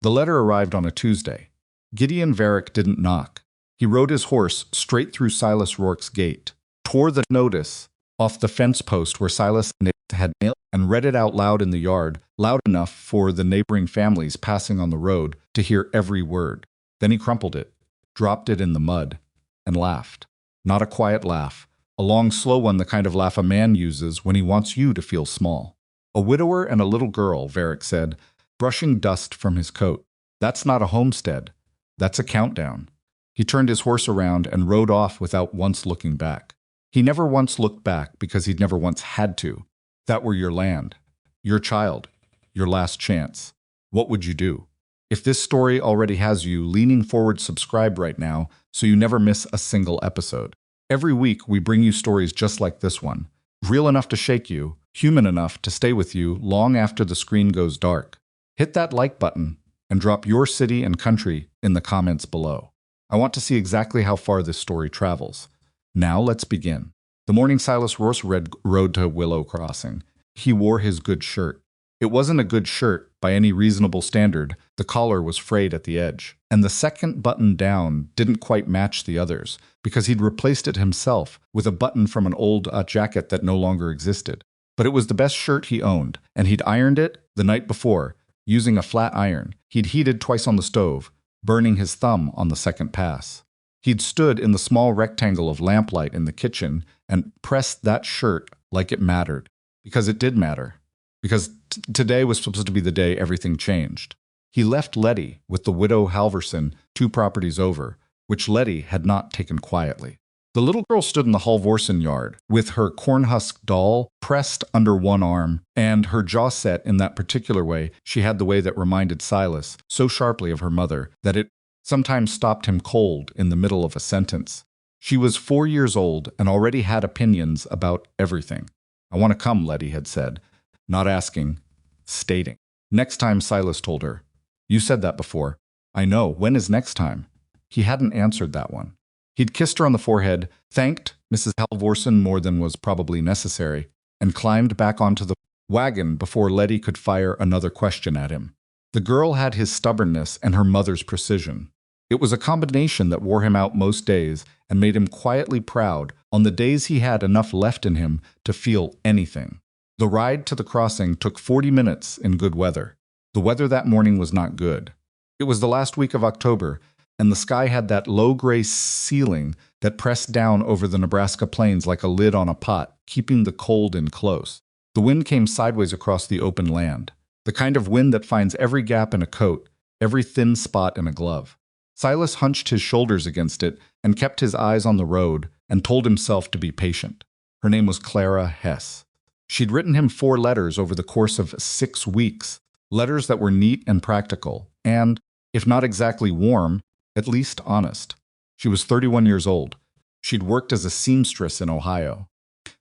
The letter arrived on a Tuesday. Gideon Varick didn't knock. He rode his horse straight through Silas Rourke's gate, tore the notice off the fence post where Silas had nailed, and read it out loud in the yard, loud enough for the neighboring families passing on the road to hear every word. Then he crumpled it, dropped it in the mud, and laughed. Not a quiet laugh, a long, slow one, the kind of laugh a man uses when he wants you to feel small. A widower and a little girl, Varick said, brushing dust from his coat. That's not a homestead. That's a countdown. He turned his horse around and rode off without once looking back. He never once looked back because he'd never once had to. That were your land, your child, your last chance. What would you do? If this story already has you leaning forward, subscribe right now so you never miss a single episode. Every week we bring you stories just like this one, real enough to shake you, human enough to stay with you long after the screen goes dark. Hit that like button and drop your city and country in the comments below. I want to see exactly how far this story travels. Now let's begin. The morning Silas Rourke rode to Willow Crossing. He wore his good shirt. It wasn't a good shirt by any reasonable standard. The collar was frayed at the edge, and the second button down didn't quite match the others because he'd replaced it himself with a button from an old jacket that no longer existed. But it was the best shirt he owned, and he'd ironed it the night before using a flat iron. He'd heated twice on the stove, burning his thumb on the second pass. He'd stood in the small rectangle of lamplight in the kitchen and pressed that shirt like it mattered, because it did matter. Because today was supposed to be the day everything changed. He left Letty with the widow Halverson 2 properties over, which Letty had not taken quietly. The little girl stood in the Halvorson yard with her cornhusk doll pressed under one arm and her jaw set in that particular way she had, the way that reminded Silas so sharply of her mother that it sometimes stopped him cold in the middle of a sentence. She was 4 years old and already had opinions about everything. "I want to come," Letty had said. Not asking, stating. "Next time," Silas told her. "You said that before." "I know. When is next time?" He hadn't answered that one. He'd kissed her on the forehead, thanked Mrs. Halvorson more than was probably necessary, and climbed back onto the wagon before Letty could fire another question at him. The girl had his stubbornness and her mother's precision. It was a combination that wore him out most days and made him quietly proud on the days he had enough left in him to feel anything. The ride to the crossing took 40 minutes in good weather. The weather that morning was not good. It was the last week of October, and the sky had that low gray ceiling that pressed down over the Nebraska plains like a lid on a pot, keeping the cold in close. The wind came sideways across the open land, the kind of wind that finds every gap in a coat, every thin spot in a glove. Silas hunched his shoulders against it and kept his eyes on the road and told himself to be patient. Her name was Clara Hess. She'd written him 4 letters over the course of 6 weeks, letters that were neat and practical, and, if not exactly warm, at least honest. She was 31 years old. She'd worked as a seamstress in Ohio.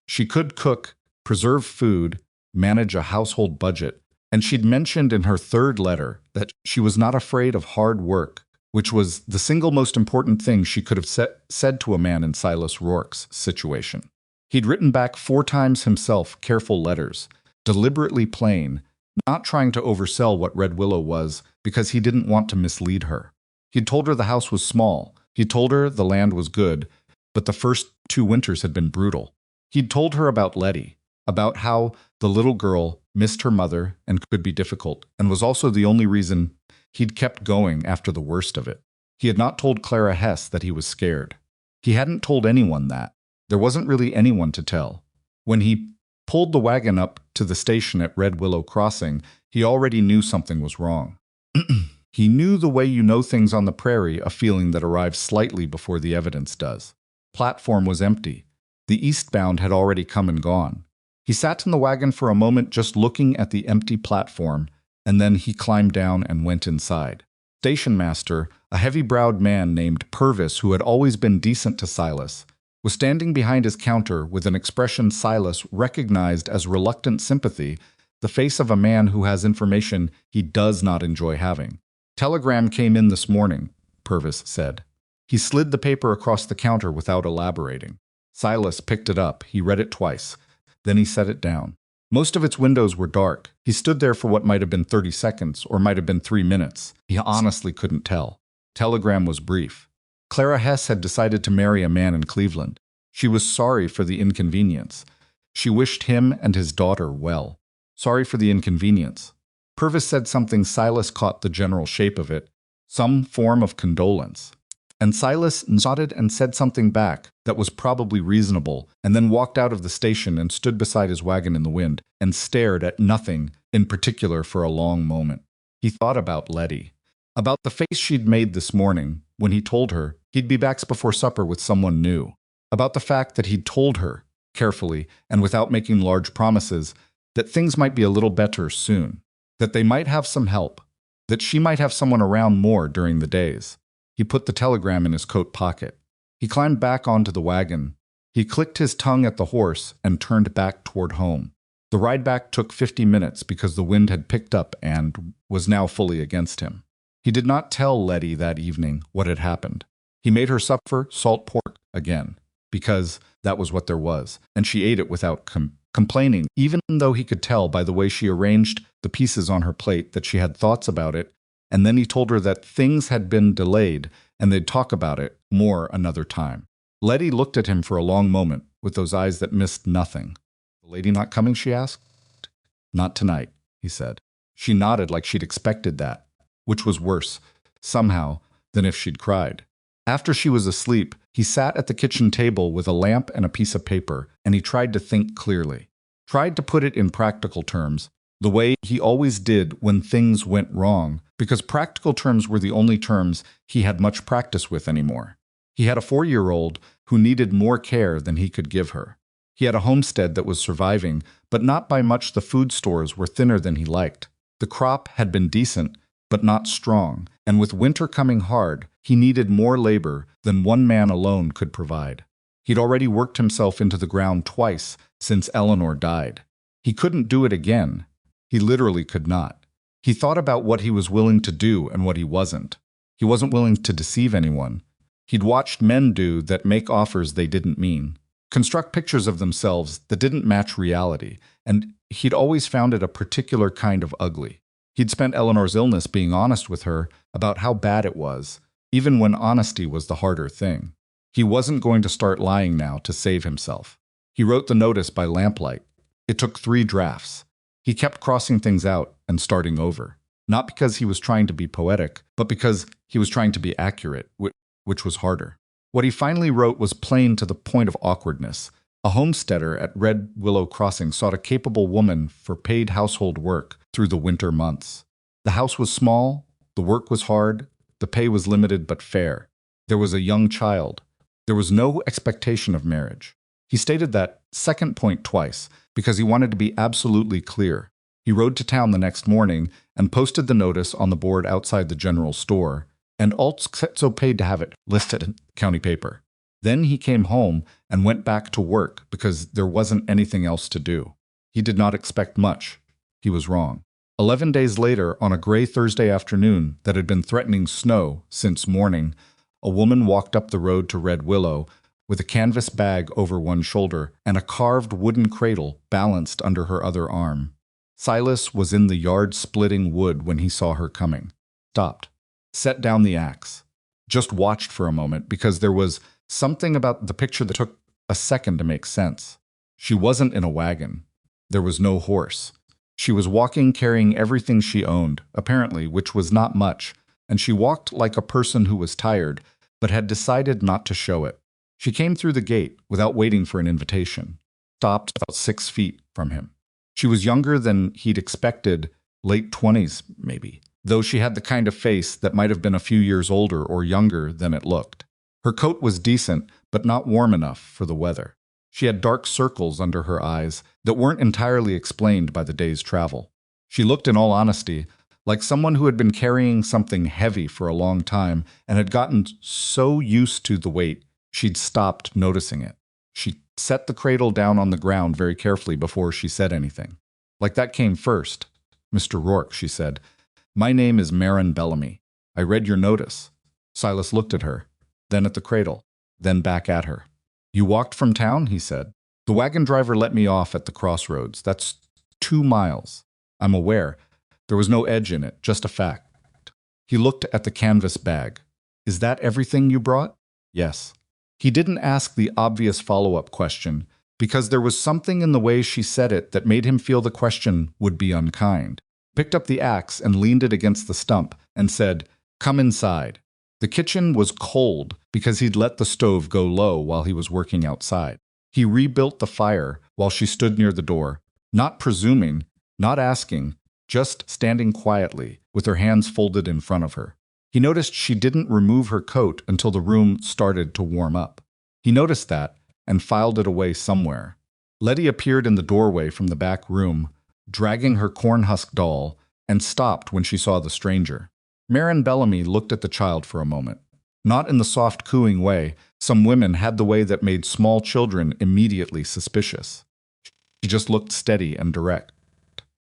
She could cook, preserve food, manage a household budget, and she'd mentioned in her 3rd letter that she was not afraid of hard work, which was the single most important thing she could have said to a man in Silas Rourke's situation. He'd written back 4 times himself careful letters, deliberately plain, not trying to oversell what Red Willow was because he didn't want to mislead her. He'd told her the house was small. He'd told her the land was good, but the first 2 winters had been brutal. He'd told her about Letty, about how the little girl missed her mother and could be difficult, and was also the only reason he'd kept going after the worst of it. He had not told Clara Hess that he was scared. He hadn't told anyone that. There wasn't really anyone to tell. When he pulled the wagon up to the station at Red Willow Crossing, he already knew something was wrong. He knew the way you know things on the prairie, a feeling that arrives slightly before the evidence does. Platform was empty. The eastbound had already come and gone. He sat in the wagon for a moment just looking at the empty platform, and then he climbed down and went inside. Station master, a heavy-browed man named Purvis, who had always been decent to Silas, was standing behind his counter with an expression Silas recognized as reluctant sympathy, the face of a man who has information he does not enjoy having. "Telegram came in this morning," Purvis said. He slid the paper across the counter without elaborating. Silas picked it up. He read it twice. Then he set it down. Most of its windows were dark. He stood there for what might have been 30 seconds or might have been 3 minutes. He honestly couldn't tell. Telegram was brief. Clara Hess had decided to marry a man in Cleveland. She was sorry for the inconvenience. She wished him and his daughter well. Sorry for the inconvenience. Purvis said something. Silas caught the general shape of it, some form of condolence. And Silas nodded and said something back that was probably reasonable, and then walked out of the station and stood beside his wagon in the wind and stared at nothing in particular for a long moment. He thought about Letty, about the face she'd made this morning when he told her he'd be back before supper with someone new, about the fact that he'd told her, carefully and without making large promises, that things might be a little better soon, that they might have some help, that she might have someone around more during the days. He put the telegram in his coat pocket. He climbed back onto the wagon. He clicked his tongue at the horse and turned back toward home. The ride back took 50 minutes because the wind had picked up and was now fully against him. He did not tell Letty that evening what had happened. He made her supper salt pork again, because that was what there was, and she ate it without complaining, even though he could tell by the way she arranged the pieces on her plate that she had thoughts about it. And then he told her that things had been delayed and they'd talk about it more another time. Letty looked at him for a long moment with those eyes that missed nothing. "The lady not coming?" she asked. "Not tonight," he said. She nodded like she'd expected that, which was worse, somehow, than if she'd cried. After she was asleep, he sat at the kitchen table with a lamp and a piece of paper, and he tried to think clearly. Tried to put it in practical terms, the way he always did when things went wrong, because practical terms were the only terms he had much practice with anymore. He had a 4-year-old who needed more care than he could give her. He had a homestead that was surviving, but not by much. The food stores were thinner than he liked. The crop had been decent, but not strong, and with winter coming hard, he needed more labor than one man alone could provide. He'd already worked himself into the ground twice since Eleanor died. He couldn't do it again. He literally could not. He thought about what he was willing to do and what he wasn't. He wasn't willing to deceive anyone. He'd watched men do that, make offers they didn't mean, construct pictures of themselves that didn't match reality, and he'd always found it a particular kind of ugly. He'd spent Eleanor's illness being honest with her about how bad it was, even when honesty was the harder thing. He wasn't going to start lying now to save himself. He wrote the notice by lamplight. It took 3 drafts. He kept crossing things out and starting over, not because he was trying to be poetic, but because he was trying to be accurate, which was harder. What he finally wrote was plain to the point of awkwardness. A homesteader at Red Willow Crossing sought a capable woman for paid household work through the winter months. The house was small, the work was hard, the pay was limited but fair. There was a young child. There was no expectation of marriage. He stated that second point twice, because he wanted to be absolutely clear. He rode to town the next morning and posted the notice on the board outside the general store, and also paid to have it listed in the county paper. Then he came home and went back to work because there wasn't anything else to do. He did not expect much. He was wrong. 11 days later, on a gray Thursday afternoon that had been threatening snow since morning, a woman walked up the road to Red Willow with a canvas bag over one shoulder and a carved wooden cradle balanced under her other arm. Silas was in the yard splitting wood when he saw her coming. Stopped. Set down the axe. Just watched for a moment because there was something about the picture that took a second to make sense. She wasn't in a wagon. There was no horse. She was walking carrying everything she owned, apparently, which was not much, and she walked like a person who was tired, but had decided not to show it. She came through the gate without waiting for an invitation, stopped about 6 feet from him. She was younger than he'd expected, late 20s maybe, though she had the kind of face that might have been a few years older or younger than it looked. Her coat was decent, but not warm enough for the weather. She had dark circles under her eyes that weren't entirely explained by the day's travel. She looked, in all honesty, like someone who had been carrying something heavy for a long time and had gotten so used to the weight she'd stopped noticing it. She set the cradle down on the ground very carefully before she said anything. "Like that came first, Mr. Rourke," she said. "My name is Marin Bellamy. I read your notice." Silas looked at her, then at the cradle, then back at her. "You walked from town?" he said. "The wagon driver let me off at the crossroads. That's 2 miles. I'm aware. There was no edge in it, just a fact. He looked at the canvas bag. Is that everything you brought? Yes. He didn't ask the obvious follow-up question, because there was something in the way she said it that made him feel the question would be unkind. Picked up the axe and leaned it against the stump and said, "Come inside." The kitchen was cold because he'd let the stove go low while he was working outside. He rebuilt the fire while she stood near the door, not presuming, not asking, just standing quietly with her hands folded in front of her. He noticed she didn't remove her coat until the room started to warm up. He noticed that and filed it away somewhere. Letty appeared in the doorway from the back room, dragging her corn-husk doll, and stopped when she saw the stranger. Marin Bellamy looked at the child for a moment. Not in the soft cooing way some women had the way that made small children immediately suspicious. She just looked steady and direct.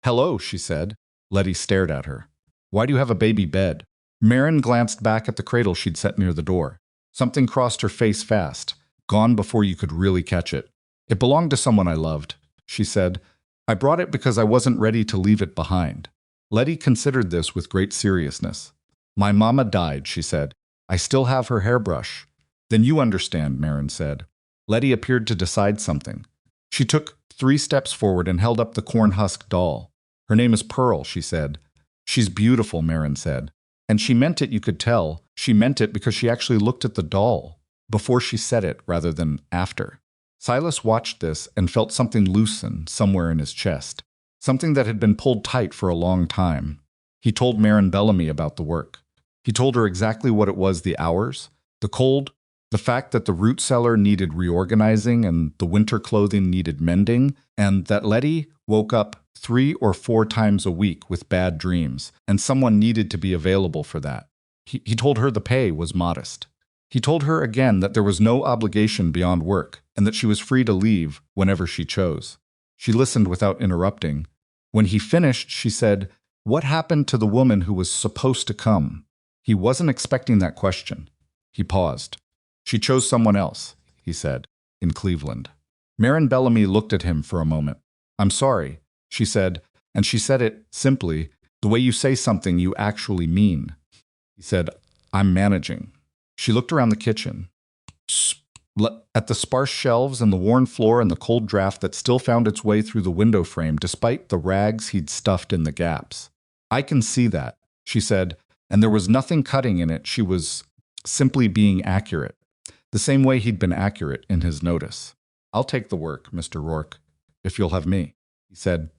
"Hello," she said. Letty stared at her. "Why do you have a baby bed?" Marin glanced back at the cradle she'd set near the door. Something crossed her face fast, gone before you could really catch it. "It belonged to someone I loved," she said. "I brought it because I wasn't ready to leave it behind." Letty considered this with great seriousness. "My mama died," she said. "I still have her hairbrush." "Then you understand," Marin said. Letty appeared to decide something. She took 3 steps forward and held up the corn-husk doll. "Her name is Pearl," she said. "She's beautiful," Marin said. And she meant it, you could tell. She meant it because she actually looked at the doll before she said it rather than after. Silas watched this and felt something loosen somewhere in his chest, something that had been pulled tight for a long time. He told Marin Bellamy about the work. He told her exactly what it was, the hours, the cold, the fact that the root cellar needed reorganizing and the winter clothing needed mending, and that Letty woke up 3 or 4 times a week with bad dreams, and someone needed to be available for that. He told her the pay was modest. He told her again that there was no obligation beyond work, and that she was free to leave whenever she chose. She listened without interrupting. When he finished, she said, "What happened to the woman who was supposed to come?" He wasn't expecting that question. He paused. "She chose someone else," he said, "in Cleveland." Marin Bellamy looked at him for a moment. "I'm sorry," she said, and she said it simply, the way you say something you actually mean. He said, "I'm managing." She looked around the kitchen, at the sparse shelves and the worn floor and the cold draft that still found its way through the window frame despite the rags he'd stuffed in the gaps. "I can see that," she said, and there was nothing cutting in it. She was simply being accurate, the same way he'd been accurate in his notice. "I'll take the work, Mr. Rourke, if you'll have me," he said.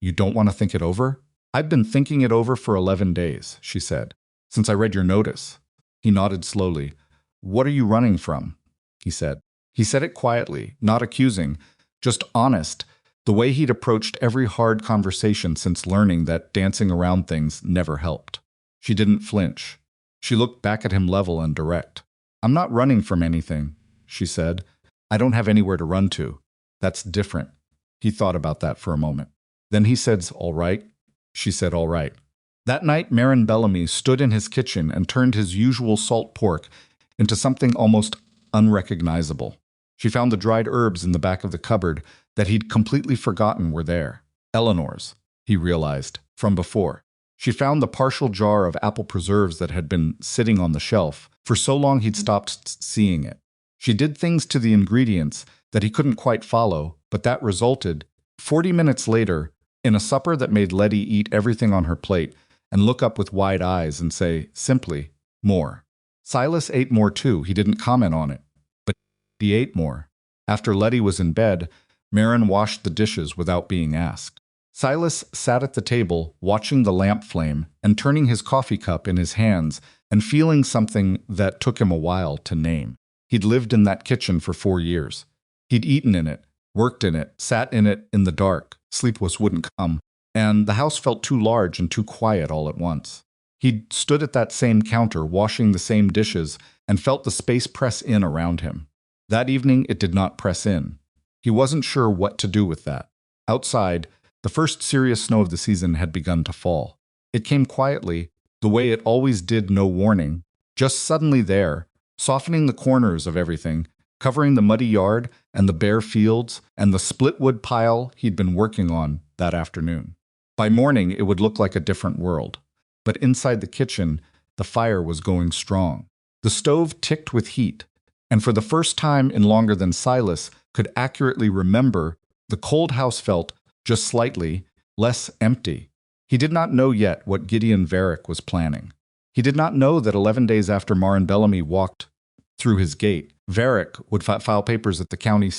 "You don't want to think it over?" "I've been thinking it over for 11 days, she said, "since I read your notice." He nodded slowly. "What are you running from?" he said. He said it quietly, not accusing, just honest, the way he'd approached every hard conversation since learning that dancing around things never helped. She didn't flinch. She looked back at him level and direct. "I'm not running from anything," she said. "I don't have anywhere to run to. That's different." He thought about that for a moment. Then he said, "All right." She said, "All right." That night, Marin Bellamy stood in his kitchen and turned his usual salt pork into something almost unrecognizable. She found the dried herbs in the back of the cupboard that he'd completely forgotten were there. Eleanor's, he realized, from before. She found the partial jar of apple preserves that had been sitting on the shelf. For so long he'd stopped seeing it. She did things to the ingredients that he couldn't quite follow, but that resulted, 40 minutes later, in a supper that made Letty eat everything on her plate and look up with wide eyes and say, simply, "More." Silas ate more too. He didn't comment on it, but he ate more. After Letty was in bed, Marin washed the dishes without being asked. Silas sat at the table, watching the lamp flame and turning his coffee cup in his hands and feeling something that took him a while to name. He'd lived in that kitchen for 4 years. He'd eaten in it, worked in it, sat in it in the dark. Sleepless wouldn't come, and the house felt too large and too quiet all at once. He'd stood at that same counter, washing the same dishes, and felt the space press in around him. That evening, it did not press in. He wasn't sure what to do with that. Outside, the first serious snow of the season had begun to fall. It came quietly, the way it always did, no warning, just suddenly there, softening the corners of everything, covering the muddy yard and the bare fields and the split wood pile he'd been working on that afternoon. By morning, it would look like a different world. But inside the kitchen, the fire was going strong. The stove ticked with heat, and for the first time in longer than Silas could accurately remember, the cold house felt just slightly less empty. He did not know yet what Gideon Varick was planning. He did not know that 11 days after Marin Bellamy walked through his gate, Varick would file papers at the county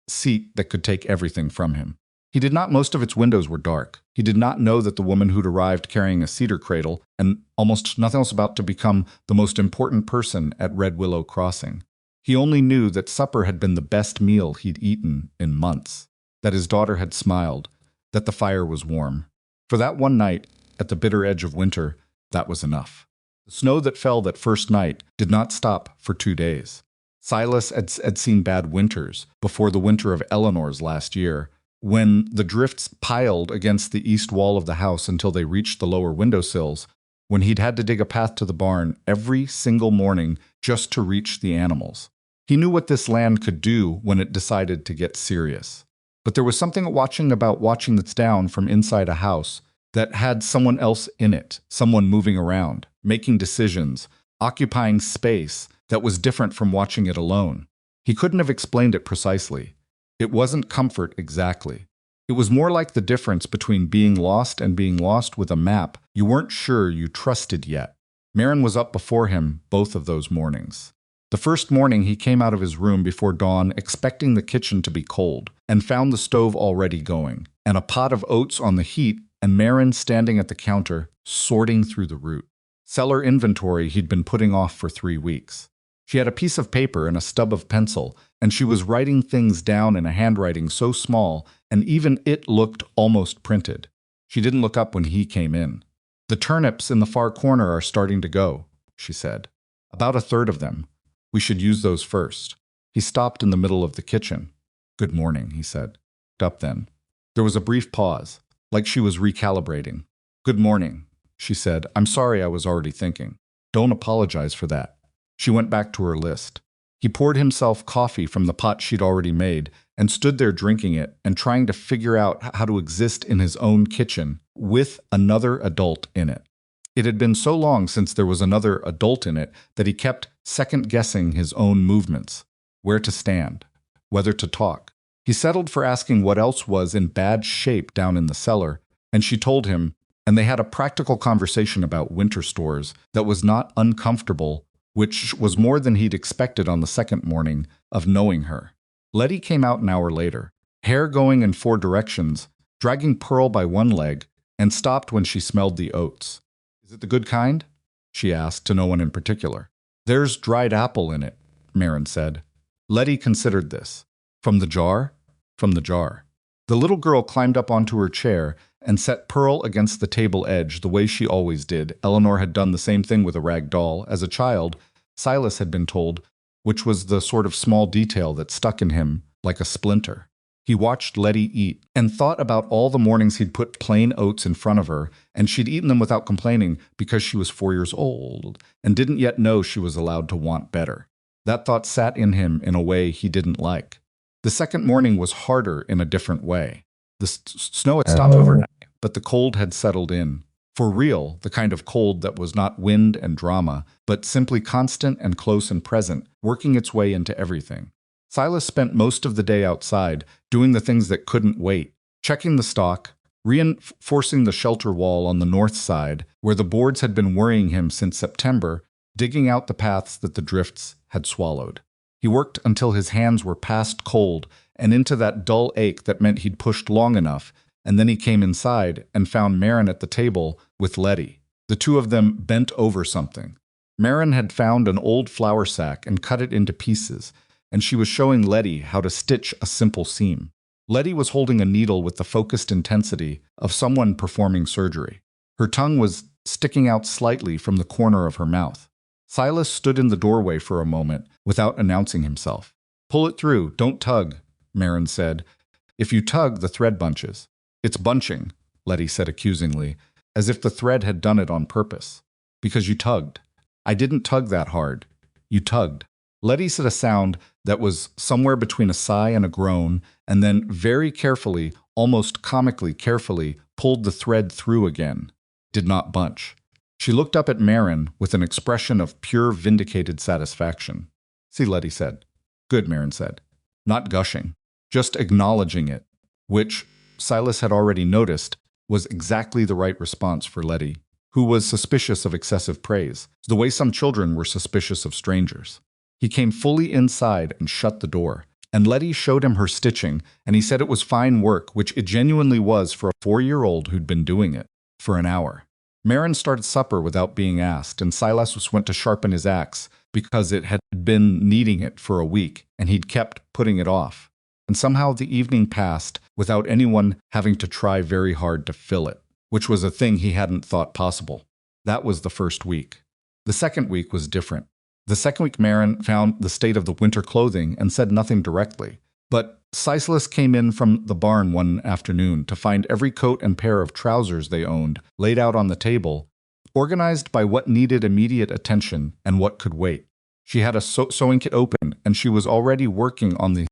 seat that could take everything from him. He did not. Most of its windows were dark. He did not know that the woman who'd arrived carrying a cedar cradle and almost nothing else about to become the most important person at Red Willow Crossing. He only knew that supper had been the best meal he'd eaten in months, that his daughter had smiled, that the fire was warm. For that one night, at the bitter edge of winter, that was enough. The snow that fell that first night did not stop for 2 days. Silas had seen bad winters before the winter of Eleanor's last year, when the drifts piled against the east wall of the house until they reached the lower windowsills, when he'd had to dig a path to the barn every single morning just to reach the animals. He knew what this land could do when it decided to get serious. But there was something about watching this down from inside a house that had someone else in it, someone moving around, making decisions, occupying space that was different from watching it alone. He couldn't have explained it precisely. It wasn't comfort exactly. It was more like the difference between being lost and being lost with a map you weren't sure you trusted yet. Marin was up before him both of those mornings. The first morning he came out of his room before dawn expecting the kitchen to be cold, and found the stove already going, and a pot of oats on the heat, and Marin standing at the counter, sorting through the root. Cellar inventory he'd been putting off for 3 weeks. She had a piece of paper and a stub of pencil, and she was writing things down in a handwriting so small, and even it looked almost printed. She didn't look up when he came in. "The turnips in the far corner are starting to go," she said. "About a third of them. We should use those first." He stopped in the middle of the kitchen. "Good morning," he said. Up then. There was a brief pause, like she was recalibrating. "Good morning," she said. "I'm sorry I was already thinking. Don't apologize for that." She went back to her list. He poured himself coffee from the pot she'd already made and stood there drinking it and trying to figure out how to exist in his own kitchen with another adult in it. It had been so long since there was another adult in it that he kept second-guessing his own movements, where to stand, whether to talk. He settled for asking what else was in bad shape down in the cellar, and she told him, and they had a practical conversation about winter stores that was not uncomfortable, which was more than he'd expected on the second morning of knowing her. Letty came out an hour later, hair going in 4 directions, dragging Pearl by one leg, and stopped when she smelled the oats. "Is it the good kind?" she asked, to no one in particular. "There's dried apple in it," Marin said. Letty considered this. "From the jar?" "From the jar." The little girl climbed up onto her chair and set Pearl against the table edge the way she always did. Eleanor had done the same thing with a rag doll. As a child, Silas had been told, which was the sort of small detail that stuck in him like a splinter. He watched Letty eat and thought about all the mornings he'd put plain oats in front of her, and she'd eaten them without complaining because she was 4 years old and didn't yet know she was allowed to want better. That thought sat in him in a way he didn't like. The second morning was harder in a different way. The snow had stopped overnight, but the cold had settled in. For real, the kind of cold that was not wind and drama, but simply constant and close and present, working its way into everything. Silas spent most of the day outside, doing the things that couldn't wait, checking the stock, reinforcing the shelter wall on the north side, where the boards had been worrying him since September, digging out the paths that the drifts had swallowed. He worked until his hands were past cold and into that dull ache that meant he'd pushed long enough, and then he came inside and found Marin at the table with Letty. The two of them bent over something. Marin had found an old flour sack and cut it into pieces, and she was showing Letty how to stitch a simple seam. Letty was holding a needle with the focused intensity of someone performing surgery. Her tongue was sticking out slightly from the corner of her mouth. Silas stood in the doorway for a moment without announcing himself. "Pull it through, don't tug," Marin said. "If you tug, the thread bunches." "It's bunching," Letty said accusingly, as if the thread had done it on purpose. "Because you tugged." "I didn't tug that hard." "You tugged." Letty said a sound that was somewhere between a sigh and a groan, and then very carefully, almost comically carefully, pulled the thread through again. Did not bunch. She looked up at Marin with an expression of pure vindicated satisfaction. "See," Letty said. "Good," Marin said. Not gushing, just acknowledging it, which, Silas had already noticed, was exactly the right response for Letty, who was suspicious of excessive praise, the way some children were suspicious of strangers. He came fully inside and shut the door, and Letty showed him her stitching, and he said it was fine work, which it genuinely was for a 4-year-old who'd been doing it for an hour. Marin started supper without being asked, and Silas went to sharpen his axe because it had been needing it for a week, and he'd kept putting it off. And somehow the evening passed without anyone having to try very hard to fill it, which was a thing he hadn't thought possible. That was the first week. The second week was different. The second week Marin found the state of the winter clothing and said nothing directly. But Silas came in from the barn one afternoon to find every coat and pair of trousers they owned laid out on the table, organized by what needed immediate attention and what could wait. She had a sewing kit open, and she was already working on the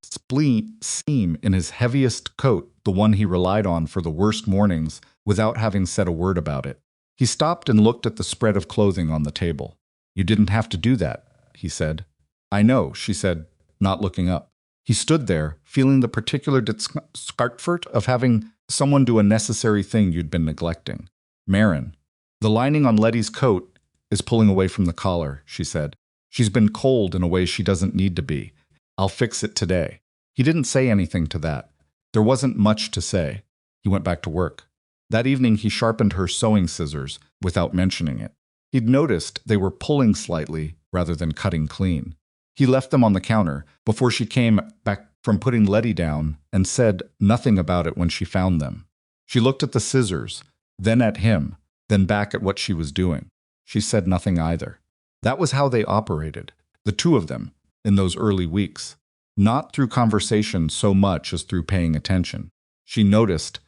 seam in his heaviest coat, the one he relied on for the worst mornings, without having said a word about it. He stopped and looked at the spread of clothing on the table. "You didn't have to do that," he said. "I know," she said, not looking up. He stood there, feeling the particular discomfort of having someone do a necessary thing you'd been neglecting. "Marin, the lining on Letty's coat is pulling away from the collar," she said. "She's been cold in a way she doesn't need to be. I'll fix it today." He didn't say anything to that. There wasn't much to say. He went back to work. That evening he sharpened her sewing scissors without mentioning it. He'd noticed they were pulling slightly rather than cutting clean. He left them on the counter before she came back from putting Letty down and said nothing about it when she found them. She looked at the scissors, then at him, then back at what she was doing. She said nothing either. That was how they operated, the two of them, in those early weeks. Not through conversation so much as through paying attention. He noticed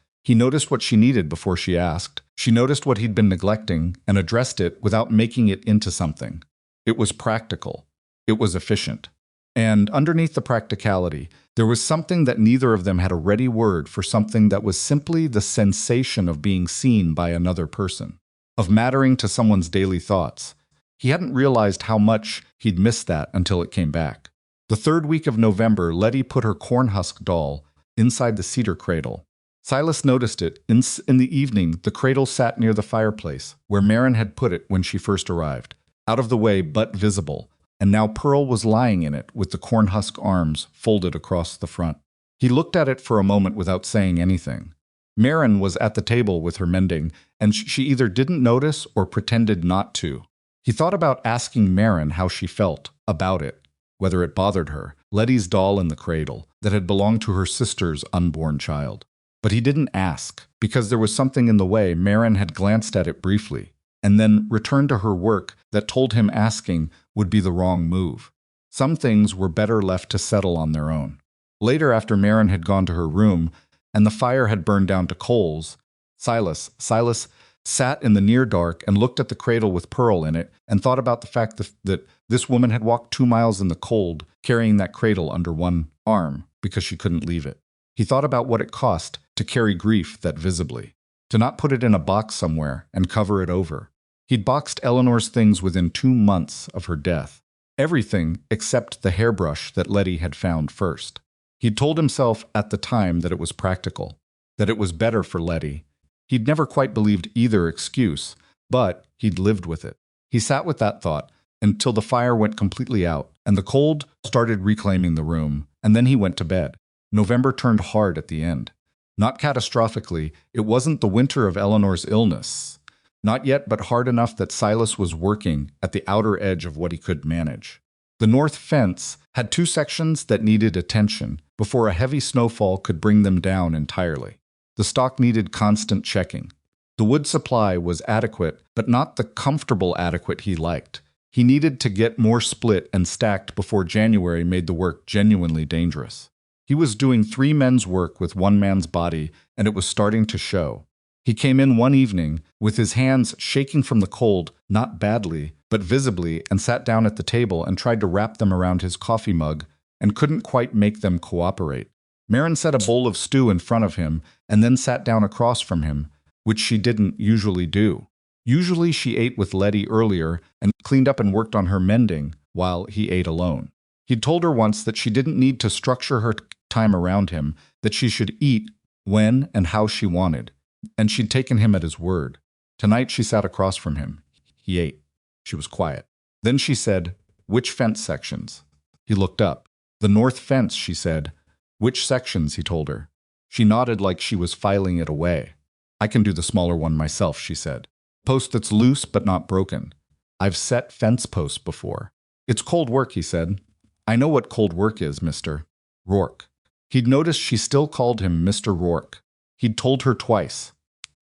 what she needed before she asked. She noticed what he'd been neglecting and addressed it without making it into something. It was practical. It was efficient. And underneath the practicality, there was something that neither of them had a ready word for, something that was simply the sensation of being seen by another person, of mattering to someone's daily thoughts. He hadn't realized how much he'd missed that until it came back. The third week of November, Letty put her cornhusk doll inside the cedar cradle. Silas noticed it. In the evening, the cradle sat near the fireplace, where Marin had put it when she first arrived, out of the way but visible, and now Pearl was lying in it with the cornhusk arms folded across the front. He looked at it for a moment without saying anything. Marin was at the table with her mending, and she either didn't notice or pretended not to. He thought about asking Marin how she felt about it, whether it bothered her, Letty's doll in the cradle, that had belonged to her sister's unborn child. But he didn't ask, because there was something in the way Marin had glanced at it briefly, and then returned to her work that told him asking would be the wrong move. Some things were better left to settle on their own. Later, after Marin had gone to her room, and the fire had burned down to coals, Silas sat in the near dark and looked at the cradle with Pearl in it and thought about the fact that this woman had walked 2 miles in the cold carrying that cradle under one arm because she couldn't leave it. He thought about what it cost to carry grief that visibly, to not put it in a box somewhere and cover it over. He'd boxed Eleanor's things within 2 months of her death. Everything except the hairbrush that Letty had found first. He'd told himself at the time that it was practical, that it was better for Letty. He'd never quite believed either excuse, but he'd lived with it. He sat with that thought until the fire went completely out and the cold started reclaiming the room, and then he went to bed. November turned hard at the end. Not catastrophically, it wasn't the winter of Eleanor's illness. Not yet, but hard enough that Silas was working at the outer edge of what he could manage. The north fence had 2 sections that needed attention before a heavy snowfall could bring them down entirely. The stock needed constant checking. The wood supply was adequate, but not the comfortable adequate he liked. He needed to get more split and stacked before January made the work genuinely dangerous. He was doing 3 men's work with 1 man's body, and it was starting to show. He came in one evening with his hands shaking from the cold, not badly, but visibly, and sat down at the table and tried to wrap them around his coffee mug and couldn't quite make them cooperate. Marin set a bowl of stew in front of him and then sat down across from him, which she didn't usually do. Usually she ate with Letty earlier and cleaned up and worked on her mending while he ate alone. He'd told her once that she didn't need to structure her time around him, that she should eat when and how she wanted, and she'd taken him at his word. Tonight she sat across from him. He ate. She was quiet. Then she said, "Which fence sections?" He looked up. "The north fence," she said. "Which sections?" he told her. She nodded like she was filing it away. "I can do the smaller one myself," she said. "Post that's loose but not broken. I've set fence posts before." "It's cold work," he said. "I know what cold work is, Mr. Rourke." He'd noticed she still called him Mr. Rourke. He'd told her twice.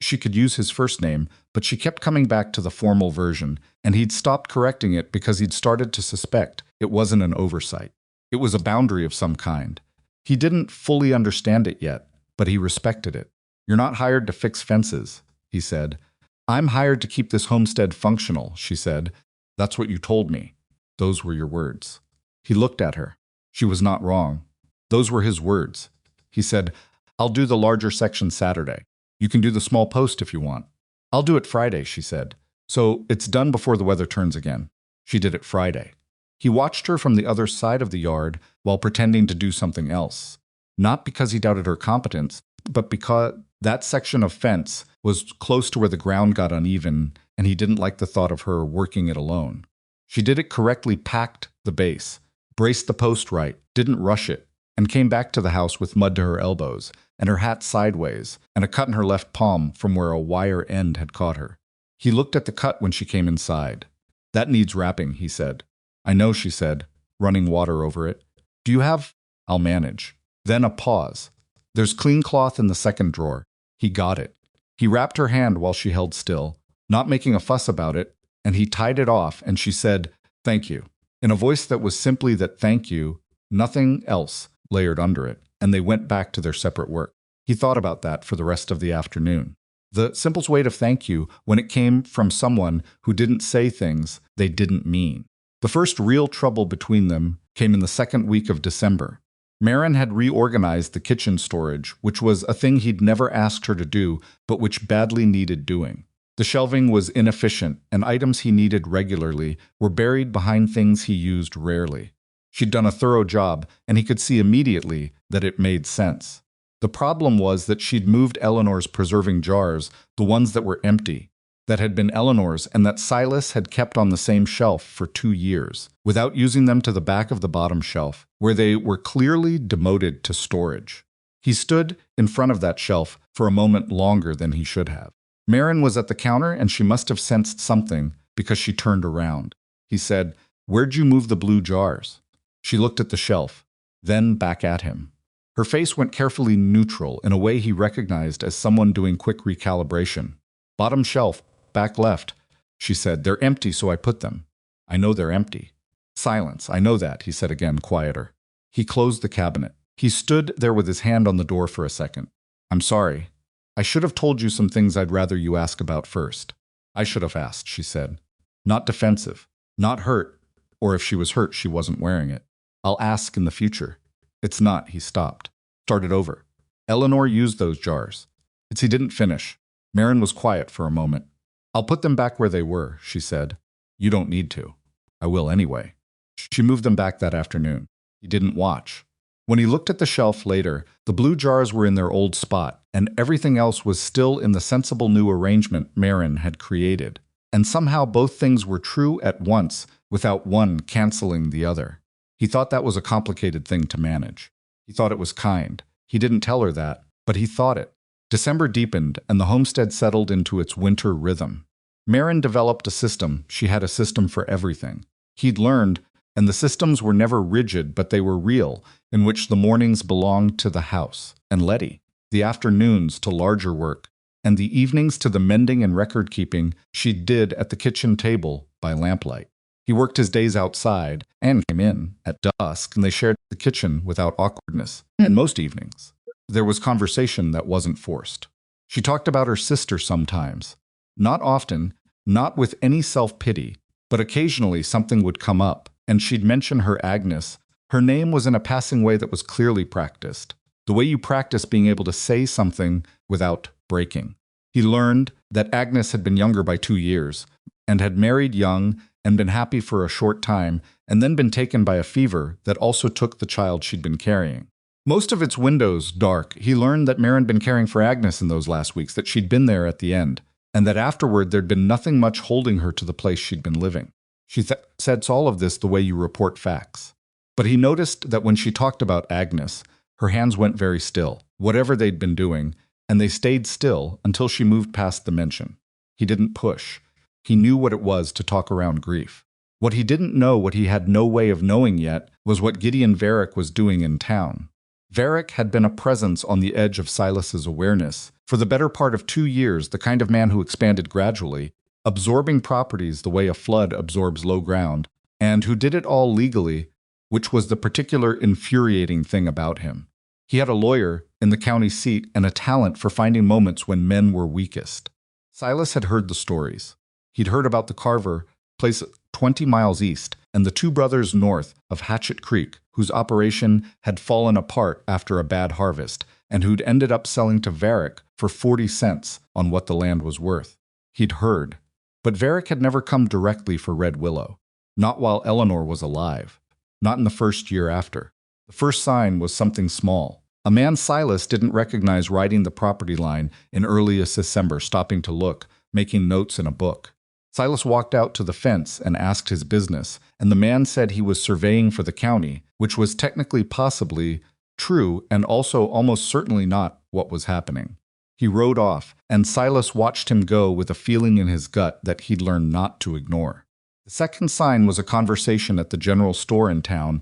She could use his first name, but she kept coming back to the formal version, and he'd stopped correcting it because he'd started to suspect it wasn't an oversight. It was a boundary of some kind. He didn't fully understand it yet, but he respected it. "You're not hired to fix fences," he said. "I'm hired to keep this homestead functional," she said. "That's what you told me. Those were your words." He looked at her. She was not wrong. Those were his words. He said, "I'll do the larger section Saturday. You can do the small post if you want." "I'll do it Friday," she said. "So it's done before the weather turns again." She did it Friday. He watched her from the other side of the yard while pretending to do something else. Not because he doubted her competence, but because that section of fence was close to where the ground got uneven, and he didn't like the thought of her working it alone. She did it correctly, packed the base, braced the post right, didn't rush it, and came back to the house with mud to her elbows, and her hat sideways, and a cut in her left palm from where a wire end had caught her. He looked at the cut when she came inside. "That needs wrapping," he said. "I know," she said, running water over it. "Do you have—" "I'll manage." Then a pause. "There's clean cloth in the second drawer." He got it. He wrapped her hand while she held still, not making a fuss about it, and he tied it off, and she said, "Thank you," in a voice that was simply that thank you, nothing else layered under it, and they went back to their separate work. He thought about that for the rest of the afternoon. The simplest way to thank you when it came from someone who didn't say things they didn't mean. The first real trouble between them came in the second week of December. Marin had reorganized the kitchen storage, which was a thing he'd never asked her to do, but which badly needed doing. The shelving was inefficient, and items he needed regularly were buried behind things he used rarely. She'd done a thorough job, and he could see immediately that it made sense. The problem was that she'd moved Eleanor's preserving jars, the ones that were empty, that had been Eleanor's and that Silas had kept on the same shelf for 2 years, without using them, to the back of the bottom shelf, where they were clearly demoted to storage. He stood in front of that shelf for a moment longer than he should have. Marin was at the counter, and she must have sensed something because she turned around. He said, "Where'd you move the blue jars?" She looked at the shelf, then back at him. Her face went carefully neutral in a way he recognized as someone doing quick recalibration. "Bottom shelf, back left," she said. "They're empty, so I put them." "I know they're empty." "Silence, I know that," he said again, quieter. He closed the cabinet. He stood there with his hand on the door for a second. "I'm sorry. I should have told you some things I'd rather you ask about first." "I should have asked," she said. Not defensive, not hurt, or if she was hurt, she wasn't wearing it. "I'll ask in the future." "It's not," he stopped. Started over. "Eleanor used those jars." He didn't finish. Marin was quiet for a moment. "I'll put them back where they were," she said. "You don't need to." "I will anyway." She moved them back that afternoon. He didn't watch. When he looked at the shelf later, the blue jars were in their old spot, and everything else was still in the sensible new arrangement Marin had created. And somehow both things were true at once, without one canceling the other. He thought that was a complicated thing to manage. He thought it was kind. He didn't tell her that, but he thought it. December deepened, and the homestead settled into its winter rhythm. Marin developed a system. She had a system for everything. He'd learned, and the systems were never rigid, but they were real, in which the mornings belonged to the house and Letty, the afternoons to larger work, and the evenings to the mending and record-keeping she did at the kitchen table by lamplight. He worked his days outside and came in at dusk, and they shared the kitchen without awkwardness. And most evenings, there was conversation that wasn't forced. She talked about her sister sometimes. Not often, not with any self-pity, but occasionally something would come up, and she'd mention her Agnes, Her name was in a passing way that was clearly practiced, the way you practice being able to say something without breaking. He learned that Agnes had been younger by 2 years, and had married young and been happy for a short time, and then been taken by a fever that also took the child she'd been carrying. Most of its windows dark, he learned that Maren had been caring for Agnes in those last weeks, that she'd been there at the end, and that afterward there'd been nothing much holding her to the place she'd been living. She said all of this the way you report facts. But he noticed that when she talked about Agnes, her hands went very still, whatever they'd been doing, and they stayed still until she moved past the mention. He didn't push. He knew what it was to talk around grief. What he didn't know, what he had no way of knowing yet, was what Gideon Varick was doing in town. Varick had been a presence on the edge of Silas's awareness. For the better part of 2 years, the kind of man who expanded gradually, absorbing properties the way a flood absorbs low ground, and who did it all legally, which was the particular infuriating thing about him. He had a lawyer in the county seat and a talent for finding moments when men were weakest. Silas had heard the stories. He'd heard about the Carver place 20 miles east and the two brothers north of Hatchet Creek, whose operation had fallen apart after a bad harvest and who'd ended up selling to Varick for 40 cents on what the land was worth. He'd heard. But Varick had never come directly for Red Willow. Not while Eleanor was alive. Not in the first year after. The first sign was something small. A man Silas didn't recognize riding the property line in earliest December, stopping to look, making notes in a book. Silas walked out to the fence and asked his business, and the man said he was surveying for the county, which was technically possibly true and also almost certainly not what was happening. He rode off, and Silas watched him go with a feeling in his gut that he'd learned not to ignore. The second sign was a conversation at the general store in town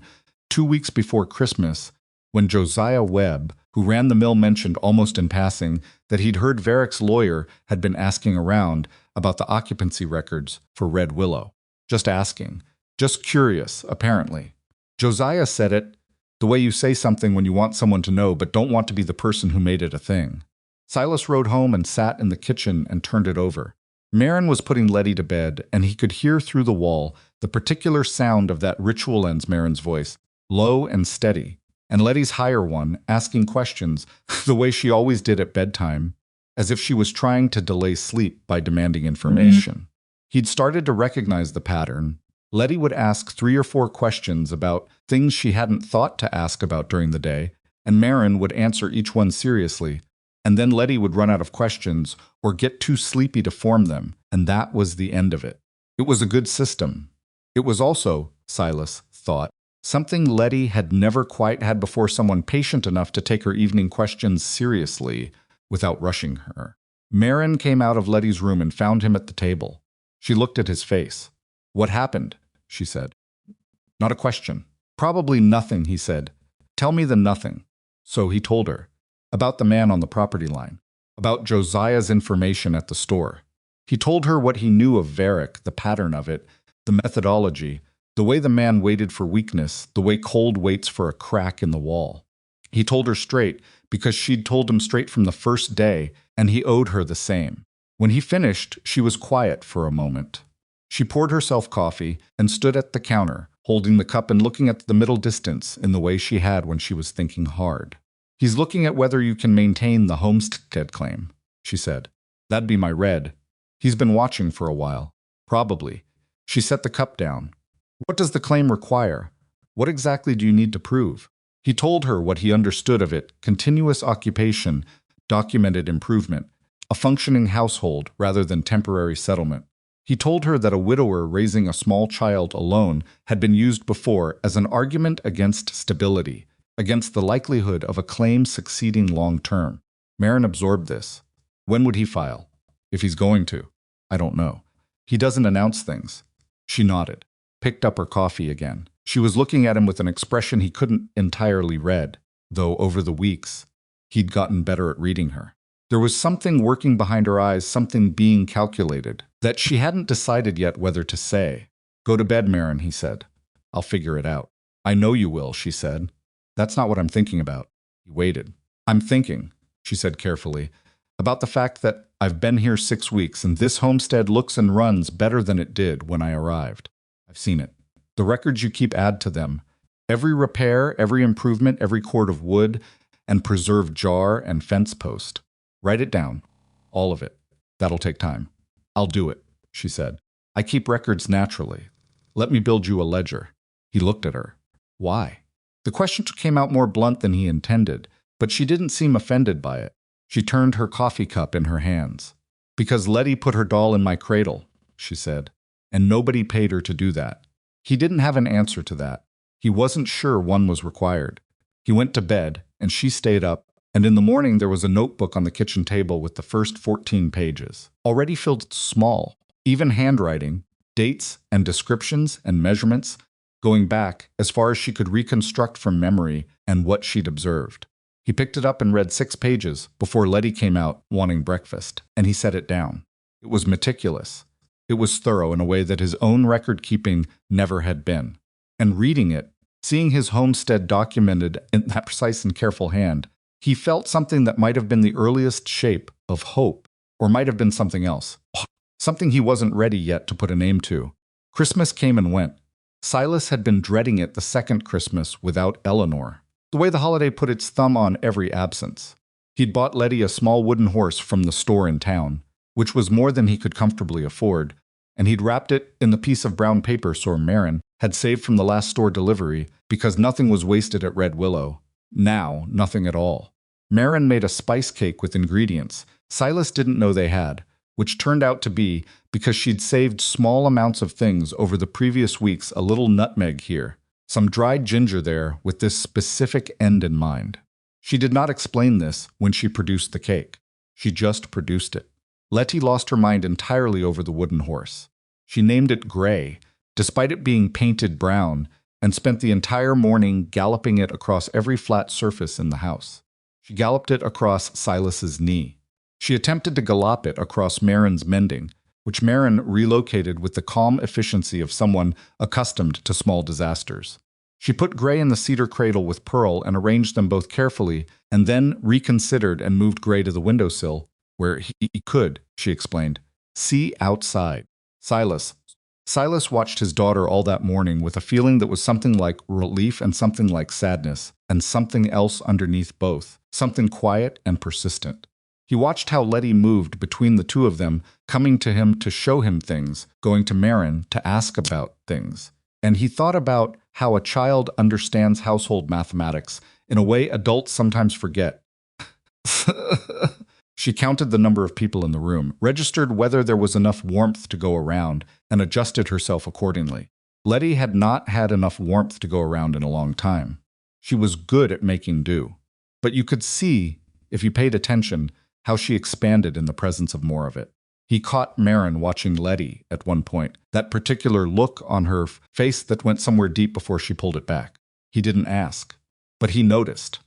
2 weeks before Christmas, when Josiah Webb, who ran the mill, mentioned almost in passing that he'd heard Varick's lawyer had been asking around about the occupancy records for Red Willow. Just asking. Just curious, apparently. Josiah said it the way you say something when you want someone to know but don't want to be the person who made it a thing. Silas rode home and sat in the kitchen and turned it over. Maren was putting Letty to bed, and he could hear through the wall the particular sound of that ritual ends Maren's voice, low and steady, and Letty's higher one, asking questions the way she always did at bedtime, as if she was trying to delay sleep by demanding information. He'd started to recognize the pattern. Letty would ask 3 or 4 questions about things she hadn't thought to ask about during the day, and Maren would answer each one seriously, and then Letty would run out of questions or get too sleepy to form them, and that was the end of it. It was a good system. It was also, Silas thought, something Letty had never quite had before, someone patient enough to take her evening questions seriously without rushing her. Maren came out of Letty's room and found him at the table. She looked at his face. "What happened?" she said. "Not a question." "Probably nothing," he said. "Tell me the nothing." So he told her. About the man on the property line. About Josiah's information at the store. He told her what he knew of Varick, the pattern of it, the methodology, the way the man waited for weakness, the way cold waits for a crack in the wall. He told her straight, because she'd told him straight from the first day, and he owed her the same. When he finished, she was quiet for a moment. She poured herself coffee and stood at the counter, holding the cup and looking at the middle distance in the way she had when she was thinking hard. "He's looking at whether you can maintain the homestead claim," she said. "That'd be my red. He's been watching for a while. Probably." She set the cup down. "What does the claim require? What exactly do you need to prove?" He told her what he understood of it: continuous occupation, documented improvement, a functioning household rather than temporary settlement. He told her that a widower raising a small child alone had been used before as an argument against stability, against the likelihood of a claim succeeding long term. Maren absorbed this. When would he file? If he's going to. I don't know. He doesn't announce things. She nodded, picked up her coffee again. She was looking at him with an expression he couldn't entirely read, though over the weeks, he'd gotten better at reading her. There was something working behind her eyes, something being calculated, that she hadn't decided yet whether to say. "Go to bed, Maren," he said. "I'll figure it out." "I know you will," she said. "That's not what I'm thinking about." He waited. "I'm thinking," she said carefully, "about the fact that I've been here 6 weeks and this homestead looks and runs better than it did when I arrived. I've seen it. The records you keep add to them, Every repair, every improvement, every cord of wood and preserved jar and fence post. Write it down. All of it. That'll take time. I'll do it, she said. I keep records naturally. Let me build you a ledger. He looked at her. Why? The question came out more blunt than he intended, but she didn't seem offended by it. She turned her coffee cup in her hands. Because Letty put her doll in my cradle, she said, and nobody paid her to do that. He didn't have an answer to that. He wasn't sure one was required. He went to bed, and she stayed up, and in the morning there was a notebook on the kitchen table with the first 14 pages, already filled small, even handwriting, dates and descriptions and measurements, going back as far as she could reconstruct from memory and what she'd observed. He picked it up and read 6 pages before Letty came out wanting breakfast, and he set it down. It was meticulous. It was thorough in a way that his own record-keeping never had been. And reading it, seeing his homestead documented in that precise and careful hand, he felt something that might have been the earliest shape of hope, or might have been something else. Something he wasn't ready yet to put a name to. Christmas came and went. Silas had been dreading it the second Christmas without Eleanor. The way the holiday put its thumb on every absence. He'd bought Letty a small wooden horse from the store in town, which was more than he could comfortably afford, and he'd wrapped it in the piece of brown paper Sir Marin had saved from the last store delivery because nothing was wasted at Red Willow. Now, nothing at all. Marin made a spice cake with ingredients Silas didn't know they had, which turned out to be, because she'd saved small amounts of things over the previous weeks, a little nutmeg here, some dried ginger there with this specific end in mind. She did not explain this when she produced the cake. She just produced it. Letty lost her mind entirely over the wooden horse. She named it Gray, despite it being painted brown, and spent the entire morning galloping it across every flat surface in the house. She galloped it across Silas's knee. She attempted to gallop it across Marin's mending, which Marin relocated with the calm efficiency of someone accustomed to small disasters. She put Gray in the cedar cradle with Pearl and arranged them both carefully, and then reconsidered and moved Gray to the windowsill, where he could, she explained, see outside. Silas watched his daughter all that morning with a feeling that was something like relief and something like sadness, and something else underneath both, something quiet and persistent. He watched how Letty moved between the two of them, coming to him to show him things, going to Marin to ask about things. And he thought about how a child understands household mathematics in a way adults sometimes forget. She counted the number of people in the room, registered whether there was enough warmth to go around, and adjusted herself accordingly. Letty had not had enough warmth to go around in a long time. She was good at making do. But you could see, if you paid attention, how she expanded in the presence of more of it. He caught Marin watching Letty at one point, that particular look on her face that went somewhere deep before she pulled it back. He didn't ask, but he noticed.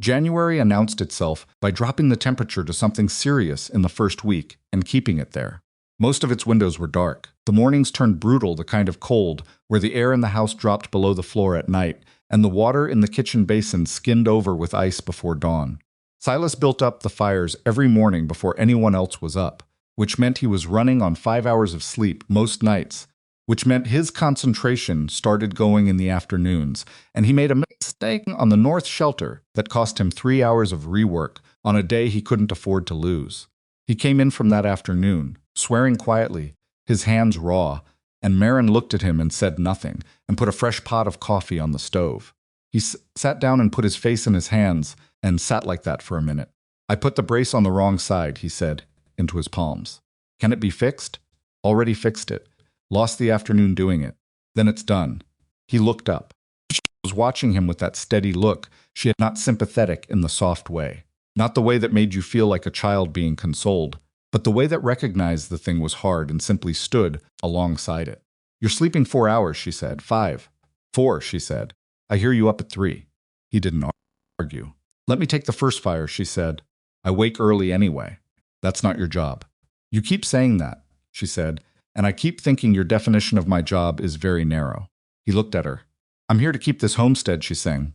January announced itself by dropping the temperature to something serious in the first week and keeping it there. Most of its windows were dark. The mornings turned brutal, the kind of cold where the air in the house dropped below the floor at night, and the water in the kitchen basin skinned over with ice before dawn. Silas built up the fires every morning before anyone else was up, which meant he was running on 5 hours of sleep most nights, which meant his concentration started going in the afternoons, and he made a mistake on the north shelter that cost him 3 hours of rework on a day he couldn't afford to lose. He came in from that afternoon, swearing quietly, his hands raw, and Marin looked at him and said nothing, and put a fresh pot of coffee on the stove. He sat down and put his face in his hands, and sat like that for a minute. I put the brace on the wrong side, he said, into his palms. Can it be fixed? Already fixed it. Lost the afternoon doing it. Then it's done. He looked up. She was watching him with that steady look. She had not sympathetic in the soft way. Not the way that made you feel like a child being consoled, but the way that recognized the thing was hard and simply stood alongside it. You're sleeping 4 hours, she said. 5. 4, she said. I hear you up at 3. He didn't argue. Let me take the first fire, she said. I wake early anyway. That's not your job. You keep saying that, she said, and I keep thinking your definition of my job is very narrow. He looked at her. I'm here to keep this homestead, she said.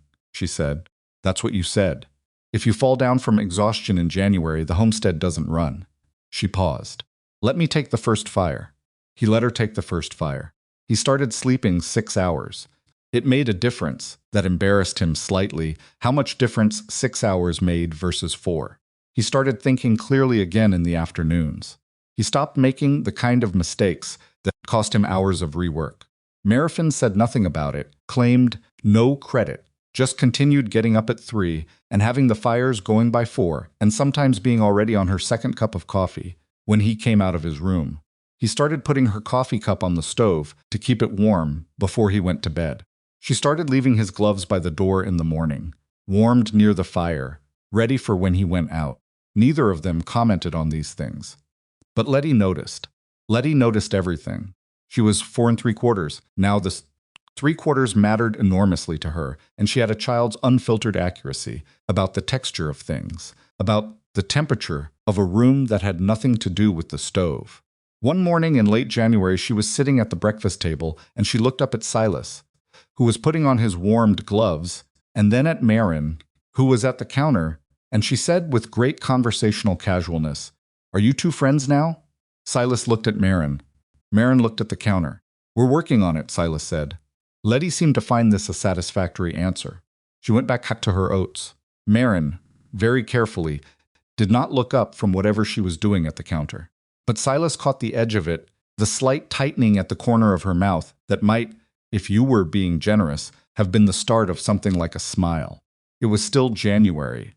That's what you said. If you fall down from exhaustion in January, the homestead doesn't run. She paused. Let me take the first fire. He let her take the first fire. He started sleeping 6 hours. It made a difference that embarrassed him slightly, how much difference 6 hours made versus 4. He started thinking clearly again in the afternoons. He stopped making the kind of mistakes that cost him hours of rework. Marifin said nothing about it, claimed no credit, just continued getting up at 3 and having the fires going by 4, and sometimes being already on her second cup of coffee when he came out of his room. He started putting her coffee cup on the stove to keep it warm before he went to bed. She started leaving his gloves by the door in the morning, warmed near the fire, ready for when he went out. Neither of them commented on these things. But Letty noticed. Letty noticed everything. She was 4 3/4. Now the 3/4 mattered enormously to her, and she had a child's unfiltered accuracy about the texture of things, about the temperature of a room that had nothing to do with the stove. One morning in late January, she was sitting at the breakfast table, and she looked up at Silas, who was putting on his warmed gloves, and then at Marin, who was at the counter, and she said with great conversational casualness, "Are you two friends now?" Silas looked at Marin. Marin looked at the counter. "We're working on it," Silas said. Letty seemed to find this a satisfactory answer. She went back to her oats. Marin, very carefully, did not look up from whatever she was doing at the counter. But Silas caught the edge of it, the slight tightening at the corner of her mouth that might, if you were being generous, have been the start of something like a smile. It was still January.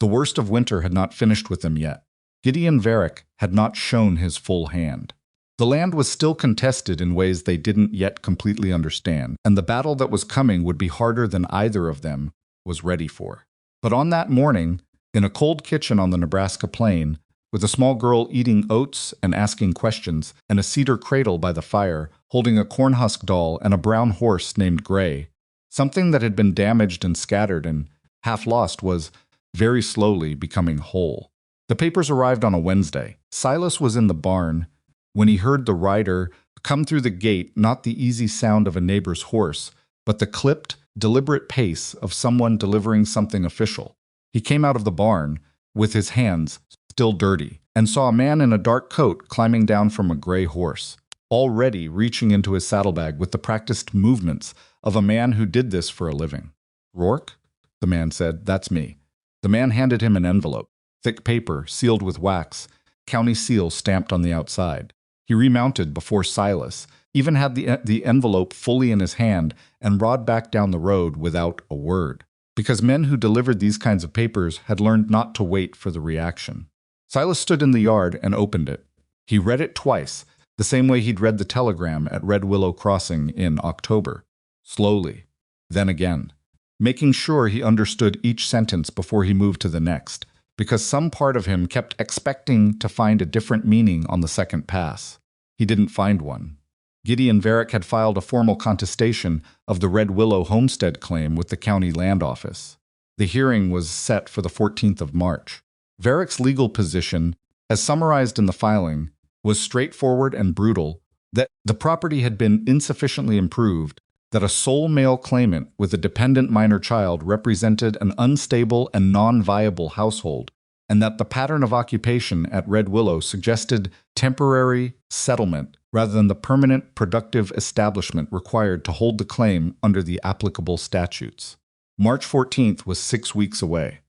The worst of winter had not finished with them yet. Gideon Varick had not shown his full hand. The land was still contested in ways they didn't yet completely understand, and the battle that was coming would be harder than either of them was ready for. But on that morning, in a cold kitchen on the Nebraska plain, with a small girl eating oats and asking questions, and a cedar cradle by the fire, holding a cornhusk doll and a brown horse named Gray, something that had been damaged and scattered and half lost was very slowly becoming whole. The papers arrived on a Wednesday. Silas was in the barn when he heard the rider come through the gate, not the easy sound of a neighbor's horse, but the clipped, deliberate pace of someone delivering something official. He came out of the barn, with his hands still dirty, and saw a man in a dark coat climbing down from a gray horse, already reaching into his saddlebag with the practiced movements of a man who did this for a living. "Rourke?" the man said. "That's me." The man handed him an envelope, thick paper, sealed with wax, county seal stamped on the outside. He remounted before Silas, even had the envelope fully in his hand, and rode back down the road without a word, because men who delivered these kinds of papers had learned not to wait for the reaction. Silas stood in the yard and opened it. He read it twice, the same way he'd read the telegram at Red Willow Crossing in October, slowly, then again, making sure he understood each sentence before he moved to the next, because some part of him kept expecting to find a different meaning on the second pass. He didn't find one. Gideon Varick had filed a formal contestation of the Red Willow homestead claim with the county land office. The hearing was set for the 14th of March. Varick's legal position, as summarized in the filing, was straightforward and brutal, that the property had been insufficiently improved, that a sole male claimant with a dependent minor child represented an unstable and non-viable household, and that the pattern of occupation at Red Willow suggested temporary settlement rather than the permanent productive establishment required to hold the claim under the applicable statutes. March 14th was 6 weeks away.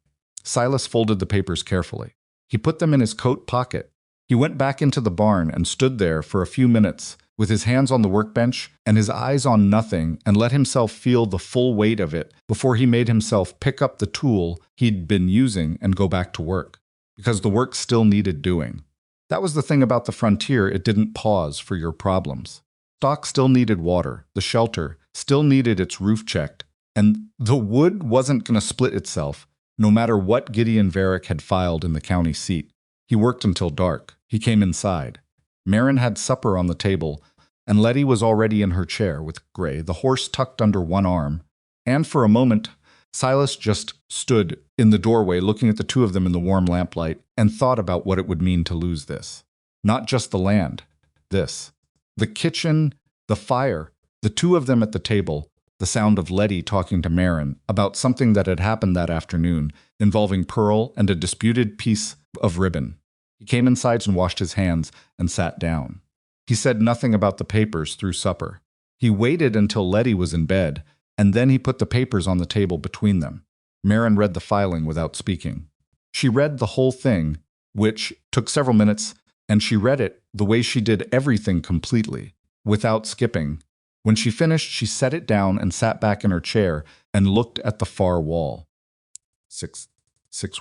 Silas folded the papers carefully. He put them in his coat pocket. He went back into the barn and stood there for a few minutes, with his hands on the workbench and his eyes on nothing, and let himself feel the full weight of it before he made himself pick up the tool he'd been using and go back to work, because the work still needed doing. That was the thing about the frontier, it didn't pause for your problems. Stock still needed water, the shelter still needed its roof checked, and the wood wasn't going to split itself, no matter what Gideon Varick had filed in the county seat. He worked until dark. He came inside. Marin had supper on the table, and Letty was already in her chair with Gray, the horse tucked under one arm. And for a moment, Silas just stood in the doorway looking at the two of them in the warm lamplight and thought about what it would mean to lose this. Not just the land, this. The kitchen, the fire, the two of them at the table, the sound of Letty talking to Marin about something that had happened that afternoon involving Pearl and a disputed piece of ribbon. He came inside and washed his hands and sat down. He said nothing about the papers through supper. He waited until Letty was in bed, and then he put the papers on the table between them. Marin read the filing without speaking. She read the whole thing, which took several minutes, and she read it the way she did everything completely, without skipping. When she finished, she set it down and sat back in her chair and looked at the far wall. Six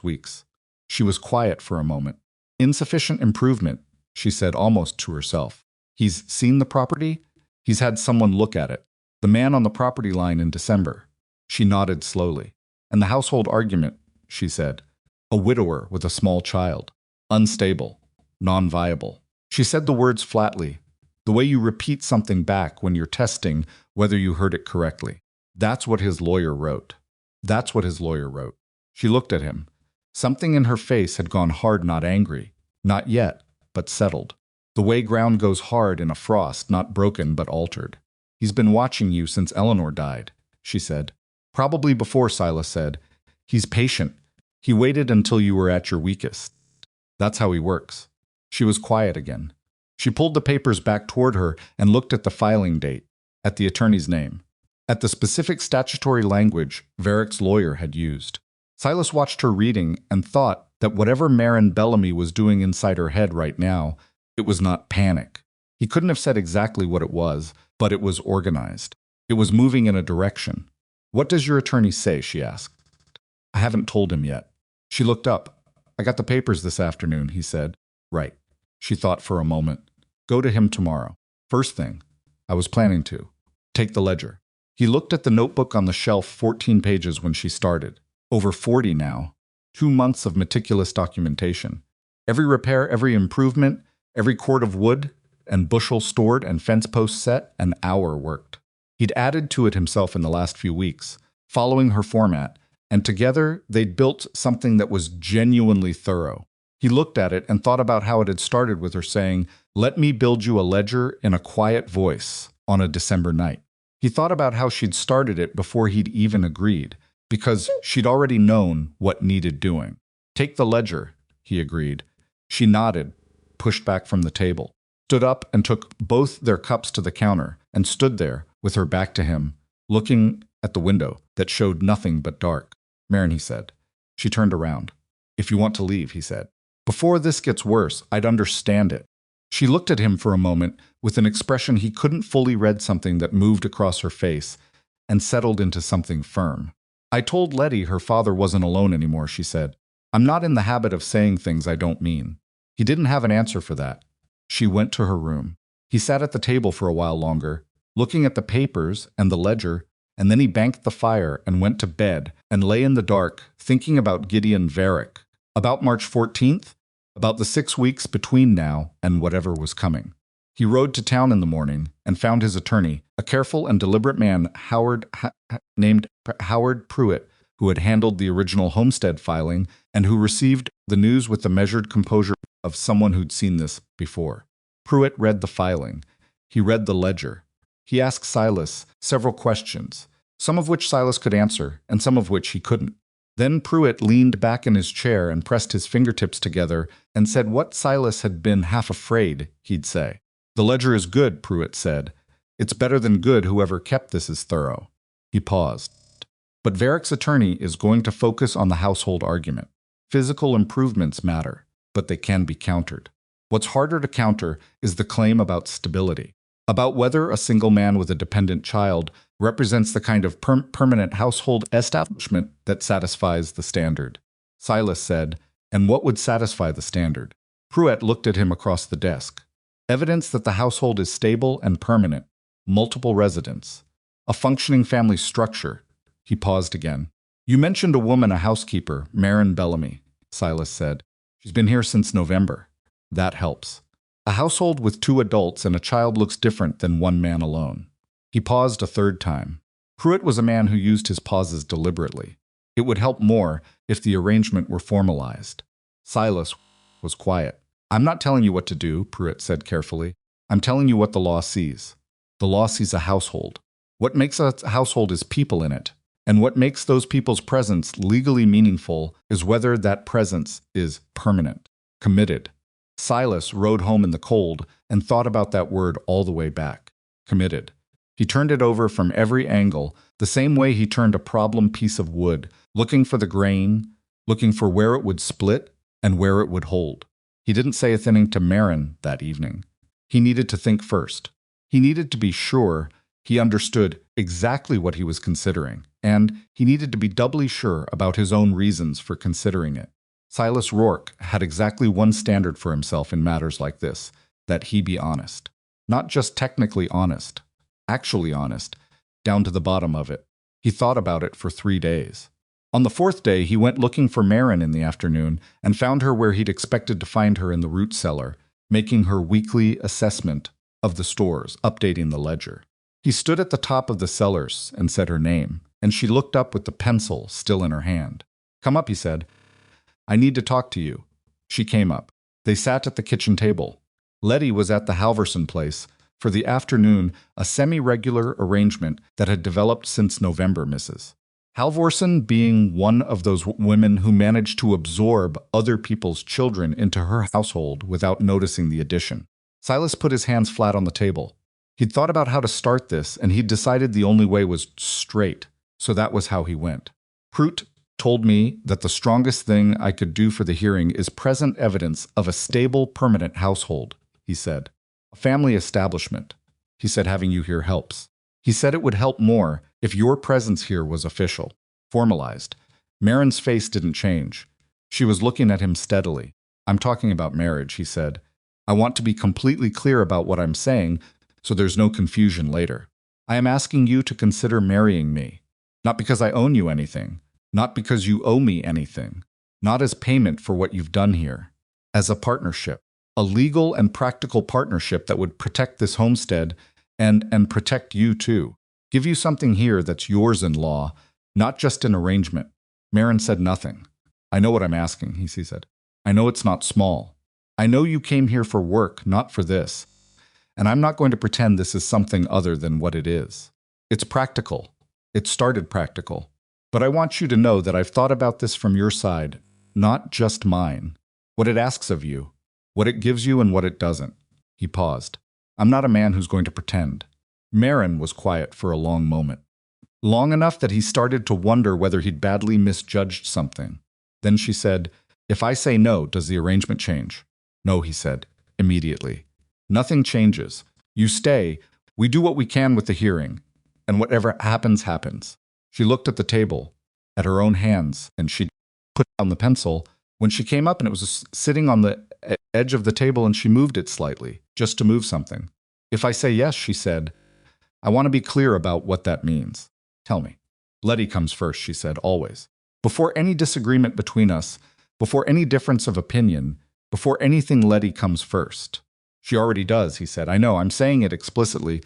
weeks. She was quiet for a moment. Insufficient improvement, she said almost to herself. He's seen the property? He's had someone look at it. The man on the property line in December. She nodded slowly. And the household argument, she said. A widower with a small child. Unstable. Non-viable. She said the words flatly, the way you repeat something back when you're testing whether you heard it correctly. That's what his lawyer wrote. That's what his lawyer wrote. She looked at him. Something in her face had gone hard, not angry. Not yet, but settled. The way ground goes hard in a frost, not broken but altered. He's been watching you since Eleanor died, she said. Probably before, Silas said. He's patient. He waited until you were at your weakest. That's how he works. She was quiet again. She pulled the papers back toward her and looked at the filing date, at the attorney's name, at the specific statutory language Varick's lawyer had used. Silas watched her reading and thought that whatever Marin Bellamy was doing inside her head right now, it was not panic. He couldn't have said exactly what it was, but it was organized. It was moving in a direction. What does your attorney say? She asked. I haven't told him yet. She looked up. I got the papers this afternoon, he said. Right. She thought for a moment. Go to him tomorrow. First thing. I was planning to. Take the ledger. He looked at the notebook on the shelf, 14 pages when she started. Over 40 now. 2 months of meticulous documentation. Every repair, every improvement, every cord of wood and bushel stored and fence post set, an hour worked. He'd added to it himself in the last few weeks, following her format, and together they'd built something that was genuinely thorough. He looked at it and thought about how it had started with her saying, "Let me build you a ledger," in a quiet voice on a December night. He thought about how she'd started it before he'd even agreed, because she'd already known what needed doing. Take the ledger, he agreed. She nodded, pushed back from the table, stood up and took both their cups to the counter, and stood there with her back to him, looking at the window that showed nothing but dark. Marin, he said. She turned around. If you want to leave, he said. Before this gets worse, I'd understand it. She looked at him for a moment with an expression he couldn't fully read, something that moved across her face and settled into something firm. I told Letty her father wasn't alone anymore, she said. I'm not in the habit of saying things I don't mean. He didn't have an answer for that. She went to her room. He sat at the table for a while longer, looking at the papers and the ledger, and then he banked the fire and went to bed and lay in the dark, thinking about Gideon Varick, about March 14th, about the 6 weeks between now and whatever was coming. He rode to town in the morning and found his attorney, a careful and deliberate man named Howard Pruitt, who had handled the original homestead filing and who received the news with the measured composure of someone who'd seen this before. Pruitt read the filing. He read the ledger. He asked Silas several questions, some of which Silas could answer and some of which he couldn't. Then Pruitt leaned back in his chair and pressed his fingertips together and said what Silas had been half afraid he'd say. The ledger is good, Pruitt said. It's better than good, whoever kept this is thorough. He paused. But Varick's attorney is going to focus on the household argument. Physical improvements matter, but they can be countered. What's harder to counter is the claim about stability, about whether a single man with a dependent child represents the kind of permanent household establishment that satisfies the standard. Silas said, and what would satisfy the standard? Pruitt looked at him across the desk. Evidence that the household is stable and permanent, multiple residents, a functioning family structure. He paused again. You mentioned a woman, a housekeeper, Marin Bellamy, Silas said. She's been here since November. That helps. A household with 2 adults and a child looks different than one man alone. He paused a third time. Pruitt was a man who used his pauses deliberately. It would help more if the arrangement were formalized. Silas was quiet. I'm not telling you what to do, Pruitt said carefully. I'm telling you what the law sees. The law sees a household. What makes a household is people in it. And what makes those people's presence legally meaningful is whether that presence is permanent, committed. Silas rode home in the cold and thought about that word all the way back. Committed. He turned it over from every angle, the same way he turned a problem piece of wood, looking for the grain, looking for where it would split and where it would hold. He didn't say a thing to Marin that evening. He needed to think first. He needed to be sure he understood exactly what he was considering, and he needed to be doubly sure about his own reasons for considering it. Silas Rourke had exactly one standard for himself in matters like this, that he be honest. Not just technically honest, actually honest, down to the bottom of it. He thought about it for 3 days. On the 4th day, he went looking for Marin in the afternoon and found her where he'd expected to find her in the root cellar, making her weekly assessment of the stores, updating the ledger. He stood at the top of the cellars and said her name, and she looked up with the pencil still in her hand. "Come up," he said. "I need to talk to you." She came up. They sat at the kitchen table. Letty was at the Halverson place for the afternoon, a semi-regular arrangement that had developed since November, Mrs. Halvorson being one of those women who managed to absorb other people's children into her household without noticing the addition. Silas put his hands flat on the table. He'd thought about how to start this, and he'd decided the only way was straight, so that was how he went. "Prout told me that the strongest thing I could do for the hearing is present evidence of a stable, permanent household," he said. "A family establishment." He said having you here helps. He said it would help more if your presence here was official, formalized. Marin's face didn't change. She was looking at him steadily. "I'm talking about marriage," he said. "I want to be completely clear about what I'm saying so there's no confusion later. I am asking you to consider marrying me, not because I own you anything, not because you owe me anything, not as payment for what you've done here, as a partnership, a legal and practical partnership that would protect this homestead and protect you too. Give you something here that's yours in law, not just an arrangement." Marin said nothing. "I know what I'm asking," he said. "I know it's not small. I know you came here for work, not for this. And I'm not going to pretend this is something other than what it is. It's practical. It started practical. But I want you to know that I've thought about this from your side, not just mine. What it asks of you, what it gives you and what it doesn't." He paused. "I'm not a man who's going to pretend." Marin was quiet for a long moment. Long enough that he started to wonder whether he'd badly misjudged something. Then she said, "If I say no, does the arrangement change?" "No," he said, immediately. "Nothing changes. You stay. We do what we can with the hearing. And whatever happens, happens." She looked at the table, at her own hands, and she put down the pencil. When she came up and it was sitting on the edge of the table and she moved it slightly, just to move something. "If I say yes," she said, "I want to be clear about what that means. Tell me." "Letty comes first," she said, "always. Before any disagreement between us, before any difference of opinion, before anything, Letty comes first." "She already does," he said. "I know, I'm saying it explicitly,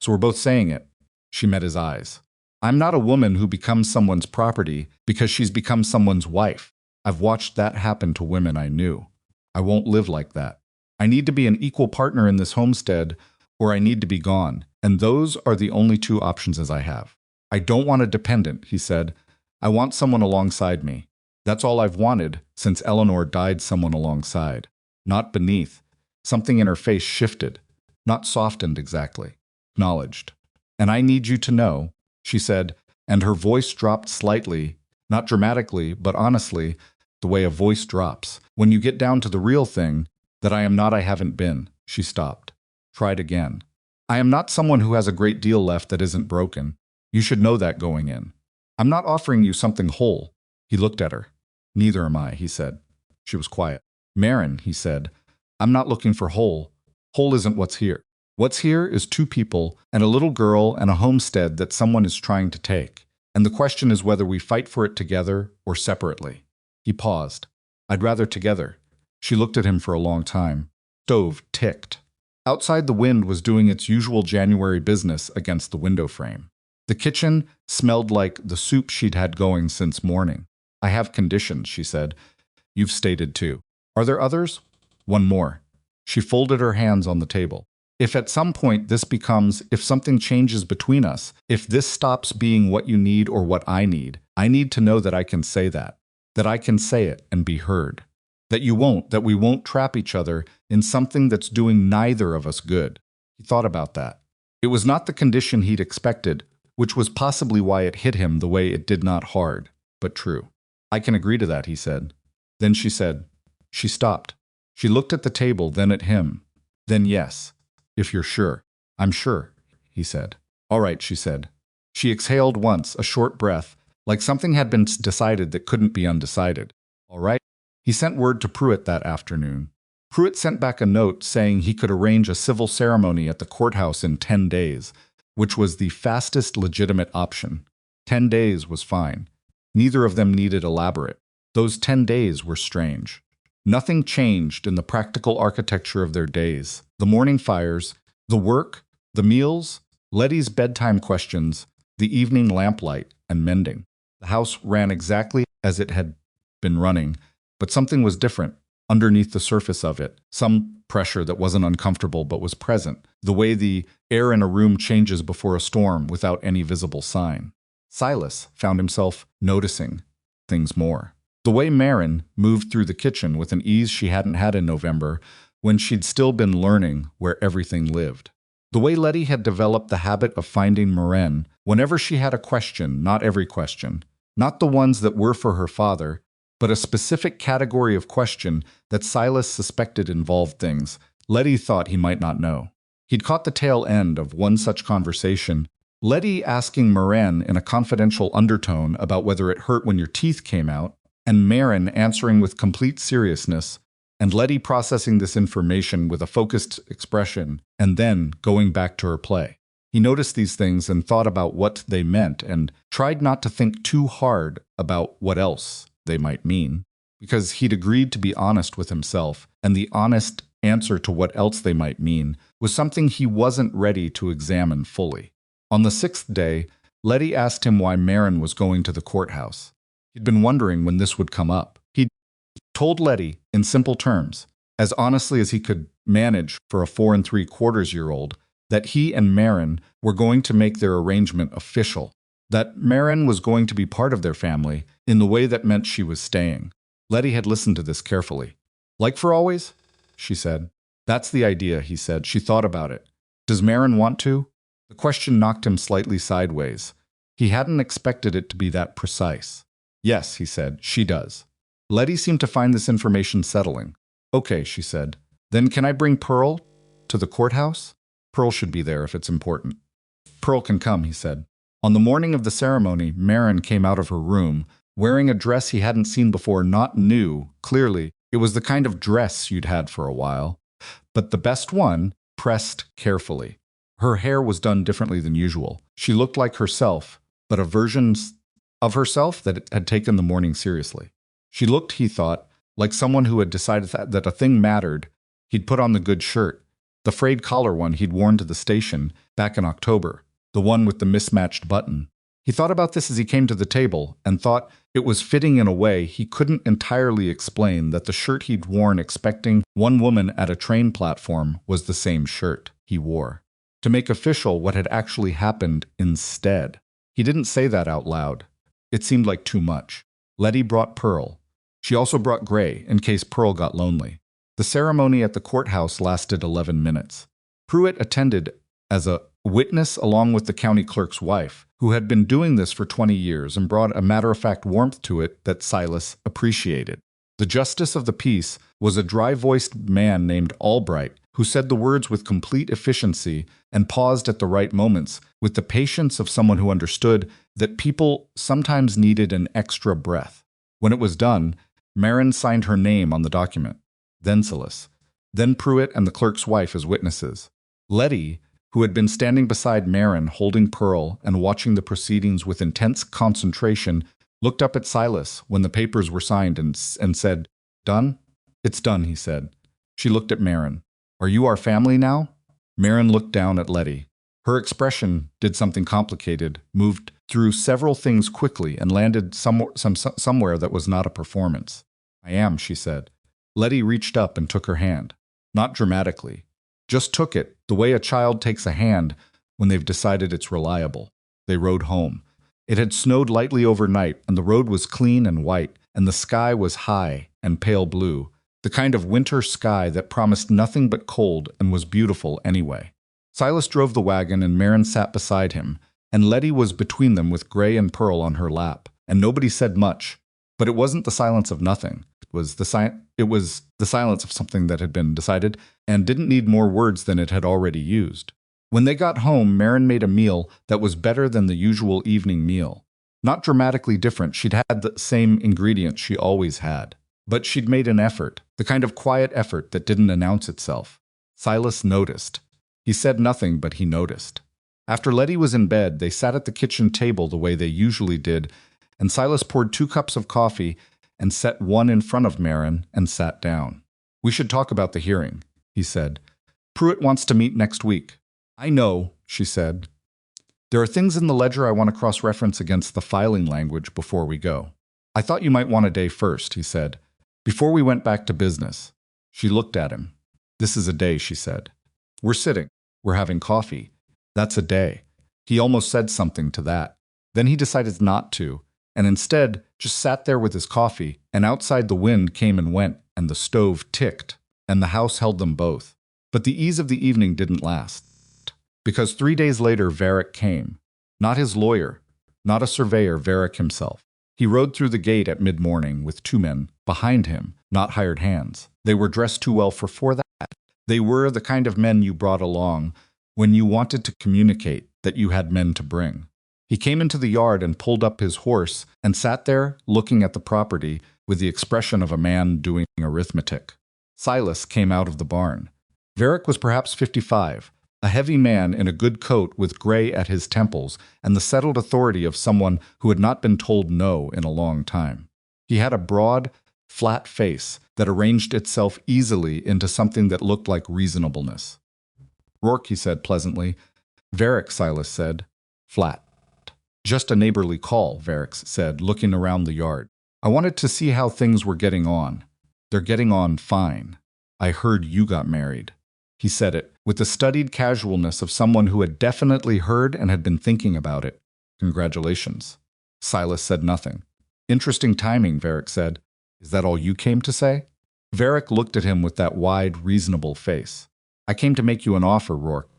so we're both saying it." She met his eyes. "I'm not a woman who becomes someone's property because she's become someone's wife. I've watched that happen to women I knew. I won't live like that. I need to be an equal partner in this homestead, or I need to be gone, and those are the only 2 options as I have. I don't want a dependent," he said. "I want someone alongside me. That's all I've wanted since Eleanor died, someone alongside, not beneath." Something in her face shifted, not softened exactly, acknowledged. "And I need you to know," she said, and her voice dropped slightly, not dramatically, but honestly, the way a voice drops. "When you get down to the real thing, that I am not I haven't been." She stopped. Tried again. "I am not someone who has a great deal left that isn't broken. You should know that going in. I'm not offering you something whole." He looked at her. "Neither am I," he said. She was quiet. "Marin," he said, "I'm not looking for whole. Whole isn't what's here. What's here is 2 people and a little girl and a homestead that someone is trying to take. And the question is whether we fight for it together or separately." He paused. "I'd rather together." She looked at him for a long time. Stove ticked. Outside, the wind was doing its usual January business against the window frame. The kitchen smelled like the soup she'd had going since morning. "I have conditions," she said. "You've stated 2. Are there others?" "One more." She folded her hands on the table. "If at some point this becomes, if something changes between us, if this stops being what you need or what I need to know that I can say that I can say it and be heard. That we won't trap each other in something that's doing neither of us good." He thought about that. It was not the condition he'd expected, which was possibly why it hit him the way it did, not hard, but true. I can agree to that, he said. Then she said. She stopped. She looked at the table, then at him. Then yes, if you're sure. I'm sure, he said. All right, she said. She exhaled once, a short breath, like something had been decided that couldn't be undecided. All right. He sent word to Pruitt that afternoon. Pruitt sent back a note saying he could arrange a civil ceremony at the courthouse in 10 days, which was the fastest legitimate option. 10 days was fine. Neither of them needed elaborate. Those 10 days were strange. Nothing changed in the practical architecture of their days. The morning fires, the work, the meals, Letty's bedtime questions, the evening lamplight, and mending. The house ran exactly as it had been running, but something was different underneath the surface of it. Some pressure that wasn't uncomfortable but was present, the way the air in a room changes before a storm without any visible sign. Silas found himself noticing things more. The way Marin moved through the kitchen with an ease she hadn't had in November, when she'd still been learning where everything lived. The way Letty had developed the habit of finding Marin whenever she had a question, not every question, not the ones that were for her father, but a specific category of question that Silas suspected involved things Letty thought he might not know. He'd caught the tail end of one such conversation, Letty asking Marin in a confidential undertone about whether it hurt when your teeth came out, and Marin answering with complete seriousness, and Letty processing this information with a focused expression, and then going back to her play. He noticed these things and thought about what they meant and tried not to think too hard about what else they might mean, because he'd agreed to be honest with himself, and the honest answer to what else they might mean was something he wasn't ready to examine fully. On the 6th day, Letty asked him why Marin was going to the courthouse. He'd been wondering when this would come up. He'd told Letty, in simple terms, as honestly as he could manage for a 4 3/4-year-old, that he and Marin were going to make their arrangement official, that Marin was going to be part of their family in the way that meant she was staying. Letty had listened to this carefully. Like for always? She said. That's the idea, he said. She thought about it. Does Marin want to? The question knocked him slightly sideways. He hadn't expected it to be that precise. Yes, he said, she does. Letty seemed to find this information settling. Okay, she said. Then can I bring Pearl to the courthouse? Pearl should be there if it's important. Pearl can come, he said. On the morning of the ceremony, Marin came out of her room, wearing a dress he hadn't seen before, not new, clearly. It was the kind of dress you'd had for a while, but the best one, pressed carefully. Her hair was done differently than usual. She looked like herself, but a version of herself that had taken the morning seriously. She looked, he thought, like someone who had decided that a thing mattered. He'd put on the good shirt, the frayed collar one he'd worn to the station back in October, the one with the mismatched button. He thought about this as he came to the table and thought it was fitting in a way he couldn't entirely explain, that the shirt he'd worn expecting one woman at a train platform was the same shirt he wore. To make official what had actually happened instead. He didn't say that out loud. It seemed like too much. Letty brought Pearl. She also brought Gray, in case Pearl got lonely. The ceremony at the courthouse lasted 11 minutes. Pruitt attended as a witness along with the county clerk's wife, who had been doing this for 20 years and brought a matter-of-fact warmth to it that Silas appreciated. The justice of the peace was a dry-voiced man named Albright, who said the words with complete efficiency and paused at the right moments with the patience of someone who understood that people sometimes needed an extra breath. When it was done, Marin signed her name on the document, then Silas, then Pruitt and the clerk's wife as witnesses. Letty, who had been standing beside Marin holding Pearl and watching the proceedings with intense concentration, looked up at Silas when the papers were signed and said, "Done?" "It's done," he said. She looked at Marin. "Are you our family now?" Marin looked down at Letty. Her expression did something complicated, moved through several things quickly, and landed somewhere that was not a performance. "I am," she said. Letty reached up and took her hand. Not dramatically. Just took it, the way a child takes a hand when they've decided it's reliable. They rode home. It had snowed lightly overnight, and the road was clean and white, and the sky was high and pale blue, the kind of winter sky that promised nothing but cold and was beautiful anyway. Silas drove the wagon and Marin sat beside him, and Letty was between them with Gray and Pearl on her lap, and nobody said much. But it wasn't the silence of nothing. It was the silence of something that had been decided and didn't need more words than it had already used. When they got home, Marin made a meal that was better than the usual evening meal. Not dramatically different, she'd had the same ingredients she always had. But she'd made an effort, the kind of quiet effort that didn't announce itself. Silas noticed. He said nothing, but he noticed. After Letty was in bed, they sat at the kitchen table the way they usually did, and Silas poured 2 cups of coffee and set one in front of Marin and sat down. "We should talk about the hearing," he said. "Pruitt wants to meet next week." "I know," she said. "There are things in the ledger I want to cross-reference against the filing language before we go." "I thought you might want a day first," he said. "Before we went back to business." She looked at him. "This is a day," she said. "We're sitting. We're having coffee. That's a day." He almost said something to that. Then he decided not to, and instead just sat there with his coffee, and outside the wind came and went, and the stove ticked, and the house held them both. But the ease of the evening didn't last. Because 3 days later, Varick came. Not his lawyer, not a surveyor, Varick himself. He rode through the gate at mid-morning with 2 men, behind him, not hired hands. They were dressed too well for that. They were the kind of men you brought along when you wanted to communicate that you had men to bring. He came into the yard and pulled up his horse and sat there looking at the property with the expression of a man doing arithmetic. Silas came out of the barn. Varick was perhaps 55, a heavy man in a good coat with gray at his temples and the settled authority of someone who had not been told no in a long time. He had a broad, flat face that arranged itself easily into something that looked like reasonableness. "Rourke," he said pleasantly. "Varick," Silas said. "Flat." "Just a neighborly call," Varick said, looking around the yard. "I wanted to see how things were getting on." "They're getting on fine. I heard you got married." He said it with the studied casualness of someone who had definitely heard and had been thinking about it. "Congratulations." Silas said nothing. "Interesting timing," Varick said. "Is that all you came to say?" Varick looked at him with that wide, reasonable face. "I came to make you an offer, Rourke.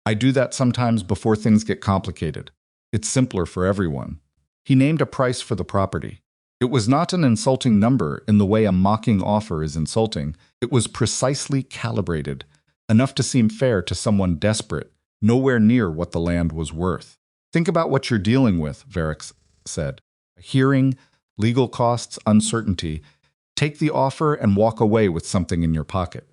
I do that sometimes before things get complicated. It's simpler for everyone." He named a price for the property. It was not an insulting number in the way a mocking offer is insulting. It was precisely calibrated, enough to seem fair to someone desperate, nowhere near what the land was worth. "Think about what you're dealing with," Varick said. "A hearing, legal costs, uncertainty. Take the offer and walk away with something in your pocket.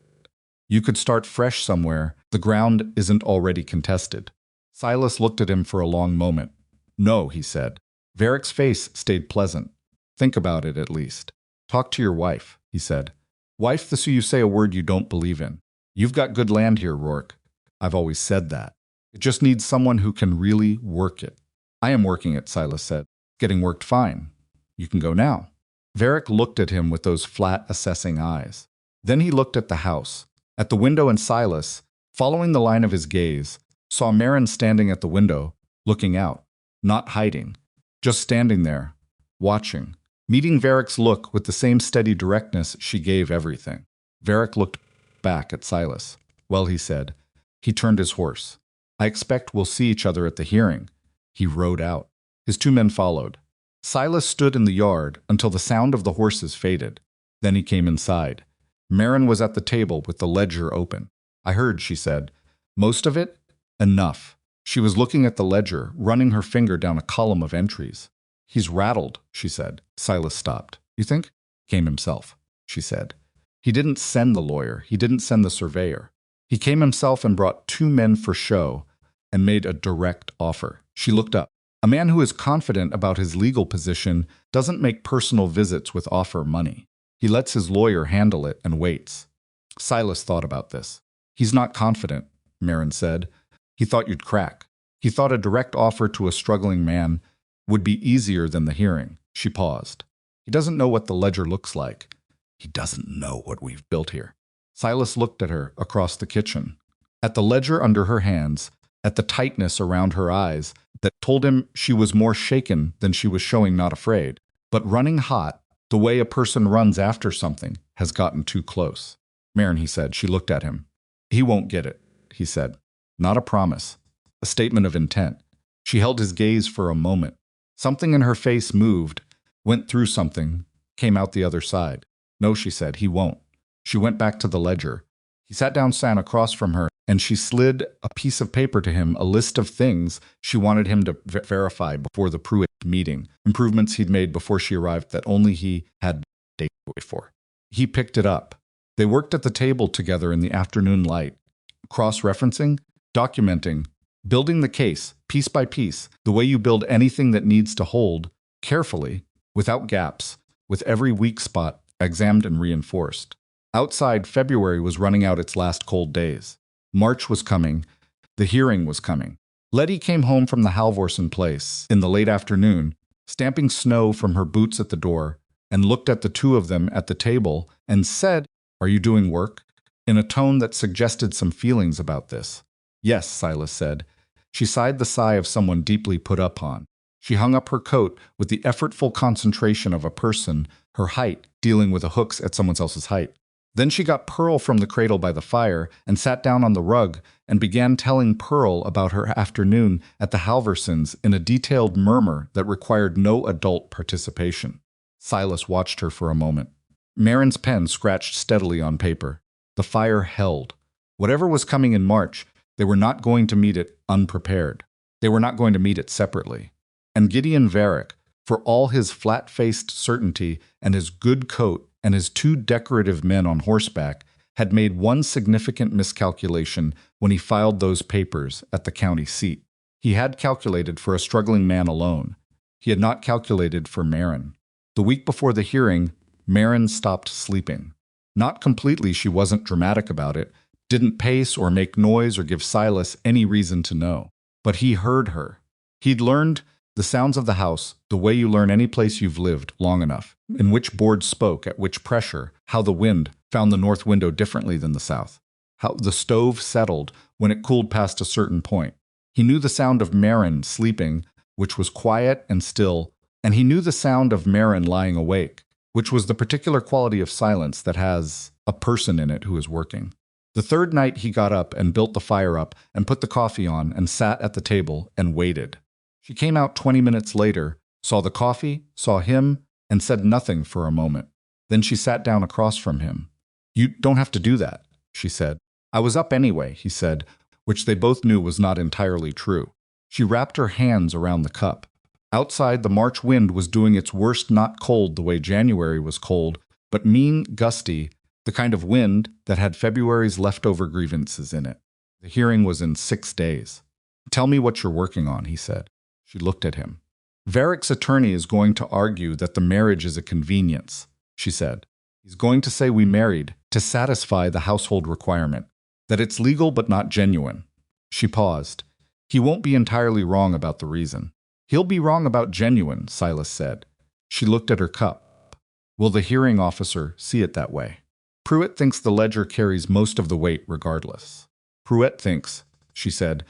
You could start fresh somewhere. The ground isn't already contested." Silas looked at him for a long moment. "No," he said. Varick's face stayed pleasant. "Think about it at least. Talk to your wife," he said. "Wife the so you say a word you don't believe in. You've got good land here, Rourke. I've always said that. It just needs someone who can really work it." "I am working it," Silas said. "Getting worked fine. You can go now." Varick looked at him with those flat, assessing eyes. Then he looked at the house, at the window, and Silas, following the line of his gaze, saw Marin standing at the window, looking out, not hiding, just standing there, watching, meeting Varick's look with the same steady directness she gave everything. Varick looked back at Silas. "Well," he said. He turned his horse. "I expect we'll see each other at the hearing." He rode out. His 2 men followed. Silas stood in the yard until the sound of the horses faded. Then he came inside. Marin was at the table with the ledger open. "I heard," she said. "Most of it? Enough." She was looking at the ledger, running her finger down a column of entries. "He's rattled," she said. Silas stopped. "You think?" "Came himself," she said. "He didn't send the lawyer. He didn't send the surveyor. He came himself and brought 2 men for show and made a direct offer." She looked up. "A man who is confident about his legal position doesn't make personal visits with offer money. He lets his lawyer handle it and waits." Silas thought about this. "He's not confident," Marin said. "He thought you'd crack. He thought a direct offer to a struggling man would be easier than the hearing." She paused. "He doesn't know what the ledger looks like. He doesn't know what we've built here." Silas looked at her across the kitchen, at the ledger under her hands, at the tightness around her eyes that told him she was more shaken than she was showing not afraid. But running hot, the way a person runs after something, has gotten too close. "Marin," he said. She looked at him. "He won't get it," he said. not a promise, a statement of intent. She held his gaze for a moment. Something in her face moved, went through something, came out the other side. No, she said, he won't. She went back to the ledger. He sat down across from her, and she slid a piece of paper to him, a list of things she wanted him to verify before the Pruitt meeting, improvements he'd made before she arrived that only he had data to wait for. He picked it up. They worked at the table together in the afternoon light, cross-referencing, documenting, building the case, piece by piece, the way you build anything that needs to hold, carefully, without gaps, with every weak spot examined and reinforced. Outside, February was running out its last cold days. March was coming. The hearing was coming. Letty came home from the Halvorsen place in the late afternoon, stamping snow from her boots at the door, and looked at the two of them at the table and said, "Are you doing work?" in a tone that suggested some feelings about this. "Yes," Silas said. She sighed the sigh of someone deeply put upon. She hung up her coat with the effortful concentration of a person, her height, dealing with the hooks at someone else's height. Then she got Pearl from the cradle by the fire and sat down on the rug and began telling Pearl about her afternoon at the Halvorsens in a detailed murmur that required no adult participation. Silas watched her for a moment. Marin's pen scratched steadily on paper. The fire held. Whatever was coming in March, they were not going to meet it unprepared. They were not going to meet it separately. And Gideon Varick, for all his flat-faced certainty and his good coat and his two decorative men on horseback, had made one significant miscalculation when he filed those papers at the county seat. He had calculated for a struggling man alone. He had not calculated for Marin. The week before the hearing, Marin stopped sleeping. Not completely, she wasn't dramatic about it, didn't pace or make noise or give Silas any reason to know. But he heard her. He'd learned the sounds of the house, the way you learn any place you've lived long enough, in which board spoke, at which pressure, how the wind found the north window differently than the south, how the stove settled when it cooled past a certain point. He knew the sound of Marin sleeping, which was quiet and still, and he knew the sound of Marin lying awake, which was the particular quality of silence that has a person in it who is working. The third night he got up and built the fire up and put the coffee on and sat at the table and waited. She came out 20 minutes later, saw the coffee, saw him, and said nothing for a moment. Then she sat down across from him. "You don't have to do that," she said. "I was up anyway," he said, which they both knew was not entirely true. She wrapped her hands around the cup. Outside, the March wind was doing its worst, not cold the way January was cold, but mean, gusty, the kind of wind that had February's leftover grievances in it. The hearing was in 6 days. "Tell me what you're working on," he said. She looked at him. "Varick's attorney is going to argue that the marriage is a convenience," she said. "He's going to say we married to satisfy the household requirement, that it's legal but not genuine." She paused. "He won't be entirely wrong about the reason." "He'll be wrong about genuine," Silas said. She looked at her cup. "Will the hearing officer see it that way?" "Pruitt thinks the ledger carries most of the weight regardless." "Pruitt thinks," she said,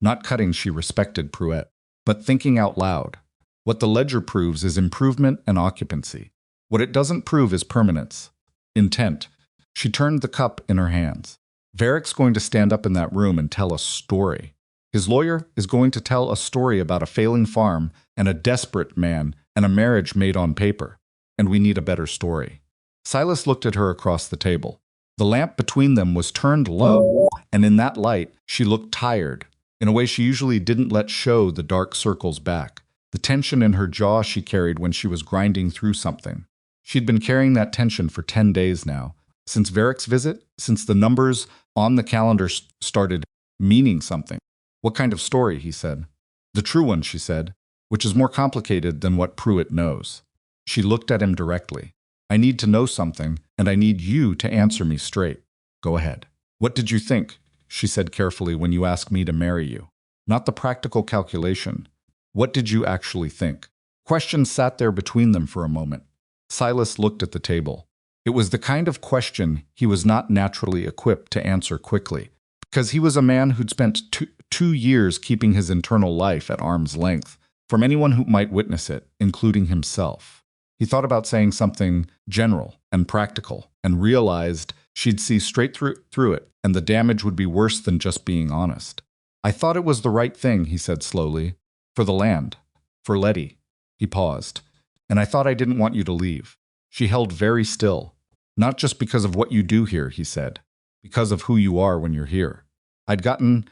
not cutting. She respected Pruitt, but thinking out loud. "What the ledger proves is improvement and occupancy. What it doesn't prove is permanence. Intent." She turned the cup in her hands. "Varick's going to stand up in that room and tell a story. His lawyer is going to tell a story about a failing farm and a desperate man and a marriage made on paper. And we need a better story." Silas looked at her across the table. The lamp between them was turned low, and in that light, she looked tired, in a way she usually didn't let show the dark circles back, the tension in her jaw she carried when she was grinding through something. She'd been carrying that tension for 10 days now, since Varick's visit, since the numbers on the calendar started meaning something. "What kind of story?" he said. "The true one," she said, "which is more complicated than what Pruitt knows." She looked at him directly. "I need to know something, and I need you to answer me straight. Go ahead." "What did you think," she said carefully, "when you asked me to marry you? Not the practical calculation. What did you actually think?" Questions sat there between them for a moment. Silas looked at the table. It was the kind of question he was not naturally equipped to answer quickly, because he was a man who'd spent two years keeping his internal life at arm's length from anyone who might witness it, including himself. He thought about saying something general and practical, and realized she'd see straight through it, and the damage would be worse than just being honest. I thought it was the right thing, he said slowly. For the land. For Letty. He paused. And I thought I didn't want you to leave. She held very still. Not just because of what you do here, he said. Because of who you are when you're here. I'd gotten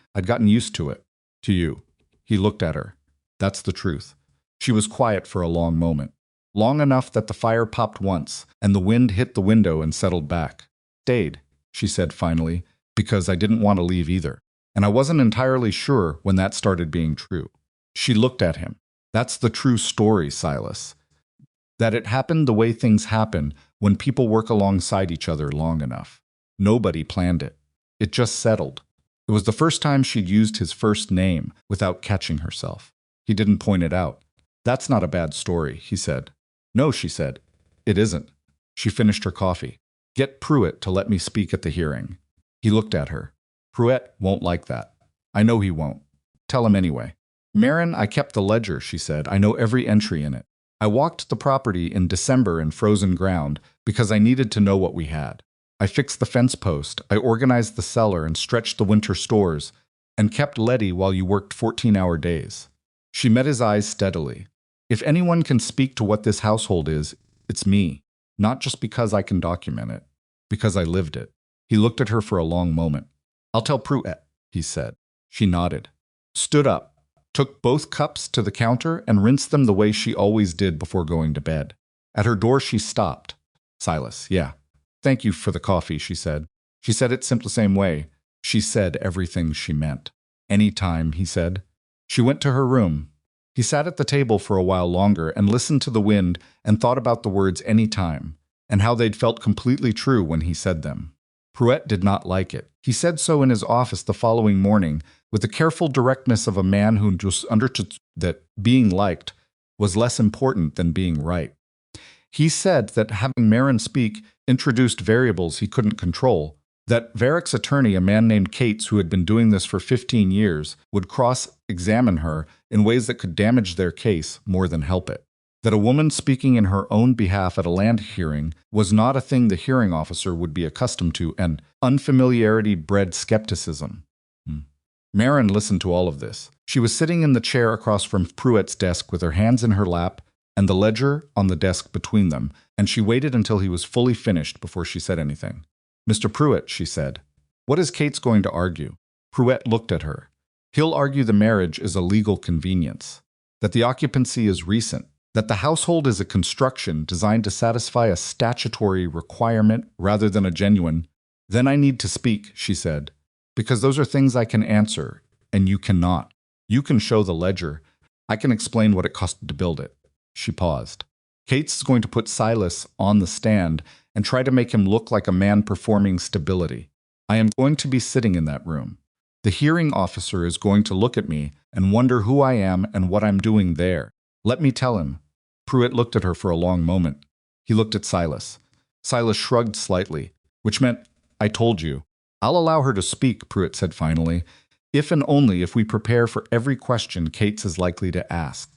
used to it. To you. He looked at her. That's the truth. She was quiet for a long moment. Long enough that the fire popped once, and the wind hit the window and settled back. Stayed, she said finally, because I didn't want to leave either. And I wasn't entirely sure when that started being true. She looked at him. That's the true story, Silas. That it happened the way things happen when people work alongside each other long enough. Nobody planned it. It just settled. It was the first time she'd used his first name without catching herself. He didn't point it out. That's not a bad story, he said. No, she said. It isn't. She finished her coffee. Get Pruitt to let me speak at the hearing. He looked at her. Pruitt won't like that. I know he won't. Tell him anyway. Marin, I kept the ledger, she said. I know every entry in it. I walked the property in December in frozen ground because I needed to know what we had. I fixed the fence post, I organized the cellar and stretched the winter stores, and kept Letty while you worked 14-hour days. She met his eyes steadily. If anyone can speak to what this household is, it's me. Not just because I can document it, because I lived it. He looked at her for a long moment. I'll tell Pruitt, he said. She nodded. Stood up, took both cups to the counter and rinsed them the way she always did before going to bed. At her door she stopped. Silas, yeah. Thank you for the coffee, she said. She said it simply the same way. She said everything she meant. Any time, he said. She went to her room. He sat at the table for a while longer and listened to the wind and thought about the words any time and how they'd felt completely true when he said them. Pruitt did not like it. He said so in his office the following morning with the careful directness of a man who just understood that being liked was less important than being right. He said that having Marin speak introduced variables he couldn't control, that Varick's attorney, a man named Cates who had been doing this for 15 years, would cross-examine her in ways that could damage their case more than help it. That a woman speaking in her own behalf at a land hearing was not a thing the hearing officer would be accustomed to, and unfamiliarity bred skepticism. Marin listened to all of this. She was sitting in the chair across from Pruitt's desk with her hands in her lap and the ledger on the desk between them, and she waited until he was fully finished before she said anything. Mr. Pruitt, she said, what is Cates going to argue? Pruitt looked at her. He'll argue the marriage is a legal convenience, that the occupancy is recent, that the household is a construction designed to satisfy a statutory requirement rather than a genuine. Then I need to speak, she said, because those are things I can answer, and you cannot. You can show the ledger. I can explain what it cost to build it. She paused. Cates is going to put Silas on the stand and try to make him look like a man performing stability. I am going to be sitting in that room. The hearing officer is going to look at me and wonder who I am and what I'm doing there. Let me tell him. Pruitt looked at her for a long moment. He looked at Silas. Silas shrugged slightly, which meant, I told you. I'll allow her to speak, Pruitt said finally, if and only if we prepare for every question Cates is likely to ask.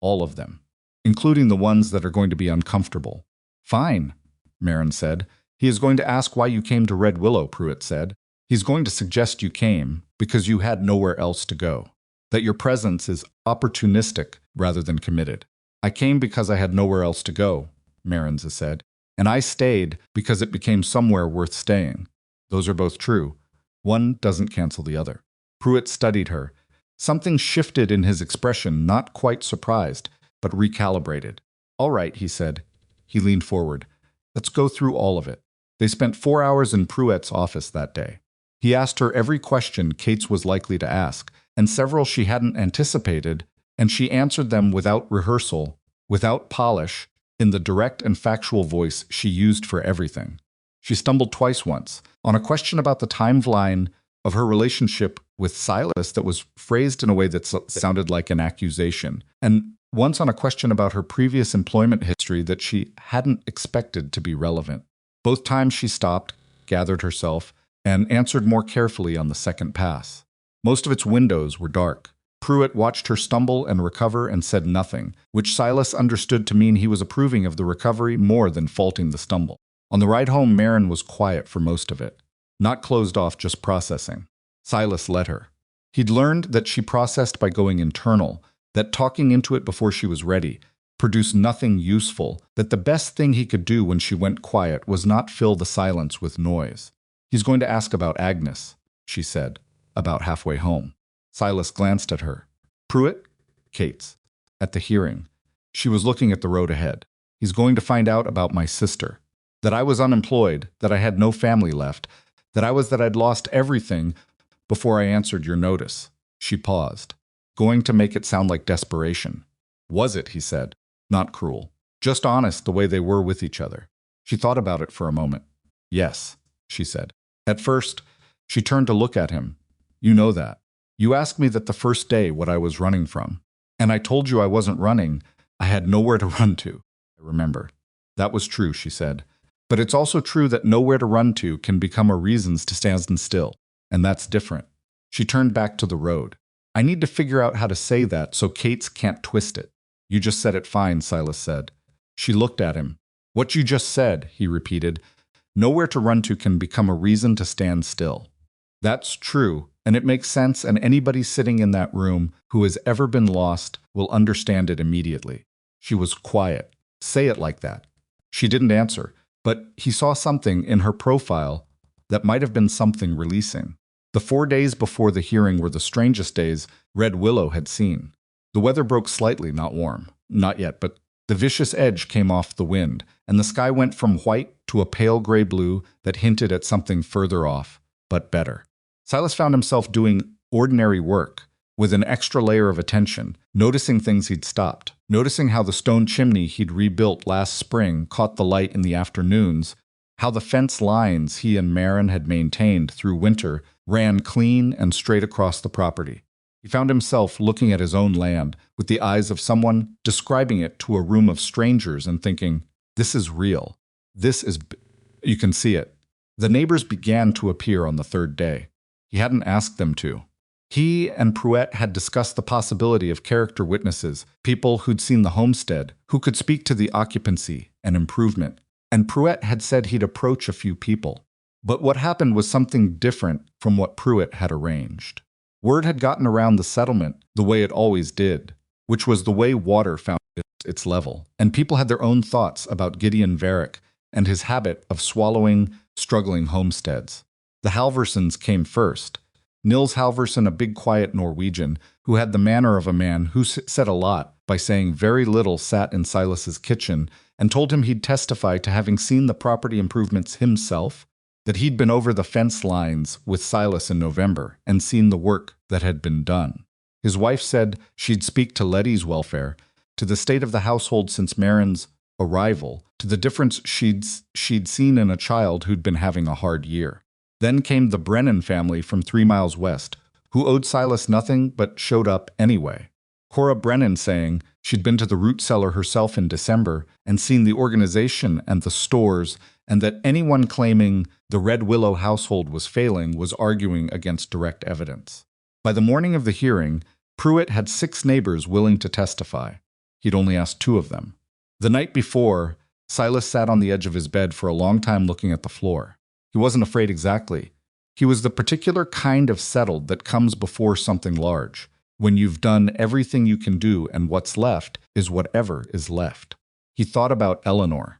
All of them, including the ones that are going to be uncomfortable. Fine, Marin said. He is going to ask why you came to Red Willow, Pruitt said. He's going to suggest you came because you had nowhere else to go, that your presence is opportunistic rather than committed. I came because I had nowhere else to go, Marinza said, and I stayed because it became somewhere worth staying. Those are both true. One doesn't cancel the other. Pruitt studied her. Something shifted in his expression, not quite surprised, but recalibrated. All right, he said. He leaned forward. Let's go through all of it. They spent 4 hours in Pruitt's office that day. He asked her every question Cates was likely to ask, and several she hadn't anticipated, and she answered them without rehearsal, without polish, in the direct and factual voice she used for everything. She stumbled twice once, on a question about the timeline of her relationship with Silas that was phrased in a way that sounded like an accusation, and once on a question about her previous employment history that she hadn't expected to be relevant. Both times she stopped, gathered herself, and answered more carefully on the second pass. Most of its windows were dark. Pruitt watched her stumble and recover and said nothing, which Silas understood to mean he was approving of the recovery more than faulting the stumble. On the ride home, Marin was quiet for most of it. Not closed off, just processing. Silas let her. He'd learned that she processed by going internal, that talking into it before she was ready produced nothing useful, that the best thing he could do when she went quiet was not fill the silence with noise. "He's going to ask about Agnes," she said, about halfway home. Silas glanced at her. "Pruitt?" "Kate's. At the hearing." She was looking at the road ahead. "He's going to find out about my sister. That I was unemployed, that I had no family left, that I'd lost everything before I answered your notice." She paused, going to make it sound like desperation. "Was it?" he said. Not cruel. Just honest the way they were with each other. She thought about it for a moment. "Yes," she said. At first, she turned to look at him. "You know that. You asked me that the first day what I was running from. And I told you I wasn't running. I had nowhere to run to. I remember." "That was true," she said. "But it's also true that nowhere to run to can become a reason to stand still. And that's different." She turned back to the road. "I need to figure out how to say that so Kate's can't twist it." "You just said it fine," Silas said. She looked at him. "What you just said," he repeated. "Nowhere to run to can become a reason to stand still." "That's true, and it makes sense, and anybody sitting in that room who has ever been lost will understand it immediately." She was quiet. "Say it like that." She didn't answer, but he saw something in her profile that might have been something releasing. The 4 days before the hearing were the strangest days Red Willow had seen. The weather broke slightly, not warm. Not yet, but the vicious edge came off the wind, and the sky went from white to a pale gray blue that hinted at something further off, but better. Silas found himself doing ordinary work, with an extra layer of attention, noticing things he'd stopped, noticing how the stone chimney he'd rebuilt last spring caught the light in the afternoons, how the fence lines he and Marin had maintained through winter ran clean and straight across the property. He found himself looking at his own land with the eyes of someone describing it to a room of strangers and thinking, "This is real. You can see it." The neighbors began to appear on the third day. He hadn't asked them to. He and Pruitt had discussed the possibility of character witnesses, people who'd seen the homestead, who could speak to the occupancy and improvement. And Pruitt had said he'd approach a few people. But what happened was something different from what Pruitt had arranged. Word had gotten around the settlement the way it always did, which was the way water found its level, and people had their own thoughts about Gideon Varick and his habit of swallowing struggling homesteads. The Halversons came first. Nils Halverson, a big quiet Norwegian, who had the manner of a man who said a lot by saying very little, sat in Silas's kitchen and told him he'd testify to having seen the property improvements himself, that he'd been over the fence lines with Silas in November and seen the work that had been done. His wife said she'd speak to Letty's welfare, to the state of the household since Marin's arrival, to the difference she'd seen in a child who'd been having a hard year. Then came the Brennan family from 3 miles west, who owed Silas nothing but showed up anyway. Cora Brennan saying she'd been to the root cellar herself in December and seen the organization and the stores, and that anyone claiming the Red Willow household was failing was arguing against direct evidence. By the morning of the hearing, Pruitt had 6 neighbors willing to testify. He'd only asked 2 of them. The night before, Silas sat on the edge of his bed for a long time looking at the floor. He wasn't afraid exactly. He was the particular kind of settled that comes before something large, when you've done everything you can do and what's left is whatever is left. He thought about Eleanor.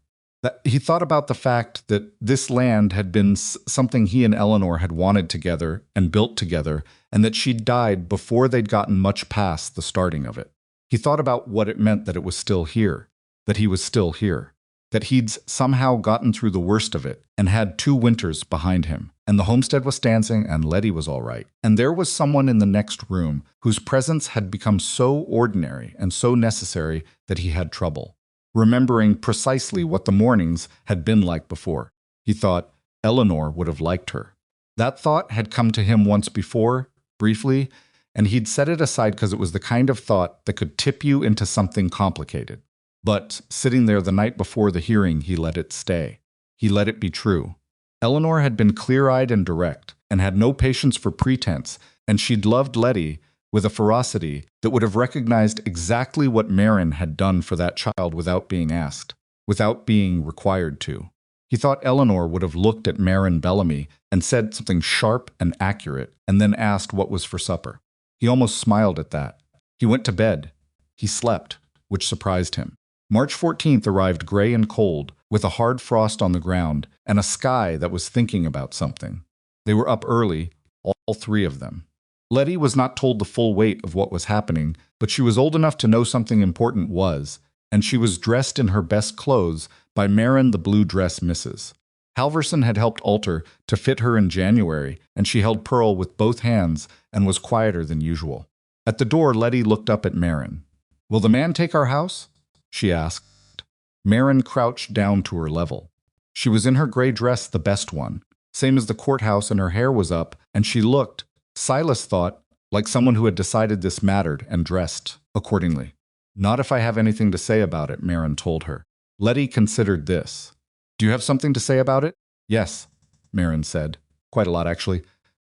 He thought about the fact that this land had been something he and Eleanor had wanted together and built together, and that she'd died before they'd gotten much past the starting of it. He thought about what it meant that it was still here, that he was still here, that he'd somehow gotten through the worst of it and had 2 winters behind him, and the homestead was standing and Letty was all right. And there was someone in the next room whose presence had become so ordinary and so necessary that he had trouble remembering precisely what the mornings had been like before. He thought Eleanor would have liked her. That thought had come to him once before, briefly, and he'd set it aside because it was the kind of thought that could tip you into something complicated. But sitting there the night before the hearing, he let it stay. He let it be true. Eleanor had been clear-eyed and direct, and had no patience for pretense, and she'd loved Letty with a ferocity that would have recognized exactly what Marin had done for that child without being asked, without being required to. He thought Eleanor would have looked at Marin Bellamy and said something sharp and accurate, and then asked what was for supper. He almost smiled at that. He went to bed. He slept, which surprised him. March 14th arrived gray and cold, with a hard frost on the ground and a sky that was thinking about something. They were up early, all three of them. Letty was not told the full weight of what was happening, but she was old enough to know something important was, and she was dressed in her best clothes by Marin the Blue Dress Mrs. Halverson had helped alter to fit her in January, and she held Pearl with both hands and was quieter than usual. At the door, Letty looked up at Marin. "Will the man take our house?" she asked. Marin crouched down to her level. She was in her gray dress, the best one, same as the courthouse, and her hair was up, and she looked, Silas thought, like someone who had decided this mattered and dressed accordingly. "Not if I have anything to say about it," Marin told her. Letty considered this. "Do you have something to say about it?" "Yes," Marin said. "Quite a lot, actually."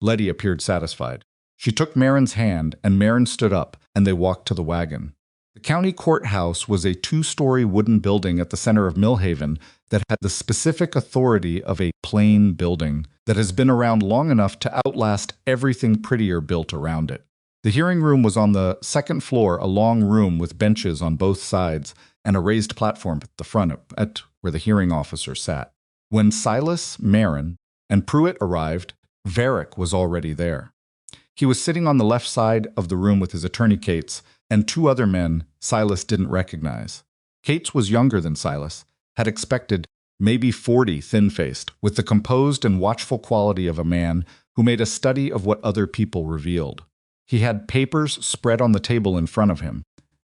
Letty appeared satisfied. She took Marin's hand, and Marin stood up, and they walked to the wagon. The county courthouse was a 2-story wooden building at the center of Millhaven that had the specific authority of a plain building that has been around long enough to outlast everything prettier built around it. The hearing room was on the second floor, a long room with benches on both sides and a raised platform at the front at where the hearing officer sat. When Silas, Marin, and Pruitt arrived, Varick was already there. He was sitting on the left side of the room with his attorney Cates and 2 other men Silas didn't recognize. Cates was younger than Silas, had expected, maybe 40, thin-faced, with the composed and watchful quality of a man who made a study of what other people revealed. He had papers spread on the table in front of him,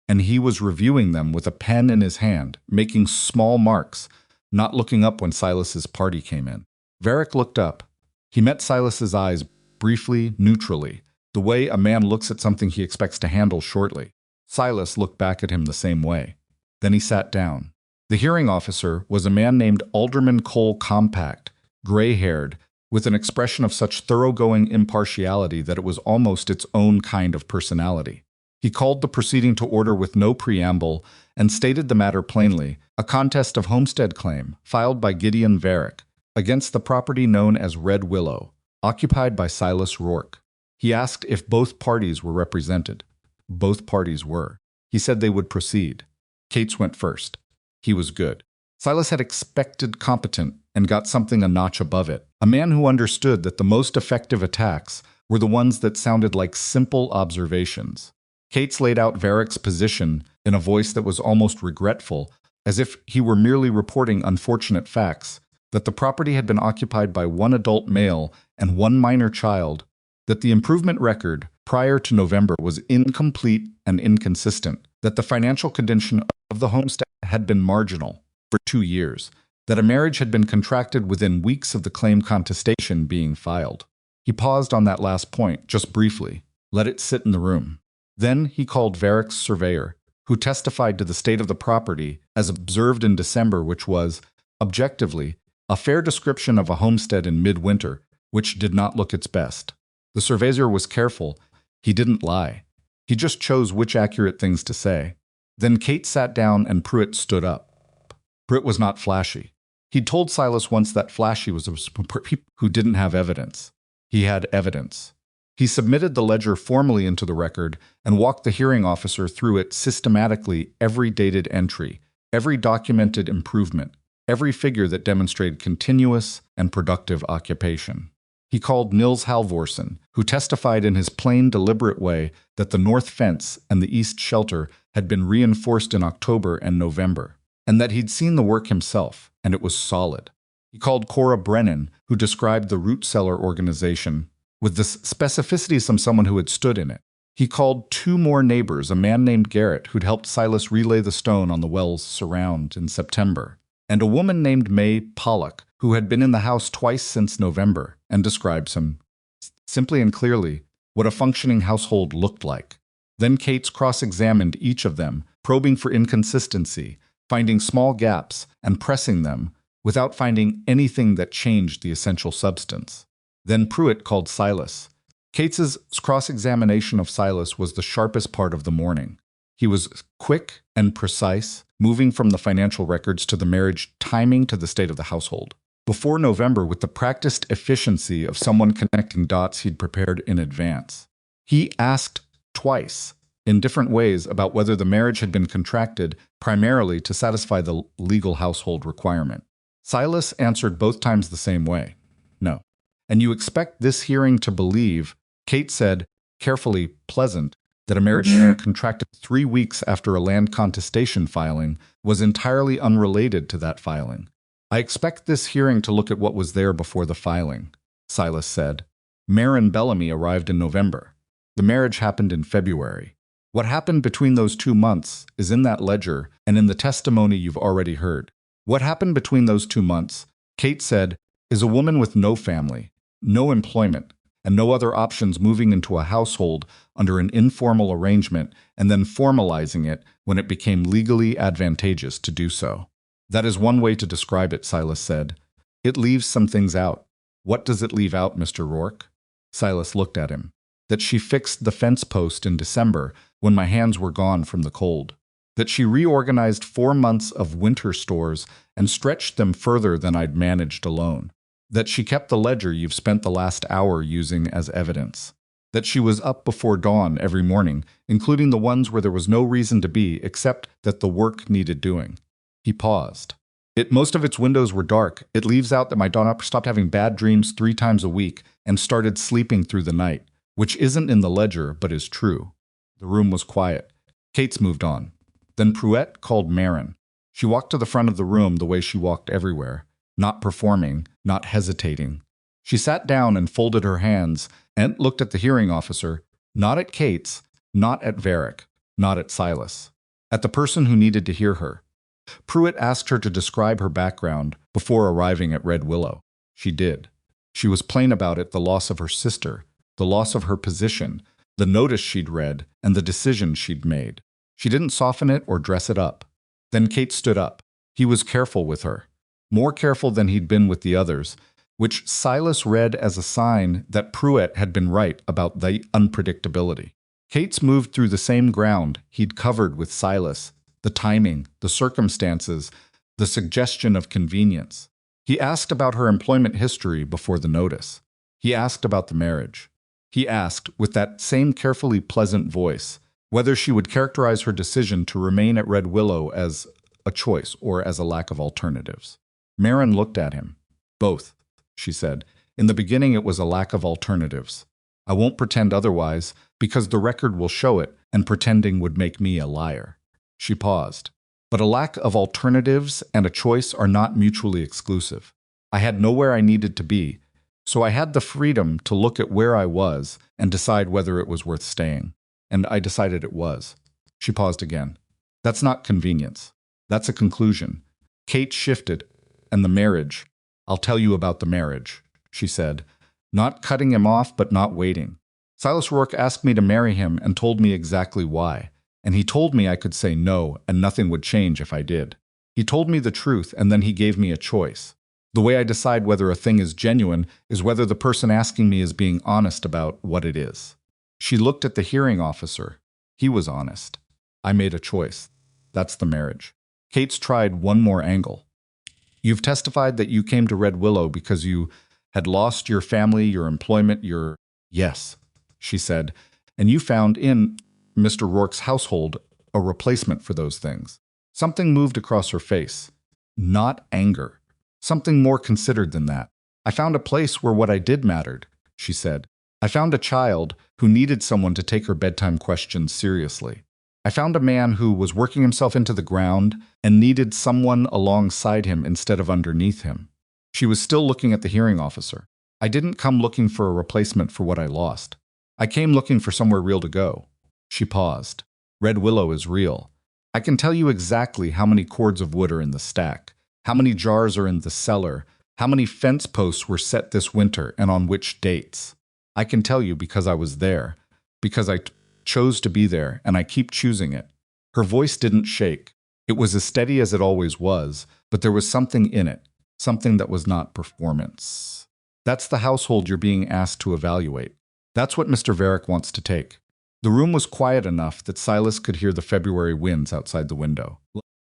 and he was reviewing them with a pen in his hand, making small marks, not looking up when Silas's party came in. Varick looked up. He met Silas's eyes briefly, neutrally, the way a man looks at something he expects to handle shortly. Silas looked back at him the same way. Then he sat down. The hearing officer was a man named Alderman Cole Compact, gray-haired, with an expression of such thoroughgoing impartiality that it was almost its own kind of personality. He called the proceeding to order with no preamble and stated the matter plainly, a contest of homestead claim filed by Gideon Varick against the property known as Red Willow, occupied by Silas Rourke. He asked if both parties were represented. Both parties were. He said they would proceed. Cates went first. He was good. Silas had expected competent and got something a notch above it, a man who understood that the most effective attacks were the ones that sounded like simple observations. Cates laid out Varick's position in a voice that was almost regretful, as if he were merely reporting unfortunate facts, that the property had been occupied by 1 adult male and 1 minor child, that the improvement record prior to November was incomplete and inconsistent, that the financial condition of the homestead had been marginal for 2 years, that a marriage had been contracted within weeks of the claim contestation being filed. He paused on that last point, just briefly, let it sit in the room. Then he called Varick's surveyor, who testified to the state of the property as observed in December, which was, objectively, a fair description of a homestead in midwinter, which did not look its best. The surveyor was careful. He didn't lie. He just chose which accurate things to say. Then Kate sat down and Pruitt stood up. Pruitt was not flashy. He'd told Silas once that flashy was who didn't have evidence. He had evidence. He submitted the ledger formally into the record and walked the hearing officer through it systematically, every dated entry, every documented improvement, every figure that demonstrated continuous and productive occupation. He called Nils Halvorsen, who testified in his plain, deliberate way that the north fence and the east shelter had been reinforced in October and November, and that he'd seen the work himself, and it was solid. He called Cora Brennan, who described the root cellar organization with the specificity of someone who had stood in it. He called 2 more neighbors, a man named Garrett, who'd helped Silas relay the stone on the well's surround in September, and a woman named May Pollock, who had been in the house twice since November, and described simply and clearly what a functioning household looked like. Then Cates cross-examined each of them, probing for inconsistency, finding small gaps, and pressing them, without finding anything that changed the essential substance. Then Pruitt called Silas. Cates's cross-examination of Silas was the sharpest part of the morning. He was quick and precise, moving from the financial records to the marriage timing to the state of the household. Before November, with the practiced efficiency of someone connecting dots he'd prepared in advance. He asked twice, in different ways, about whether the marriage had been contracted primarily to satisfy the legal household requirement. Silas answered both times the same way. No. And you expect this hearing to believe, Kate said, carefully pleasant, that a marriage contracted 3 weeks after a land contestation filing was entirely unrelated to that filing. I expect this hearing to look at what was there before the filing, Silas said. Marin Bellamy arrived in November. The marriage happened in February. What happened between those 2 months is in that ledger and in the testimony you've already heard. What happened between those 2 months, Kate said, is a woman with no family, no employment, and no other options moving into a household under an informal arrangement and then formalizing it when it became legally advantageous to do so. That is one way to describe it, Silas said. It leaves some things out. What does it leave out, Mr. Rourke? Silas looked at him. That she fixed the fence post in December when my hands were gone from the cold. That she reorganized 4 months of winter stores and stretched them further than I'd managed alone. That she kept the ledger you've spent the last hour using as evidence. That she was up before dawn every morning, including the ones where there was no reason to be except that the work needed doing. He paused. Most of its windows were dark. It leaves out that my daughter stopped having bad dreams 3 times a week and started sleeping through the night, which isn't in the ledger but is true. The room was quiet. Kate's moved on. Then Pruett called Marin. She walked to the front of the room the way she walked everywhere, not performing, not hesitating. She sat down and folded her hands and looked at the hearing officer, not at Kate's, not at Varick, not at Silas, at the person who needed to hear her. Pruett asked her to describe her background before arriving at Red Willow. She did. She was plain about it, the loss of her sister, the loss of her position, the notice she'd read, and the decision she'd made. She didn't soften it or dress it up. Then Kate stood up. He was careful with her, more careful than he'd been with the others, which Silas read as a sign that Pruett had been right about the unpredictability. Kate's moved through the same ground he'd covered with Silas, the timing, the circumstances, the suggestion of convenience. He asked about her employment history before the notice. He asked about the marriage. He asked, with that same carefully pleasant voice, whether she would characterize her decision to remain at Red Willow as a choice or as a lack of alternatives. Marin looked at him. Both, she said. In the beginning it was a lack of alternatives. I won't pretend otherwise, because the record will show it, and pretending would make me a liar. She paused. But a lack of alternatives and a choice are not mutually exclusive. I had nowhere I needed to be, so I had the freedom to look at where I was and decide whether it was worth staying. And I decided it was. She paused again. That's not convenience. That's a conclusion. Kate shifted. And the marriage. I'll tell you about the marriage, she said. Not cutting him off, but not waiting. Silas Rourke asked me to marry him and told me exactly why. And he told me I could say no, and nothing would change if I did. He told me the truth, and then he gave me a choice. The way I decide whether a thing is genuine is whether the person asking me is being honest about what it is. She looked at the hearing officer. He was honest. I made a choice. That's the marriage. Kate's tried one more angle. You've testified that you came to Red Willow because you had lost your family, your employment, your... Yes, she said. And you found in Mr. Rourke's household a replacement for those things. Something moved across her face. Not anger. Something more considered than that. I found a place where what I did mattered, she said. I found a child who needed someone to take her bedtime questions seriously. I found a man who was working himself into the ground and needed someone alongside him instead of underneath him. She was still looking at the hearing officer. I didn't come looking for a replacement for what I lost. I came looking for somewhere real to go. She paused. Red Willow is real. I can tell you exactly how many cords of wood are in the stack, how many jars are in the cellar, how many fence posts were set this winter and on which dates. I can tell you because I was there, because I chose to be there, and I keep choosing it. Her voice didn't shake. It was as steady as it always was, but there was something in it, something that was not performance. That's the household you're being asked to evaluate. That's what Mr. Varick wants to take. The room was quiet enough that Silas could hear the February winds outside the window.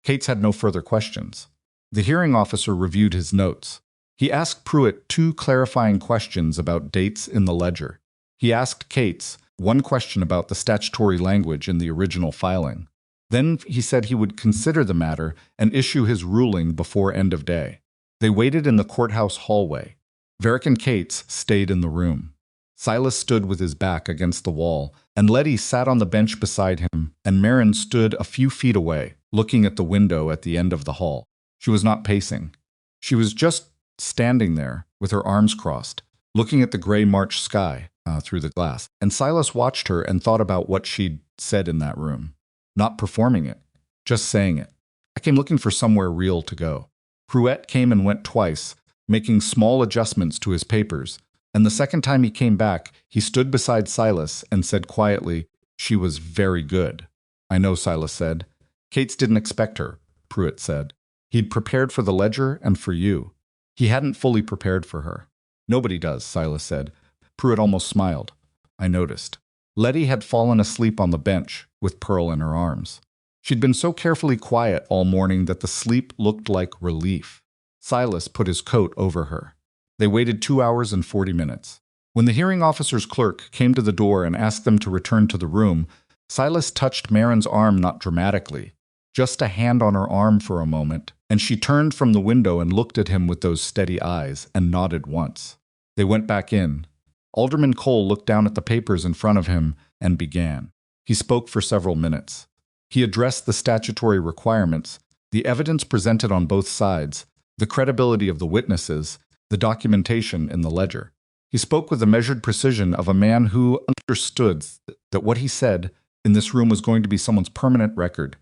Cates had no further questions. The hearing officer reviewed his notes. He asked Pruitt 2 clarifying questions about dates in the ledger. He asked Cates 1 question about the statutory language in the original filing. Then he said he would consider the matter and issue his ruling before end of day. They waited in the courthouse hallway. Varick and Cates stayed in the room. Silas stood with his back against the wall, and Letty sat on the bench beside him, and Marin stood a few feet away, looking at the window at the end of the hall. She was not pacing. She was just standing there, with her arms crossed, looking at the gray March sky through the glass. And Silas watched her and thought about what she'd said in that room. Not performing it, just saying it. I came looking for somewhere real to go. Pruitt came and went twice, making small adjustments to his papers, and the second time he came back, he stood beside Silas and said quietly, "She was very good." "I know," Silas said. "Cates didn't expect her," Pruitt said. "He'd prepared for the ledger and for you. He hadn't fully prepared for her." "Nobody does," Silas said. Pruitt almost smiled. "I noticed." Letty had fallen asleep on the bench, with Pearl in her arms. She'd been so carefully quiet all morning that the sleep looked like relief. Silas put his coat over her. They waited 2 hours and 40 minutes. When the hearing officer's clerk came to the door and asked them to return to the room, Silas touched Marin's arm not dramatically, just a hand on her arm for a moment, and she turned from the window and looked at him with those steady eyes and nodded once. They went back in. Alderman Cole looked down at the papers in front of him and began. He spoke for several minutes. He addressed the statutory requirements, the evidence presented on both sides, the credibility of the witnesses, the documentation in the ledger. He spoke with the measured precision of a man who understood that what he said in this room was going to be someone's permanent record,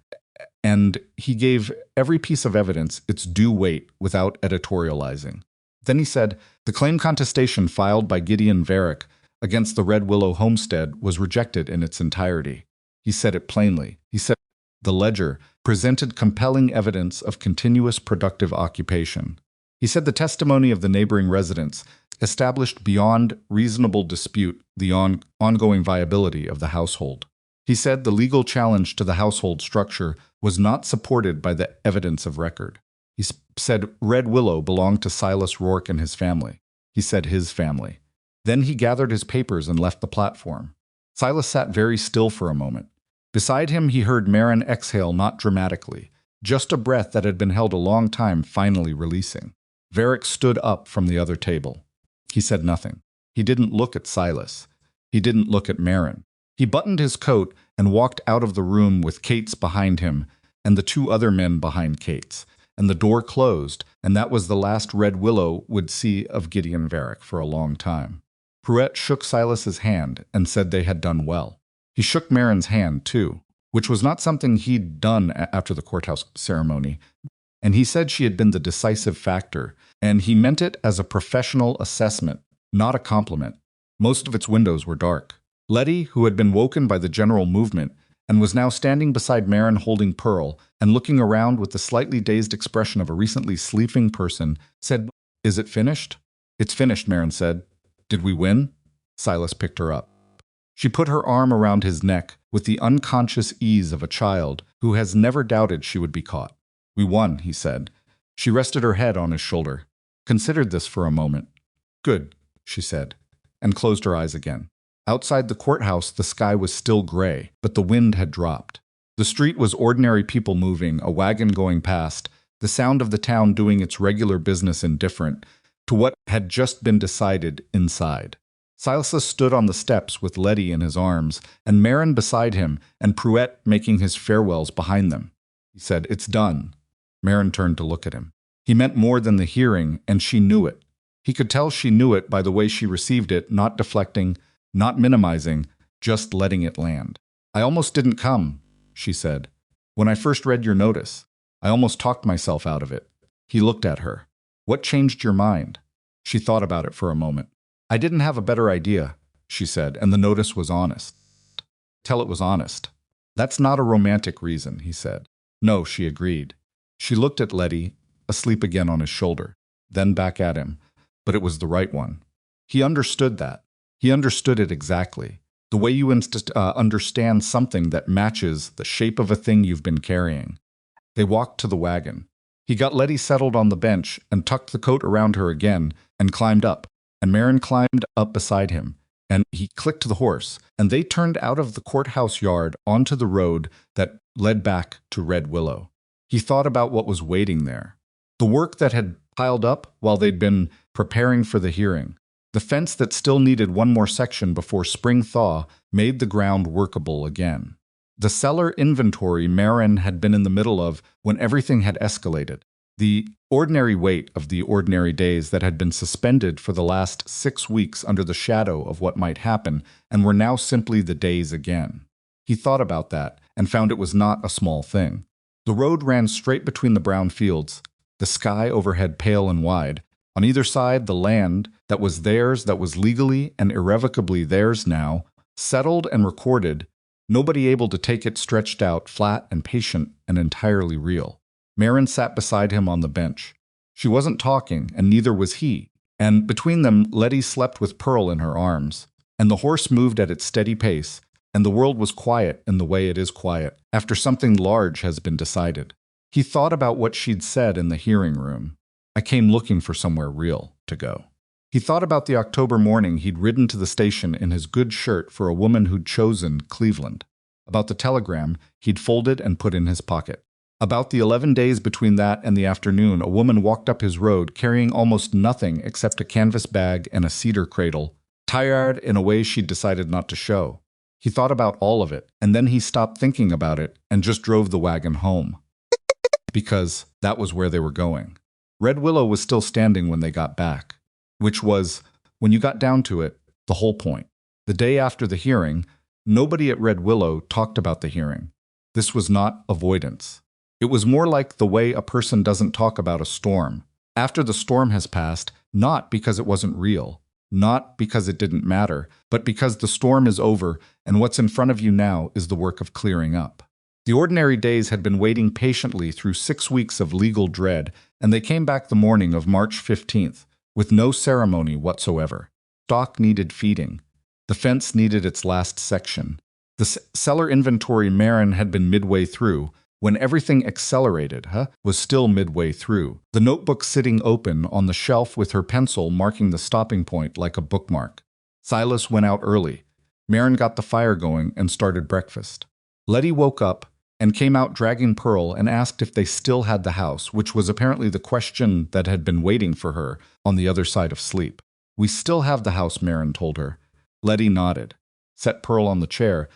and he gave every piece of evidence its due weight without editorializing. Then he said, the claim contestation filed by Gideon Varick against the Red Willow homestead was rejected in its entirety. He said it plainly. He said the ledger presented compelling evidence of continuous productive occupation. He said the testimony of the neighboring residents established beyond reasonable dispute the ongoing viability of the household. He said the legal challenge to the household structure was not supported by the evidence of record. He said Red Willow belonged to Silas Rourke and his family. He said his family. Then he gathered his papers and left the platform. Silas sat very still for a moment. Beside him he heard Marin exhale not dramatically, just a breath that had been held a long time finally releasing. Varick stood up from the other table. He said nothing. He didn't look at Silas. He didn't look at Marin. He buttoned his coat and walked out of the room with Cates behind him and the 2 other men behind Cates, and the door closed, and that was the last Red Willow would see of Gideon Varick for a long time. Pruitt shook Silas's hand and said they had done well. He shook Marin's hand, too, which was not something he'd done after the courthouse ceremony, and he said she had been the decisive factor, and he meant it as a professional assessment, not a compliment. Most of its windows were dark. Letty, who had been woken by the general movement, and was now standing beside Marin holding Pearl and looking around with the slightly dazed expression of a recently sleeping person, said, "Is it finished?" "It's finished," Marin said. "Did we win?" Silas picked her up. She put her arm around his neck with the unconscious ease of a child who has never doubted she would be caught. "We won," he said. She rested her head on his shoulder, considered this for a moment. "Good," she said, and closed her eyes again. Outside the courthouse, the sky was still gray, but the wind had dropped. The street was ordinary people moving, a wagon going past, the sound of the town doing its regular business indifferent to what had just been decided inside. Silas stood on the steps with Letty in his arms, and Marin beside him, and Pruitt making his farewells behind them. He said, "It's done." Marin turned to look at him. He meant more than the hearing, and she knew it. He could tell she knew it by the way she received it, not deflecting, not minimizing, just letting it land. "I almost didn't come," she said. "When I first read your notice, I almost talked myself out of it." He looked at her. "What changed your mind?" She thought about it for a moment. "I didn't have a better idea," she said, and the notice was honest. "Tell it was honest." "That's not a romantic reason," he said. "No," she agreed. She looked at Letty, asleep again on his shoulder, then back at him, but it was the right one. He understood that. He understood it exactly. The way you understand something that matches the shape of a thing you've been carrying. They walked to the wagon. He got Letty settled on the bench and tucked the coat around her again and climbed up. And Marin climbed up beside him, and he clicked the horse, and they turned out of the courthouse yard onto the road that led back to Red Willow. He thought about what was waiting there. The work that had piled up while they'd been preparing for the hearing. The fence that still needed one more section before spring thaw made the ground workable again. The cellar inventory Marin had been in the middle of when everything had escalated. The ordinary weight of the ordinary days that had been suspended for the last 6 weeks under the shadow of what might happen and were now simply the days again. He thought about that and found it was not a small thing. The road ran straight between the brown fields, the sky overhead pale and wide. On either side, the land that was theirs, that was legally and irrevocably theirs now, settled and recorded, nobody able to take it, stretched out, flat and patient and entirely real. Marin sat beside him on the bench. She wasn't talking, and neither was he, and between them Letty slept with Pearl in her arms, and the horse moved at its steady pace, and the world was quiet in the way it is quiet, after something large has been decided. He thought about what she'd said in the hearing room. I came looking for somewhere real to go. He thought about the October morning he'd ridden to the station in his good shirt for a woman who'd chosen Cleveland. About the telegram he'd folded and put in his pocket. About the 11 days between that and the afternoon a woman walked up his road carrying almost nothing except a canvas bag and a cedar cradle, tired in a way she'd decided not to show. He thought about all of it, and then he stopped thinking about it and just drove the wagon home. Because that was where they were going. Red Willow was still standing when they got back, which was, when you got down to it, the whole point. The day after the hearing, nobody at Red Willow talked about the hearing. This was not avoidance. It was more like the way a person doesn't talk about a storm. After the storm has passed, not because it wasn't real, not because it didn't matter, but because the storm is over and what's in front of you now is the work of clearing up. The ordinary days had been waiting patiently through 6 weeks of legal dread, and they came back the morning of March 15th, with no ceremony whatsoever. Stock needed feeding. The fence needed its last section. The cellar inventory Marin had been midway through, when everything accelerated, was still midway through. The notebook sitting open on the shelf with her pencil marking the stopping point like a bookmark. Silas went out early. Marin got the fire going and started breakfast. Letty woke up and came out dragging Pearl and asked if they still had the house, which was apparently the question that had been waiting for her on the other side of sleep. We still have the house, Marin told her. Letty nodded, set Pearl on the chair,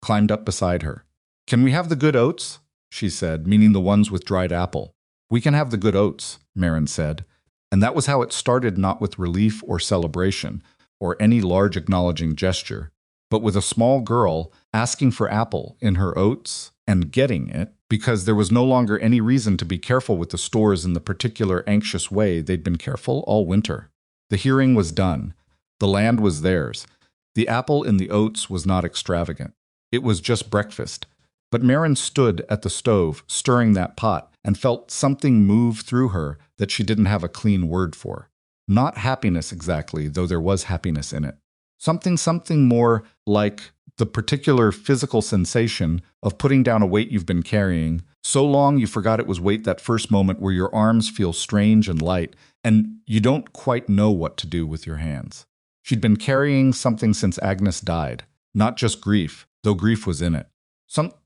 climbed up beside her. Can we have the good oats? She said, meaning the ones with dried apple. We can have the good oats, Marin said. And that was how it started, not with relief or celebration, or any large acknowledging gesture, but with a small girl asking for apple in her oats and getting it, because there was no longer any reason to be careful with the stores in the particular anxious way they'd been careful all winter. The hearing was done. The land was theirs. The apple in the oats was not extravagant. It was just breakfast. But Marin stood at the stove, stirring that pot, and felt something move through her that she didn't have a clean word for. Not happiness exactly, though there was happiness in it. Something more like the particular physical sensation of putting down a weight you've been carrying, so long you forgot it was weight, that first moment where your arms feel strange and light, and you don't quite know what to do with your hands. She'd been carrying something since Agnes died, not just grief, though grief was in it.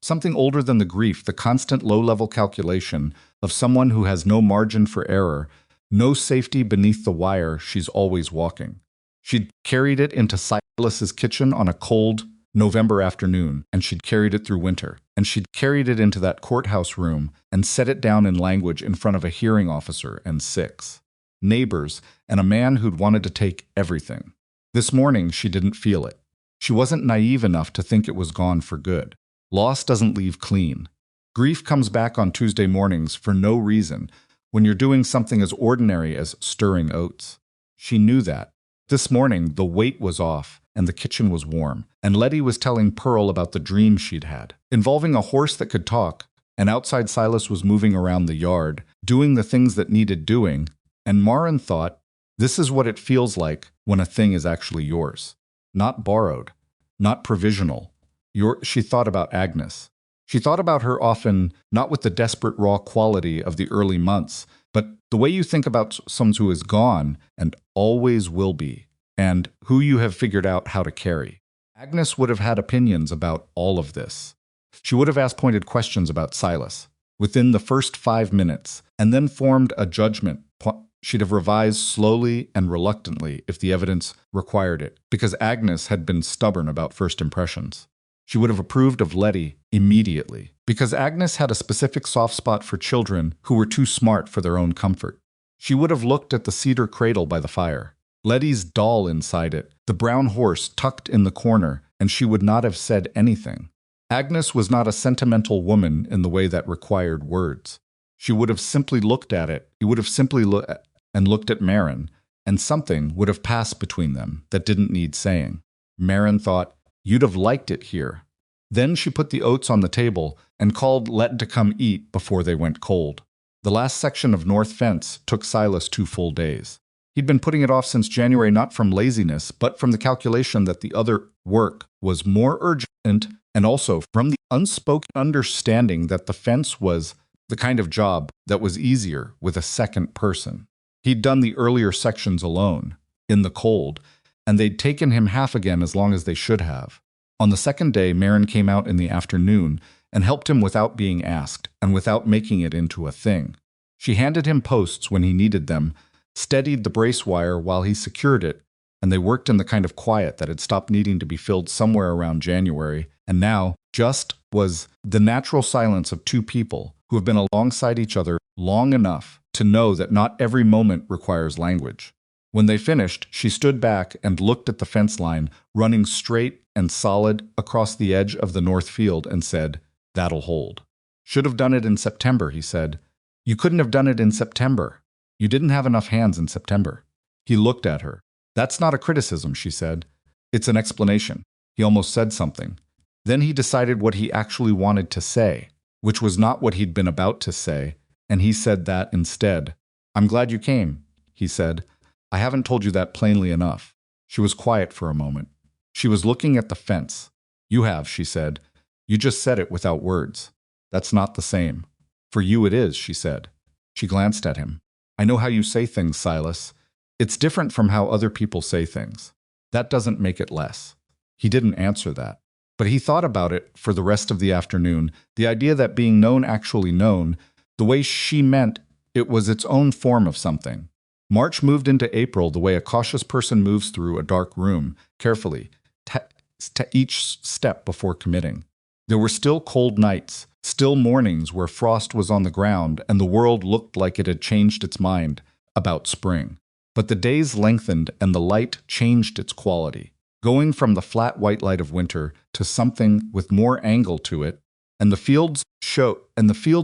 Something older than the grief, the constant low-level calculation of someone who has no margin for error, no safety beneath the wire she's always walking. She'd carried it into Silas's kitchen on a cold November afternoon, and she'd carried it through winter, and she'd carried it into that courthouse room and set it down in language in front of a hearing officer and 6 neighbors and a man who'd wanted to take everything. This morning she didn't feel it. She wasn't naive enough to think it was gone for good. Loss doesn't leave clean. Grief comes back on Tuesday mornings for no reason when you're doing something as ordinary as stirring oats. She knew that. This morning, the weight was off and the kitchen was warm, and Letty was telling Pearl about the dream she'd had, involving a horse that could talk, and outside Silas was moving around the yard, doing the things that needed doing, and Marin thought, this is what it feels like when a thing is actually yours. Not borrowed, not provisional. She thought about Agnes. She thought about her often, not with the desperate raw quality of the early months, but the way you think about someone who is gone and always will be, and who you have figured out how to carry. Agnes would have had opinions about all of this. She would have asked pointed questions about Silas within the first 5 minutes, and then formed a judgment. She'd have revised slowly and reluctantly if the evidence required it, because Agnes had been stubborn about first impressions. She would have approved of Letty immediately, because Agnes had a specific soft spot for children who were too smart for their own comfort. She would have looked at the cedar cradle by the fire, Letty's doll inside it, the brown horse tucked in the corner, and she would not have said anything. Agnes was not a sentimental woman in the way that required words. She would have simply looked at it. He would have simply looked at Marin, and something would have passed between them that didn't need saying. Marin thought, "You'd have liked it here." Then she put the oats on the table and called Let to come eat before they went cold. The last section of North Fence took Silas 2 full days. He'd been putting it off since January, not from laziness, but from the calculation that the other work was more urgent, and also from the unspoken understanding that the fence was the kind of job that was easier with a second person. He'd done the earlier sections alone, in the cold, and they'd taken him half again as long as they should have. On the second day, Marin came out in the afternoon and helped him without being asked and without making it into a thing. She handed him posts when he needed them, steadied the brace wire while he secured it, and they worked in the kind of quiet that had stopped needing to be filled somewhere around January, and now just was the natural silence of two people who have been alongside each other long enough to know that not every moment requires language. When they finished, she stood back and looked at the fence line running straight and solid across the edge of the north field and said, "That'll hold." "Should have done it in September," he said. "You couldn't have done it in September. You didn't have enough hands in September." He looked at her. "That's not a criticism," she said. "It's an explanation." He almost said something. Then he decided what he actually wanted to say, which was not what he'd been about to say, and he said that instead. "I'm glad you came," he said. "I haven't told you that plainly enough." She was quiet for a moment. She was looking at the fence. "You have," she said. "You just said it without words. That's not the same." "For you it is," she said. She glanced at him. "I know how you say things, Silas. It's different from how other people say things. That doesn't make it less." He didn't answer that. But he thought about it for the rest of the afternoon, the idea that being known actually known, the way she meant it was its own form of something. March moved into April the way a cautious person moves through a dark room, carefully, each step before committing. There were still cold nights, still mornings where frost was on the ground and the world looked like it had changed its mind about spring. But the days lengthened and the light changed its quality, going from the flat white light of winter to something with more angle to it, and the fields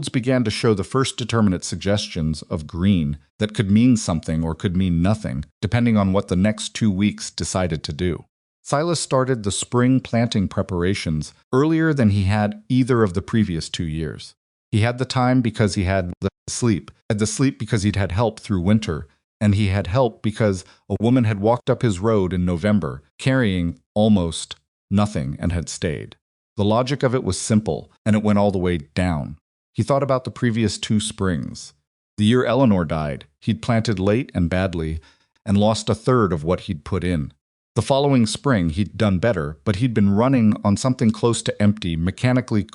began to show the first determinate suggestions of green that could mean something or could mean nothing, depending on what the next 2 weeks decided to do. Silas started the spring planting preparations earlier than he had either of the previous 2 years. He had the time because he had the sleep, because he'd had help through winter, and he had help because a woman had walked up his road in November, carrying almost nothing, and had stayed. The logic of it was simple, and it went all the way down. He thought about the previous 2 springs. The year Eleanor died, he'd planted late and badly, and lost a third of what he'd put in. The following spring, he'd done better, but he'd been running on something close to empty, mechanically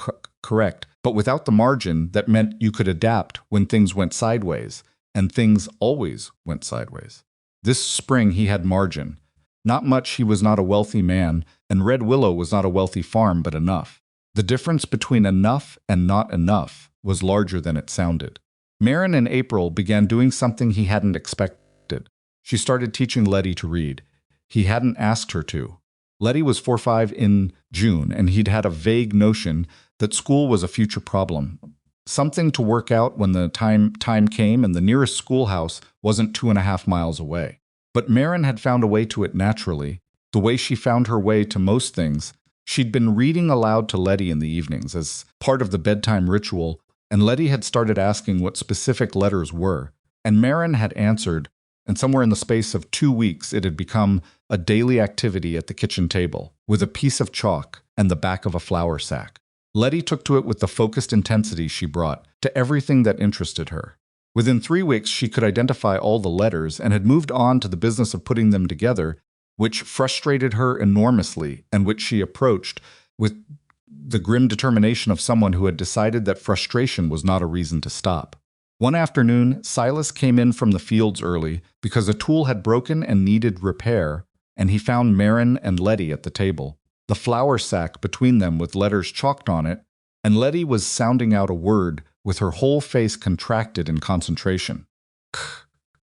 correct, but without the margin that meant you could adapt when things went sideways, and things always went sideways. This spring, he had margin. Not much. He was not a wealthy man, and Red Willow was not a wealthy farm, but enough. The difference between enough and not enough was larger than it sounded. Marin in April began doing something he hadn't expected. She started teaching Letty to read. He hadn't asked her to. Letty was 4-5 in June, and he'd had a vague notion that school was a future problem. Something to work out when the time came, and the nearest schoolhouse wasn't 2.5 miles away. But Marin had found a way to it naturally, the way she found her way to most things. She'd been reading aloud to Letty in the evenings as part of the bedtime ritual, and Letty had started asking what specific letters were, and Marin had answered, and somewhere in the space of 2 weeks it had become a daily activity at the kitchen table, with a piece of chalk and the back of a flour sack. Letty took to it with the focused intensity she brought to everything that interested her. Within 3 weeks, she could identify all the letters and had moved on to the business of putting them together, which frustrated her enormously and which she approached with the grim determination of someone who had decided that frustration was not a reason to stop. One afternoon, Silas came in from the fields early because a tool had broken and needed repair, and he found Marin and Letty at the table, the flour sack between them with letters chalked on it, and Letty was sounding out a word with her whole face contracted in concentration. "K,"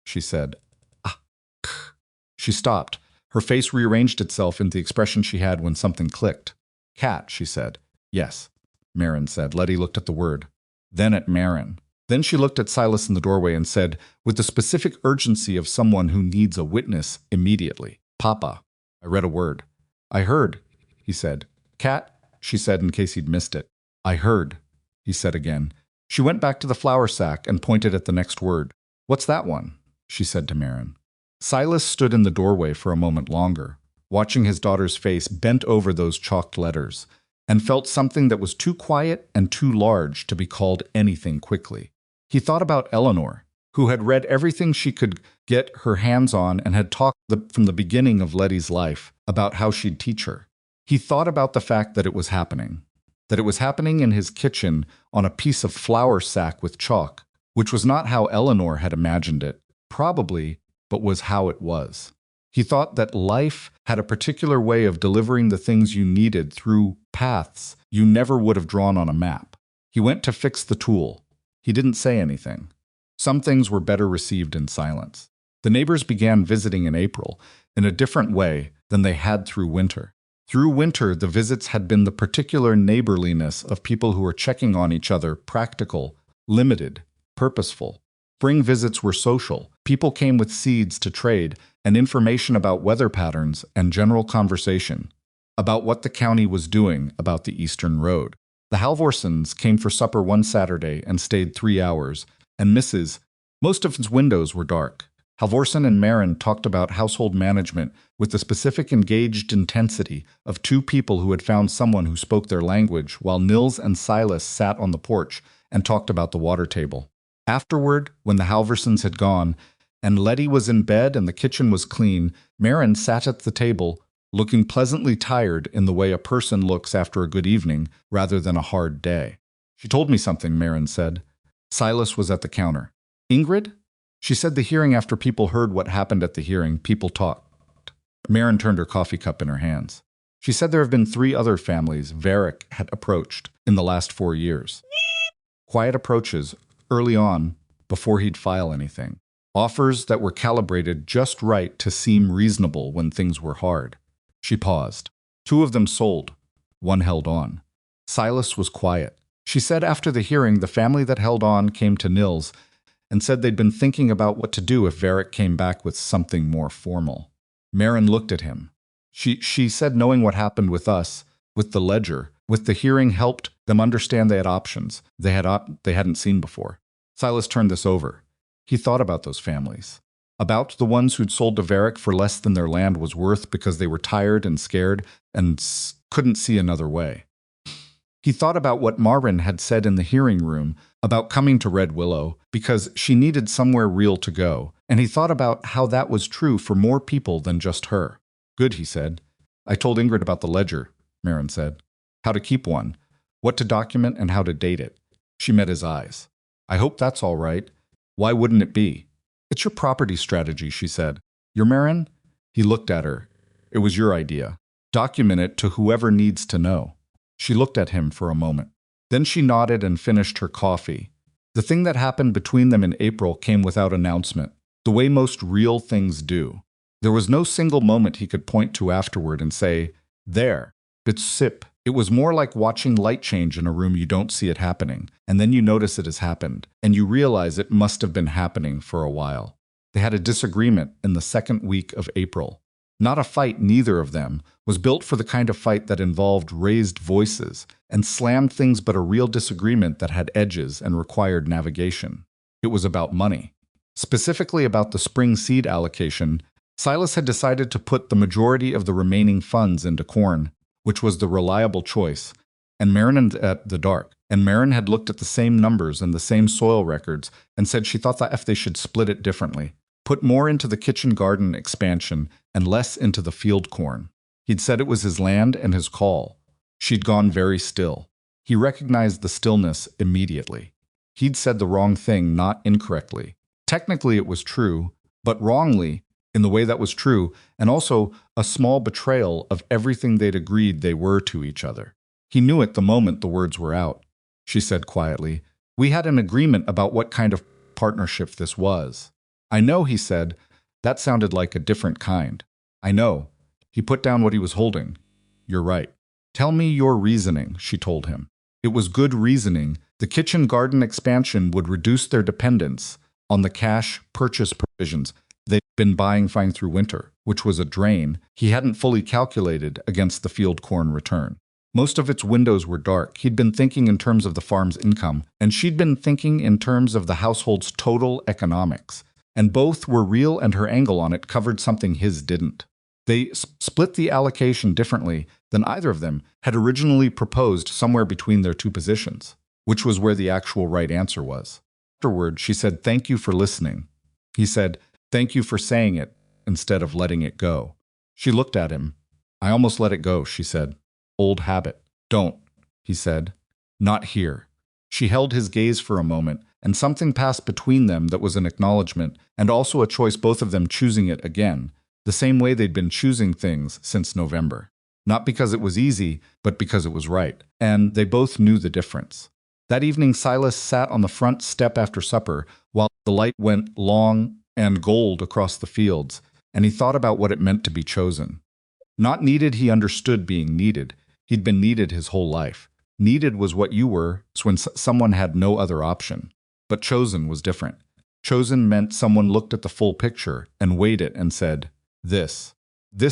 she said. "Ah, k." She stopped. Her face rearranged itself into the expression she had when something clicked. "Cat," she said. "Yes," Marin said. Letty looked at the word, then at Marin. Then she looked at Silas in the doorway and said, with the specific urgency of someone who needs a witness immediately, "Papa, I read a word." "I heard," he said. "Cat," she said in case he'd missed it. "I heard," he said again. She went back to the flour sack and pointed at the next word. "What's that one?" she said to Marin. Silas stood in the doorway for a moment longer, watching his daughter's face bent over those chalked letters, and felt something that was too quiet and too large to be called anything quickly. He thought about Eleanor, who had read everything she could get her hands on and had talked from the beginning of Letty's life about how she'd teach her. He thought about the fact that it was happening in his kitchen on a piece of flour sack with chalk, which was not how Eleanor had imagined it, probably, but was how it was. He thought that life had a particular way of delivering the things you needed through paths you never would have drawn on a map. He went to fix the tool. He didn't say anything. Some things were better received in silence. The neighbors began visiting in April in a different way than they had through winter. Through winter, the visits had been the particular neighborliness of people who were checking on each other, practical, limited, purposeful. Spring visits were social. People came with seeds to trade and information about weather patterns and general conversation about what the county was doing about the Eastern Road. The Halvorsons came for supper one Saturday and stayed 3 hours, and most of its windows were dark. Halvorson and Marin talked about household management with the specific engaged intensity of two people who had found someone who spoke their language, while Nils and Silas sat on the porch and talked about the water table. Afterward, when the Halvorsons had gone, and Letty was in bed and the kitchen was clean, Marin sat at the table, looking pleasantly tired in the way a person looks after a good evening rather than a hard day. "She told me something," Marin said. Silas was at the counter. "Ingrid?" She said the hearing after people heard what happened at the hearing, people talked. Marin turned her coffee cup in her hands. She said there have been 3 other families Varick had approached in the last 4 years. Quiet approaches, early on, before he'd file anything. Offers that were calibrated just right to seem reasonable when things were hard. She paused. 2 of them sold. 1 held on. Silas was quiet. She said after the hearing, the family that held on came to Nils and said they'd been thinking about what to do if Varick came back with something more formal. Marin looked at him. She said knowing what happened with us, with the ledger, with the hearing helped them understand they had options they hadn't seen before. Silas turned this over. He thought about those families. About the ones who'd sold to Varick for less than their land was worth because they were tired and scared and couldn't see another way. He thought about what Marin had said in the hearing room about coming to Red Willow because she needed somewhere real to go, and he thought about how that was true for more people than just her. "Good," he said. "I told Ingrid about the ledger," Marin said. "How to keep one, what to document, and how to date it." She met his eyes. "I hope that's all right. Why wouldn't it be?" "It's your property strategy," she said. "Your Marin?" He looked at her. "It was your idea. Document it to whoever needs to know." She looked at him for a moment. Then she nodded and finished her coffee. The thing that happened between them in April came without announcement, the way most real things do. There was no single moment he could point to afterward and say, "There, it's sip." It was more like watching light change in a room you don't see it happening, and then you notice it has happened, and you realize it must have been happening for a while. They had a disagreement in the 2nd week of April. Not a fight, neither of them was built for the kind of fight that involved raised voices and slammed things, but a real disagreement that had edges and required navigation. It was about money. Specifically about the spring seed allocation, Silas had decided to put the majority of the remaining funds into corn, which was the reliable choice, and Marin at the dark. And Marin had looked at the same numbers and the same soil records and said she thought that if they should split it differently, put more into the kitchen garden expansion and less into the field corn. He'd said it was his land and his call. She'd gone very still. He recognized the stillness immediately. He'd said the wrong thing, not incorrectly. Technically it was true, but wrongly in the way that was true, and also a small betrayal of everything they'd agreed they were to each other. He knew it the moment the words were out. She said quietly, "We had an agreement about what kind of partnership this was." "I know," he said. "That sounded like a different kind." "I know." He put down what he was holding. "You're right." "Tell me your reasoning," she told him. It was good reasoning. The kitchen garden expansion would reduce their dependence on the cash purchase provisions they'd been buying fine through winter, which was a drain he hadn't fully calculated against the field corn return. Most of its windows were dark. He'd been thinking in terms of the farm's income, and she'd been thinking in terms of the household's total economics. And both were real, and her angle on it covered something his didn't. They split the allocation differently than either of them had originally proposed, somewhere between their two positions, which was where the actual right answer was. Afterward, she said, "Thank you for listening." He said, "Thank you for saying it instead of letting it go." She looked at him. "I almost let it go," she said. "Old habit." "Don't," he said. "Not here." She held his gaze for a moment, and something passed between them that was an acknowledgement, and also a choice, both of them choosing it again, the same way they'd been choosing things since November. Not because it was easy, but because it was right, and they both knew the difference. That evening, Silas sat on the front step after supper, while the light went long and gold across the fields, and he thought about what it meant to be chosen. Not needed, he understood being needed. He'd been needed his whole life. Needed was what you were when someone had no other option. But chosen was different. Chosen meant someone looked at the full picture and weighed it and said, this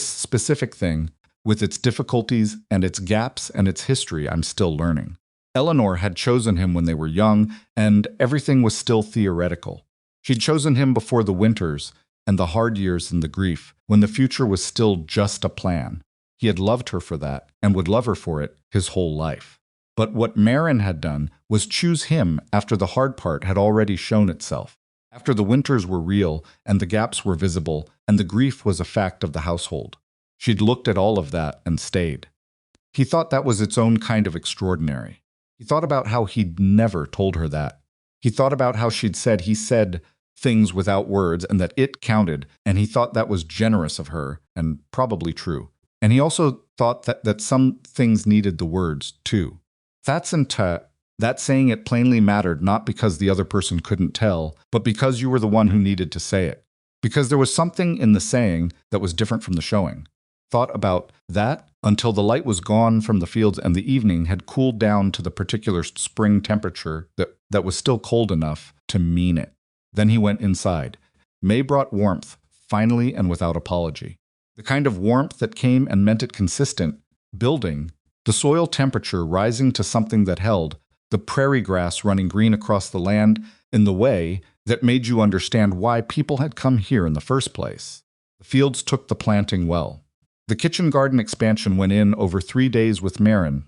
specific thing, with its difficulties and its gaps and its history, I'm still learning. Eleanor had chosen him when they were young, and everything was still theoretical. She'd chosen him before the winters and the hard years and the grief, when the future was still just a plan. He had loved her for that, and would love her for it his whole life. But what Marin had done was choose him after the hard part had already shown itself, after the winters were real and the gaps were visible and the grief was a fact of the household. She'd looked at all of that and stayed. He thought that was its own kind of extraordinary. He thought about how he'd never told her that. He thought about how he said things without words and that it counted, and he thought that was generous of her and probably true. And he also thought that some things needed the words, too. That saying it plainly mattered, not because the other person couldn't tell, but because you were the one who needed to say it. Because there was something in the saying that was different from the showing. Thought about that until the light was gone from the fields and the evening had cooled down to the particular spring temperature that was still cold enough to mean it. Then he went inside. May brought warmth, finally and without apology. The kind of warmth that came and meant it consistent, building, the soil temperature rising to something that held, the prairie grass running green across the land in the way that made you understand why people had come here in the first place. The fields took the planting well. The kitchen garden expansion went in over 3 days with Marin,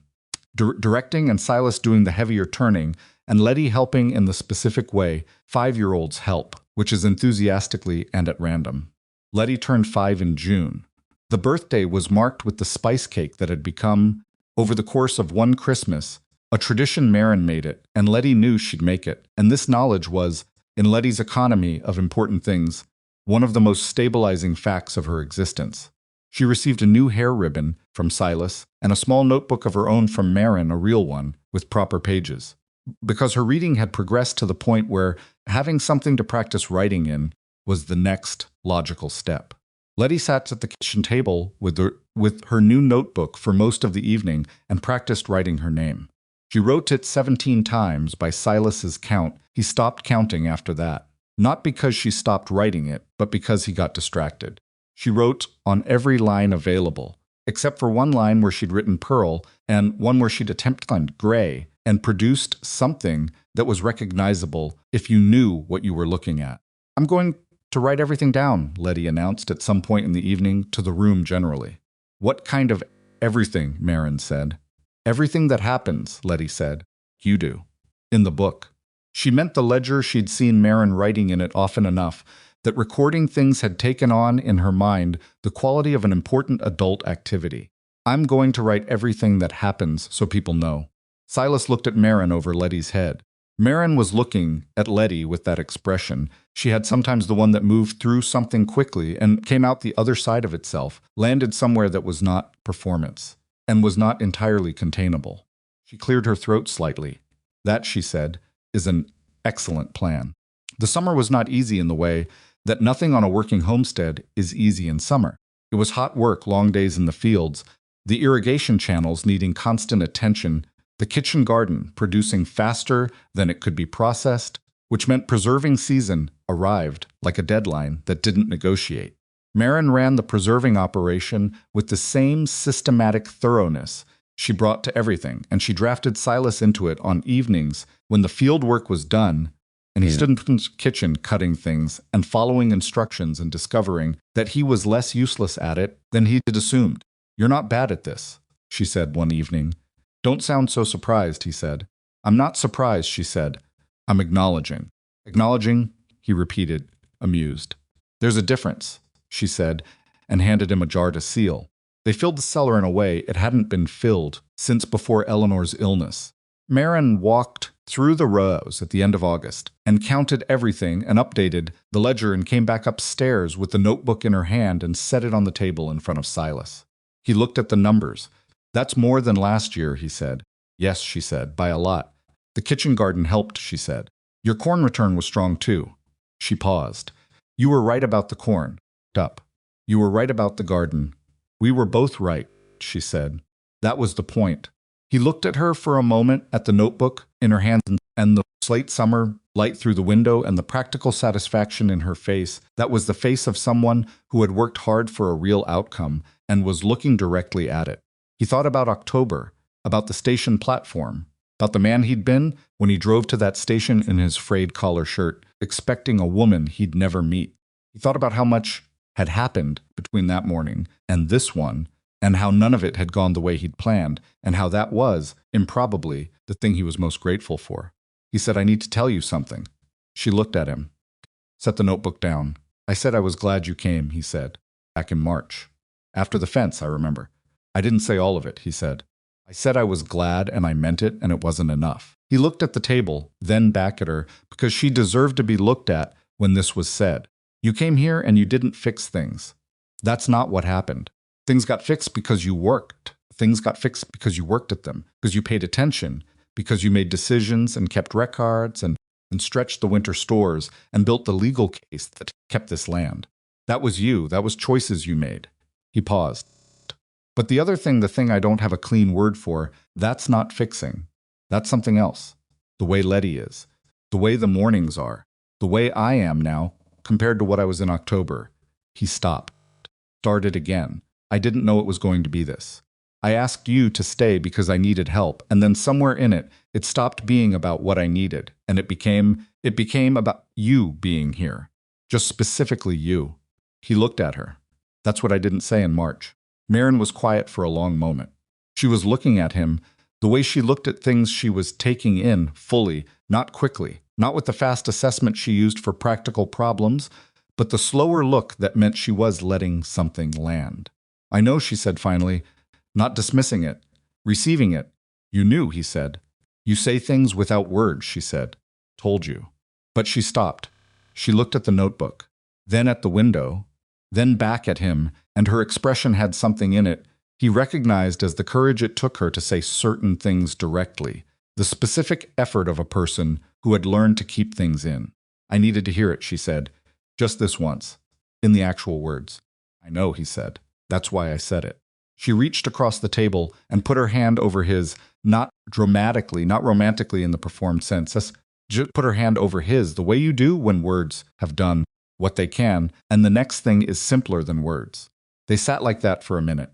directing and Silas doing the heavier turning, and Letty helping in the specific way 5-year-olds help, which is enthusiastically and at random. Letty turned 5 in June. The birthday was marked with the spice cake that had become, over the course of one Christmas, a tradition. Marin made it, and Letty knew she'd make it, and this knowledge was, in Letty's economy of important things, one of the most stabilizing facts of her existence. She received a new hair ribbon from Silas and a small notebook of her own from Marin, a real one, with proper pages. Because her reading had progressed to the point where having something to practice writing in was the next logical step. Letty sat at the kitchen table with her new notebook for most of the evening and practiced writing her name. She wrote it 17 times by Silas's count. He stopped counting after that. Not because she stopped writing it, but because he got distracted. She wrote on every line available, except for one line where she'd written Pearl and one where she'd attempted on Gray, and produced something that was recognizable if you knew what you were looking at. "I'm going to write everything down," Letty announced at some point in the evening to the room generally. "What kind of everything?" Marin said. Everything that happens, Letty said, you do. In the book. She meant the ledger she'd seen Marin writing in it often enough that recording things had taken on in her mind the quality of an important adult activity. I'm going to write everything that happens so people know. Silas looked at Marin over Letty's head. Marin was looking at Letty with that expression. She had sometimes the one that moved through something quickly and came out the other side of itself, landed somewhere that was not performance, and was not entirely containable. She cleared her throat slightly. That, she said, is an excellent plan. The summer was not easy in the way that nothing on a working homestead is easy in summer. It was hot work, long days in the fields, the irrigation channels needing constant attention, the kitchen garden producing faster than it could be processed, which meant preserving season arrived like a deadline that didn't negotiate. Marin ran the preserving operation with the same systematic thoroughness she brought to everything, and she drafted Silas into it on evenings when the field work was done, and he stood in his kitchen cutting things and following instructions and discovering that he was less useless at it than he'd assumed. You're not bad at this, she said one evening. Don't sound so surprised, he said. I'm not surprised, she said. I'm acknowledging. Acknowledging, he repeated, amused. There's a difference, she said, and handed him a jar to seal. They filled the cellar in a way it hadn't been filled since before Eleanor's illness. Marin walked through the rows at the end of August and counted everything and updated the ledger and came back upstairs with the notebook in her hand and set it on the table in front of Silas. He looked at the numbers. That's more than last year, he said. Yes, she said, by a lot. The kitchen garden helped, she said. Your corn return was strong too. She paused. You were right about the corn. Up. You were right about the garden. We were both right, she said. That was the point. He looked at her for a moment at the notebook in her hand and the slate summer light through the window and the practical satisfaction in her face. That was the face of someone who had worked hard for a real outcome and was looking directly at it. He thought about October, about the station platform, about the man he'd been when he drove to that station in his frayed collar shirt, expecting a woman he'd never meet. He thought about how much had happened between that morning and this one, and how none of it had gone the way he'd planned, and how that was, improbably, the thing he was most grateful for. He said, I need to tell you something. She looked at him. Set the notebook down. I said I was glad you came, he said, back in March. After the fence, I remember. I didn't say all of it, he said. I said I was glad and I meant it and it wasn't enough. He looked at the table, then back at her, because she deserved to be looked at when this was said. You came here and you didn't fix things. That's not what happened. Things got fixed because you worked. Things got fixed because you worked at them, because you paid attention, because you made decisions and kept records and stretched the winter stores and built the legal case that kept this land. That was you. That was choices you made. He paused. But the other thing, the thing I don't have a clean word for, that's not fixing. That's something else. The way Letty is. The way the mornings are. The way I am now compared to what I was in October. He stopped. Started again. I didn't know it was going to be this. I asked you to stay because I needed help, and then somewhere in it, it stopped being about what I needed, and it became about you being here. Just specifically you. He looked at her. That's what I didn't say in March. Marin was quiet for a long moment. She was looking at him, the way she looked at things she was taking in fully, not quickly, not with the fast assessment she used for practical problems, but the slower look that meant she was letting something land. I know, she said finally, not dismissing it, receiving it. You knew, he said. You say things without words, she said. Told you. But she stopped. She looked at the notebook, then at the window, then back at him, and her expression had something in it he recognized as the courage it took her to say certain things directly, the specific effort of a person who had learned to keep things in. I needed to hear it, she said, just this once, in the actual words. I know, he said. That's why I said it. She reached across the table and put her hand over his, not dramatically, not romantically in the performed sense, just put her hand over his, the way you do when words have done what they can, and the next thing is simpler than words. They sat like that for a minute.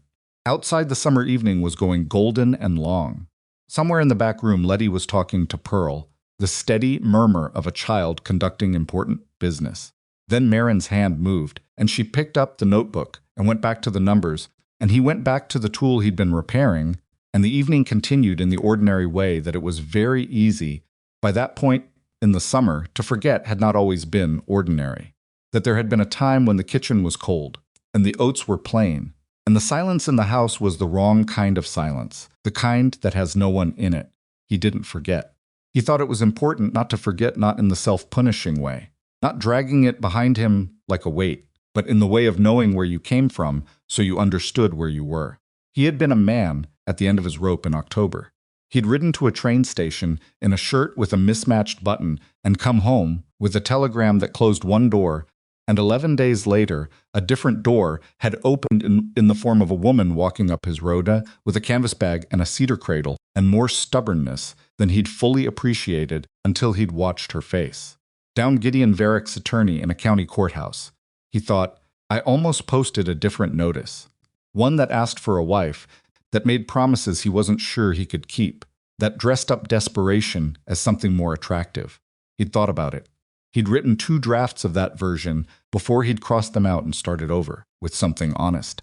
Outside, the summer evening was going golden and long. Somewhere in the back room, Letty was talking to Pearl, the steady murmur of a child conducting important business. Then Marin's hand moved, and she picked up the notebook and went back to the numbers, and he went back to the tool he'd been repairing, and the evening continued in the ordinary way that it was very easy, by that point in the summer, to forget had not always been ordinary. That there had been a time when the kitchen was cold, and the oats were plain, and the silence in the house was the wrong kind of silence, the kind that has no one in it. He didn't forget. He thought it was important not to forget, not in the self-punishing way, not dragging it behind him like a weight, but in the way of knowing where you came from so you understood where you were. He had been a man at the end of his rope in October. He'd ridden to a train station in a shirt with a mismatched button and come home with a telegram that closed one door, and 11 days later, a different door had opened in the form of a woman walking up his road with a canvas bag and a cedar cradle and more stubbornness than he'd fully appreciated until he'd watched her face. Down Gideon Varick's attorney in a county courthouse. He thought, I almost posted a different notice. One that asked for a wife, that made promises he wasn't sure he could keep, that dressed up desperation as something more attractive. He'd thought about it. He'd written 2 drafts of that version before he'd crossed them out and started over with something honest.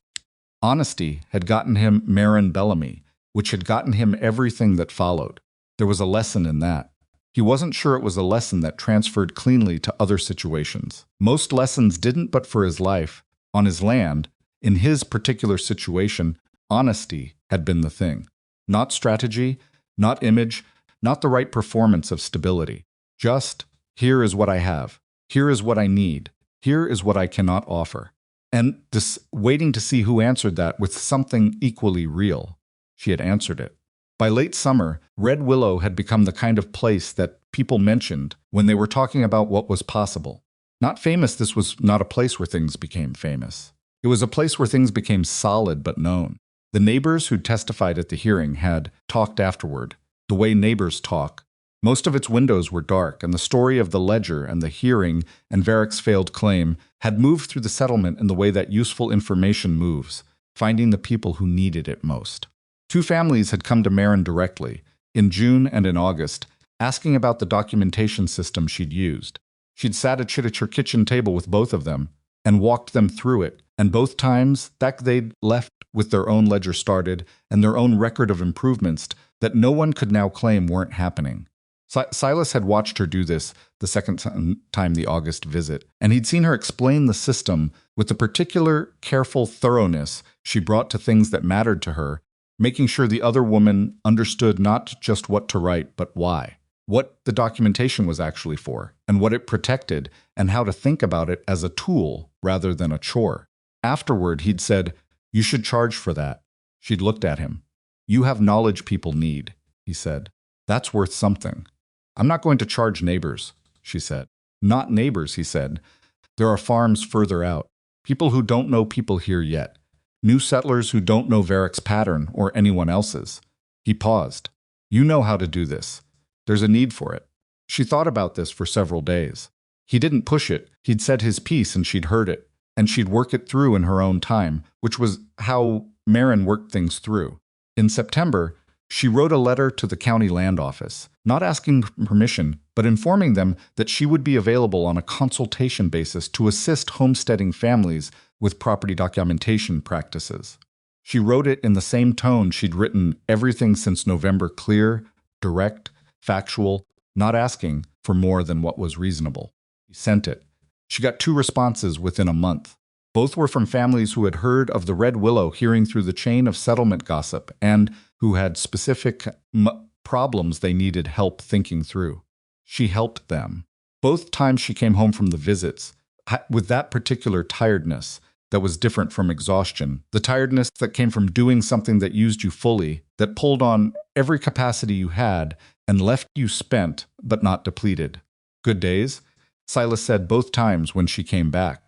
Honesty had gotten him Marin Bellamy, which had gotten him everything that followed. There was a lesson in that. He wasn't sure it was a lesson that transferred cleanly to other situations. Most lessons didn't, but for his life, on his land, in his particular situation, honesty had been the thing. Not strategy, not image, not the right performance of stability. Just, here is what I have. Here is what I need. Here is what I cannot offer. And waiting to see who answered that with something equally real. She had answered it. By late summer, Red Willow had become the kind of place that people mentioned when they were talking about what was possible. Not famous, this was not a place where things became famous. It was a place where things became solid but known. The neighbors who testified at the hearing had talked afterward, the way neighbors talk. Most of its windows were dark, and the story of the ledger and the hearing and Varick's failed claim had moved through the settlement in the way that useful information moves, finding the people who needed it most. 2 families had come to Marin directly, in June and in August, asking about the documentation system she'd used. She'd sat at her kitchen table with both of them and walked them through it, and both times that they'd left with their own ledger started and their own record of improvements that no one could now claim weren't happening. Silas had watched her do this the second time the August visit, and he'd seen her explain the system with the particular careful thoroughness she brought to things that mattered to her, making sure the other woman understood not just what to write, but why, what the documentation was actually for, and what it protected, and how to think about it as a tool rather than a chore. Afterward, he'd said, "You should charge for that." She'd looked at him. "You have knowledge people need," he said. "That's worth something." "I'm not going to charge neighbors," she said. "Not neighbors," he said. "There are farms further out. People who don't know people here yet. New settlers who don't know Varick's pattern or anyone else's." He paused. "You know how to do this. There's a need for it." She thought about this for several days. He didn't push it. He'd said his piece and she'd heard it, and she'd work it through in her own time, which was how Marin worked things through. In September, she wrote a letter to the county land office, not asking permission, but informing them that she would be available on a consultation basis to assist homesteading families with property documentation practices. She wrote it in the same tone she'd written everything since November: clear, direct, factual, not asking for more than what was reasonable. She sent it. She got 2 responses within a month. Both were from families who had heard of the Red Willow hearing through the chain of settlement gossip and who had specific problems they needed help thinking through. She helped them. Both times she came home from the visits with that particular tiredness that was different from exhaustion, the tiredness that came from doing something that used you fully, that pulled on every capacity you had and left you spent but not depleted. "Good days?" Silas said both times when she came back.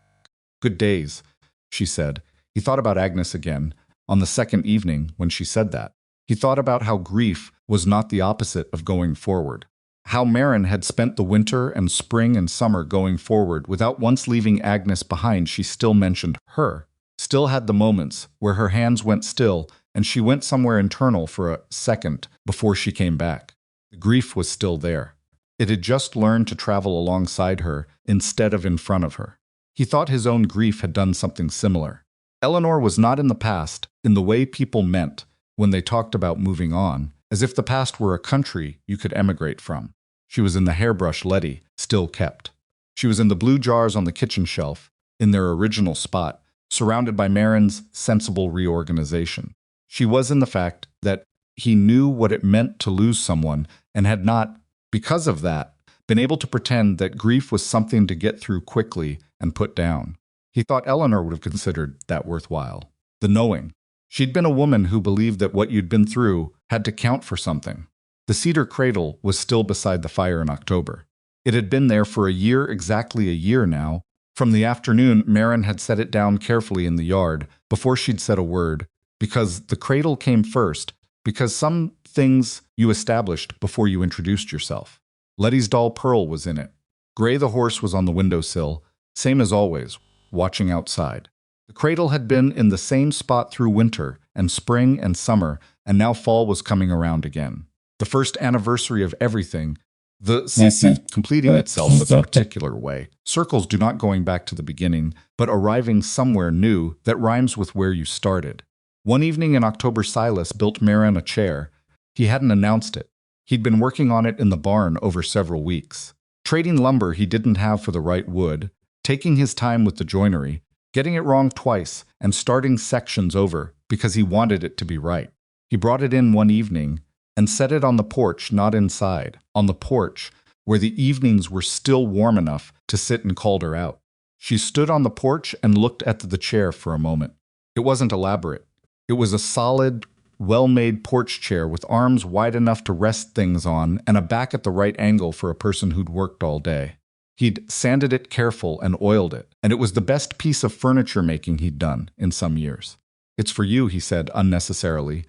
"Good days," she said. He thought about Agnes again on the second evening when she said that. He thought about how grief was not the opposite of going forward. How Marin had spent the winter and spring and summer going forward without once leaving Agnes behind. She still mentioned her, still had the moments where her hands went still and she went somewhere internal for a second before she came back. The grief was still there. It had just learned to travel alongside her instead of in front of her. He thought his own grief had done something similar. Eleanor was not in the past in the way people meant, when they talked about moving on, as if the past were a country you could emigrate from. She was in the hairbrush Letty still kept. She was in the blue jars on the kitchen shelf, in their original spot, surrounded by Marin's sensible reorganization. She was in the fact that he knew what it meant to lose someone and had not, because of that, been able to pretend that grief was something to get through quickly and put down. He thought Eleanor would have considered that worthwhile. The knowing. She'd been a woman who believed that what you'd been through had to count for something. The cedar cradle was still beside the fire in October. It had been there for exactly a year now. From the afternoon, Marin had set it down carefully in the yard before she'd said a word, because the cradle came first, because some things you established before you introduced yourself. Letty's doll Pearl was in it. Gray the horse was on the windowsill, same as always, watching outside. The cradle had been in the same spot through winter and spring and summer, and now fall was coming around again. The first anniversary of everything, the season completing itself a particular way. Circles do not going back to the beginning, but arriving somewhere new that rhymes with where you started. One evening in October, Silas built Marin a chair. He hadn't announced it. He'd been working on it in the barn over several weeks. Trading lumber he didn't have for the right wood, taking his time with the joinery, getting it wrong twice, and starting sections over because he wanted it to be right. He brought it in one evening and set it on the porch, not inside, on the porch, where the evenings were still warm enough to sit and called her out. She stood on the porch and looked at the chair for a moment. It wasn't elaborate. It was a solid, well-made porch chair with arms wide enough to rest things on and a back at the right angle for a person who'd worked all day. He'd sanded it careful and oiled it, and it was the best piece of furniture making he'd done in some years. "It's for you," he said unnecessarily.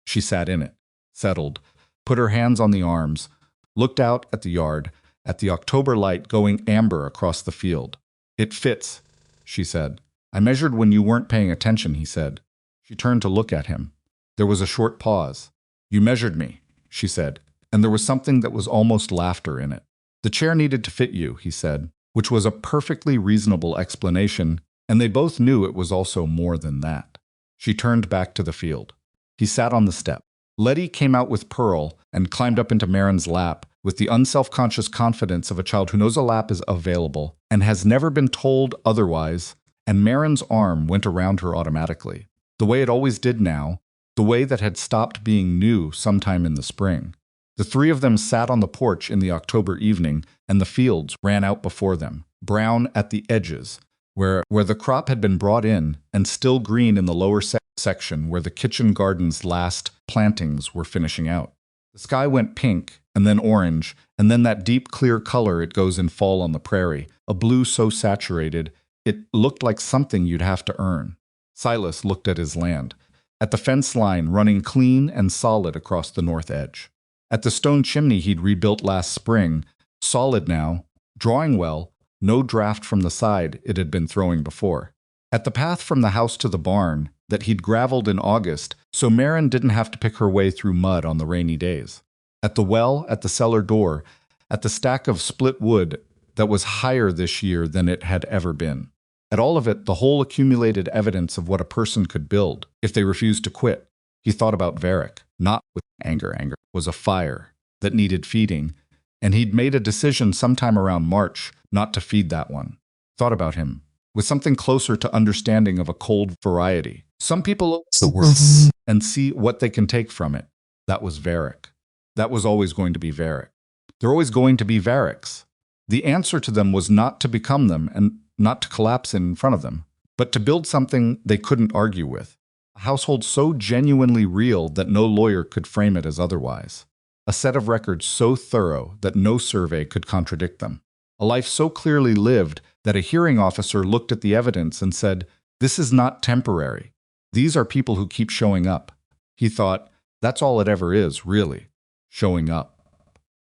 She sat in it, settled, put her hands on the arms, looked out at the yard, at the October light going amber across the field. "It fits," she said. "I measured when you weren't paying attention," he said. She turned to look at him. There was a short pause. "You measured me," she said, and there was something that was almost laughter in it. "The chair needed to fit you," he said, which was a perfectly reasonable explanation, and they both knew it was also more than that. She turned back to the field. He sat on the step. Letty came out with Pearl and climbed up into Marin's lap with the unself-conscious confidence of a child who knows a lap is available and has never been told otherwise, and Marin's arm went around her automatically, the way it always did now, the way that had stopped being new sometime in the spring. The three of them sat on the porch in the October evening, and the fields ran out before them, brown at the edges, where the crop had been brought in, and still green in the lower section where the kitchen garden's last plantings were finishing out. The sky went pink, and then orange, and then that deep clear color it goes in fall on the prairie, a blue so saturated it looked like something you'd have to earn. Silas looked at his land, at the fence line running clean and solid across the north edge. At the stone chimney he'd rebuilt last spring, solid now, drawing well, no draft from the side it had been throwing before. At the path from the house to the barn that he'd graveled in August, so Marin didn't have to pick her way through mud on the rainy days. At the well, at the cellar door, at the stack of split wood that was higher this year than it had ever been. At all of it, the whole accumulated evidence of what a person could build if they refused to quit. He thought about Varick, not with anger. Anger was a fire that needed feeding, and he'd made a decision sometime around March not to feed that one. Thought about him, with something closer to understanding of a cold variety. Some people owe the worth and see what they can take from it. That was Varick. That was always going to be Varick. They're always going to be Varricks. The answer to them was not to become them and not to collapse in front of them, but to build something they couldn't argue with. A household so genuinely real that no lawyer could frame it as otherwise. A set of records so thorough that no survey could contradict them. A life so clearly lived that a hearing officer looked at the evidence and said, "This is not temporary. These are people who keep showing up." He thought, that's all it ever is, really. Showing up.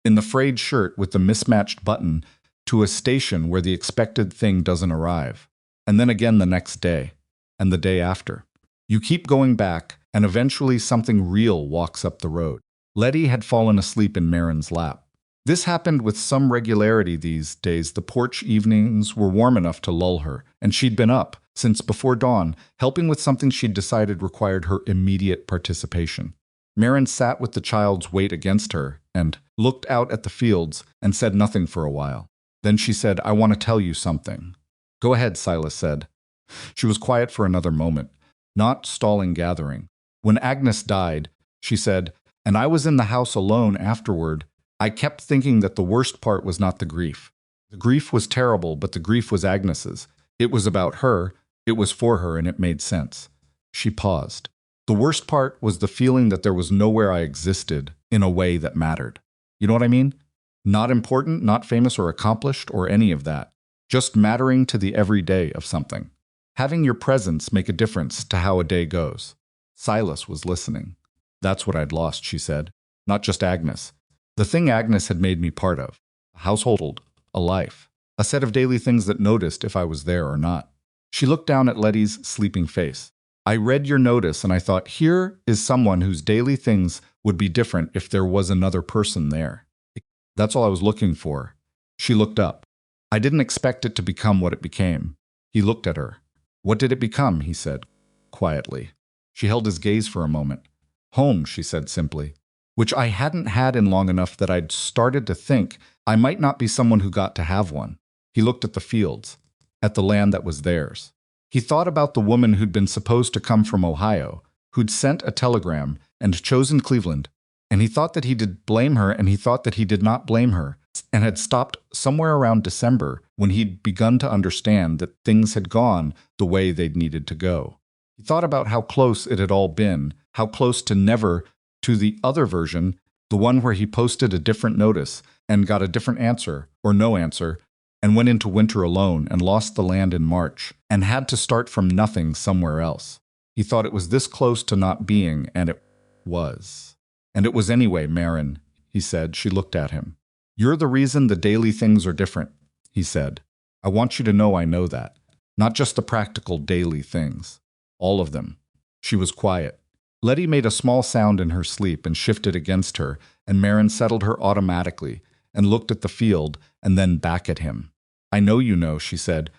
In the frayed shirt with the mismatched button to a station where the expected thing doesn't arrive. And then again the next day. And the day after. You keep going back, and eventually something real walks up the road. Letty had fallen asleep in Marin's lap. This happened with some regularity these days. The porch evenings were warm enough to lull her, and she'd been up, since before dawn, helping with something she'd decided required her immediate participation. Maren sat with the child's weight against her and looked out at the fields and said nothing for a while. Then she said, "I want to tell you something." "Go ahead," Silas said. She was quiet for another moment, not stalling gathering. When Agnes died, she said, "And I was in the house alone afterward. I kept thinking that the worst part was not the grief. The grief was terrible, but the grief was Agnes's. It was about her, it was for her, and it made sense." She paused. "The worst part was the feeling that there was nowhere I existed in a way that mattered. You know what I mean? Not important, not famous or accomplished or any of that. Just mattering to the everyday of something. Having your presence make a difference to how a day goes." Silas was listening. "That's what I'd lost," she said. "Not just Agnes. The thing Agnes had made me part of. A household, a life, a set of daily things that noticed if I was there or not." She looked down at Letty's sleeping face. "I read your notice and I thought, here is someone whose daily things would be different if there was another person there. That's all I was looking for." She looked up. "I didn't expect it to become what it became." He looked at her. "What did it become?" he said, quietly. She held his gaze for a moment. "Home," she said simply, which I hadn't had in long enough that I'd started to think I might not be someone who got to have one. He looked at the fields, at the land that was theirs. He thought about the woman who'd been supposed to come from Ohio, who'd sent a telegram and chosen Cleveland, and he thought that he did blame her, and he thought that he did not blame her, and had stopped somewhere around December when he'd begun to understand that things had gone the way they'd needed to go. He thought about how close it had all been, how close to never to the other version, the one where he posted a different notice and got a different answer, or no answer, and went into winter alone and lost the land in March, and had to start from nothing somewhere else. He thought it was this close to not being, and it was. "And it was anyway, Maren," he said. She looked at him. "You're the reason the daily things are different," he said. "I want you to know I know that. Not just the practical daily things. All of them." She was quiet. Letty made a small sound in her sleep and shifted against her, and Maren settled her automatically and looked at the field and then back at him. "I know you know," she said,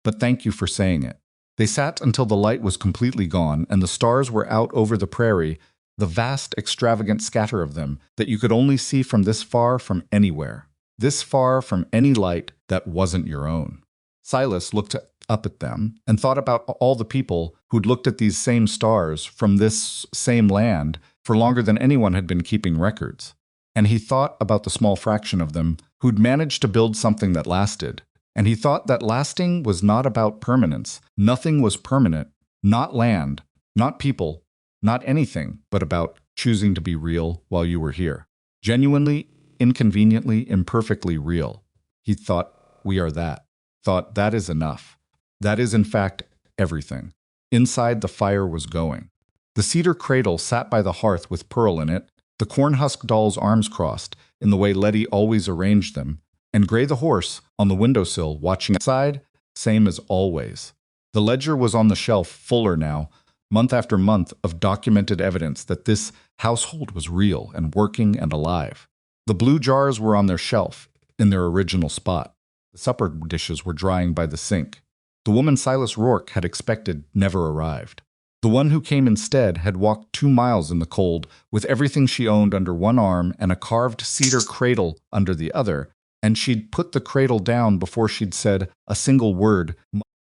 "but thank you for saying it." They sat until the light was completely gone and the stars were out over the prairie, the vast, extravagant scatter of them that you could only see from this far from anywhere, this far from any light that wasn't your own. Silas looked up at them and thought about all the people who'd looked at these same stars from this same land for longer than anyone had been keeping records. And he thought about the small fraction of them who'd managed to build something that lasted. And he thought that lasting was not about permanence. Nothing was permanent. Not land, not people, not anything, but about choosing to be real while you were here. Genuinely, inconveniently, imperfectly real. He thought, we are that. Thought, that is enough. That is, in fact, everything. Inside, the fire was going. The cedar cradle sat by the hearth with Pearl in it, the cornhusk doll's arms crossed, in the way Letty always arranged them, and Gray the horse on the windowsill watching outside, same as always. The ledger was on the shelf, fuller now, month after month of documented evidence that this household was real and working and alive. The blue jars were on their shelf, in their original spot. The supper dishes were drying by the sink. The woman Silas Rourke had expected never arrived. The one who came instead had walked 2 miles in the cold with everything she owned under one arm and a carved cedar cradle under the other, and she'd put the cradle down before she'd said a single word,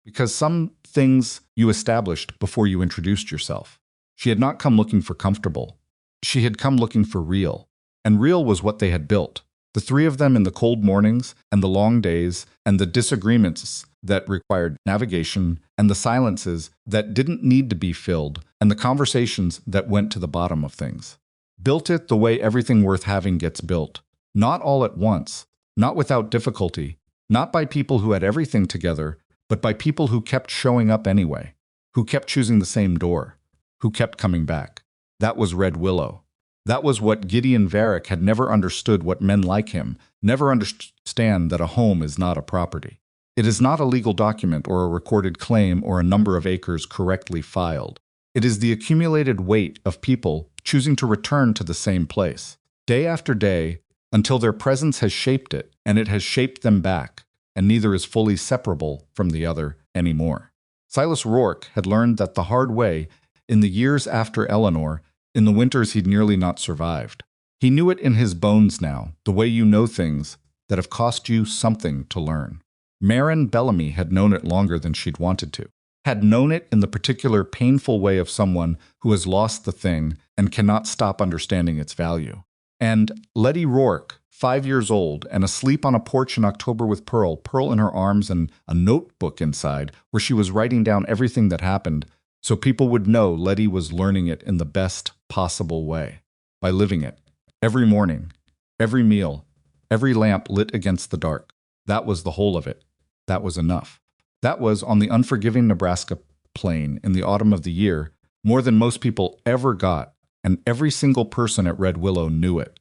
because some things you established before you introduced yourself. She had not come looking for comfortable. She had come looking for real. And real was what they had built. The three of them in the cold mornings and the long days and the disagreements that required navigation and the silences that didn't need to be filled and the conversations that went to the bottom of things. Built it the way everything worth having gets built. Not all at once, not without difficulty, not by people who had everything together, but by people who kept showing up anyway, who kept choosing the same door, who kept coming back. That was Red Willow. That was what Gideon Varick had never understood, what men like him never understand, that a home is not a property. It is not a legal document or a recorded claim or a number of acres correctly filed. It is the accumulated weight of people choosing to return to the same place, day after day, until their presence has shaped it, and it has shaped them back, and neither is fully separable from the other anymore. Silas Rourke had learned that the hard way in the years after Eleanor, in the winters he'd nearly not survived. He knew it in his bones now, the way you know things that have cost you something to learn. Marin Bellamy had known it longer than she'd wanted to, had known it in the particular painful way of someone who has lost the thing and cannot stop understanding its value. And Letty Rourke, 5 years old and asleep on a porch in October with Pearl in her arms and a notebook inside where she was writing down everything that happened so people would know Letty was learning it in the best possible way, by living it. Every morning, every meal, every lamp lit against the dark. That was the whole of it. That was enough. That was, on the unforgiving Nebraska plain in the autumn of the year, more than most people ever got, and every single person at Red Willow knew it.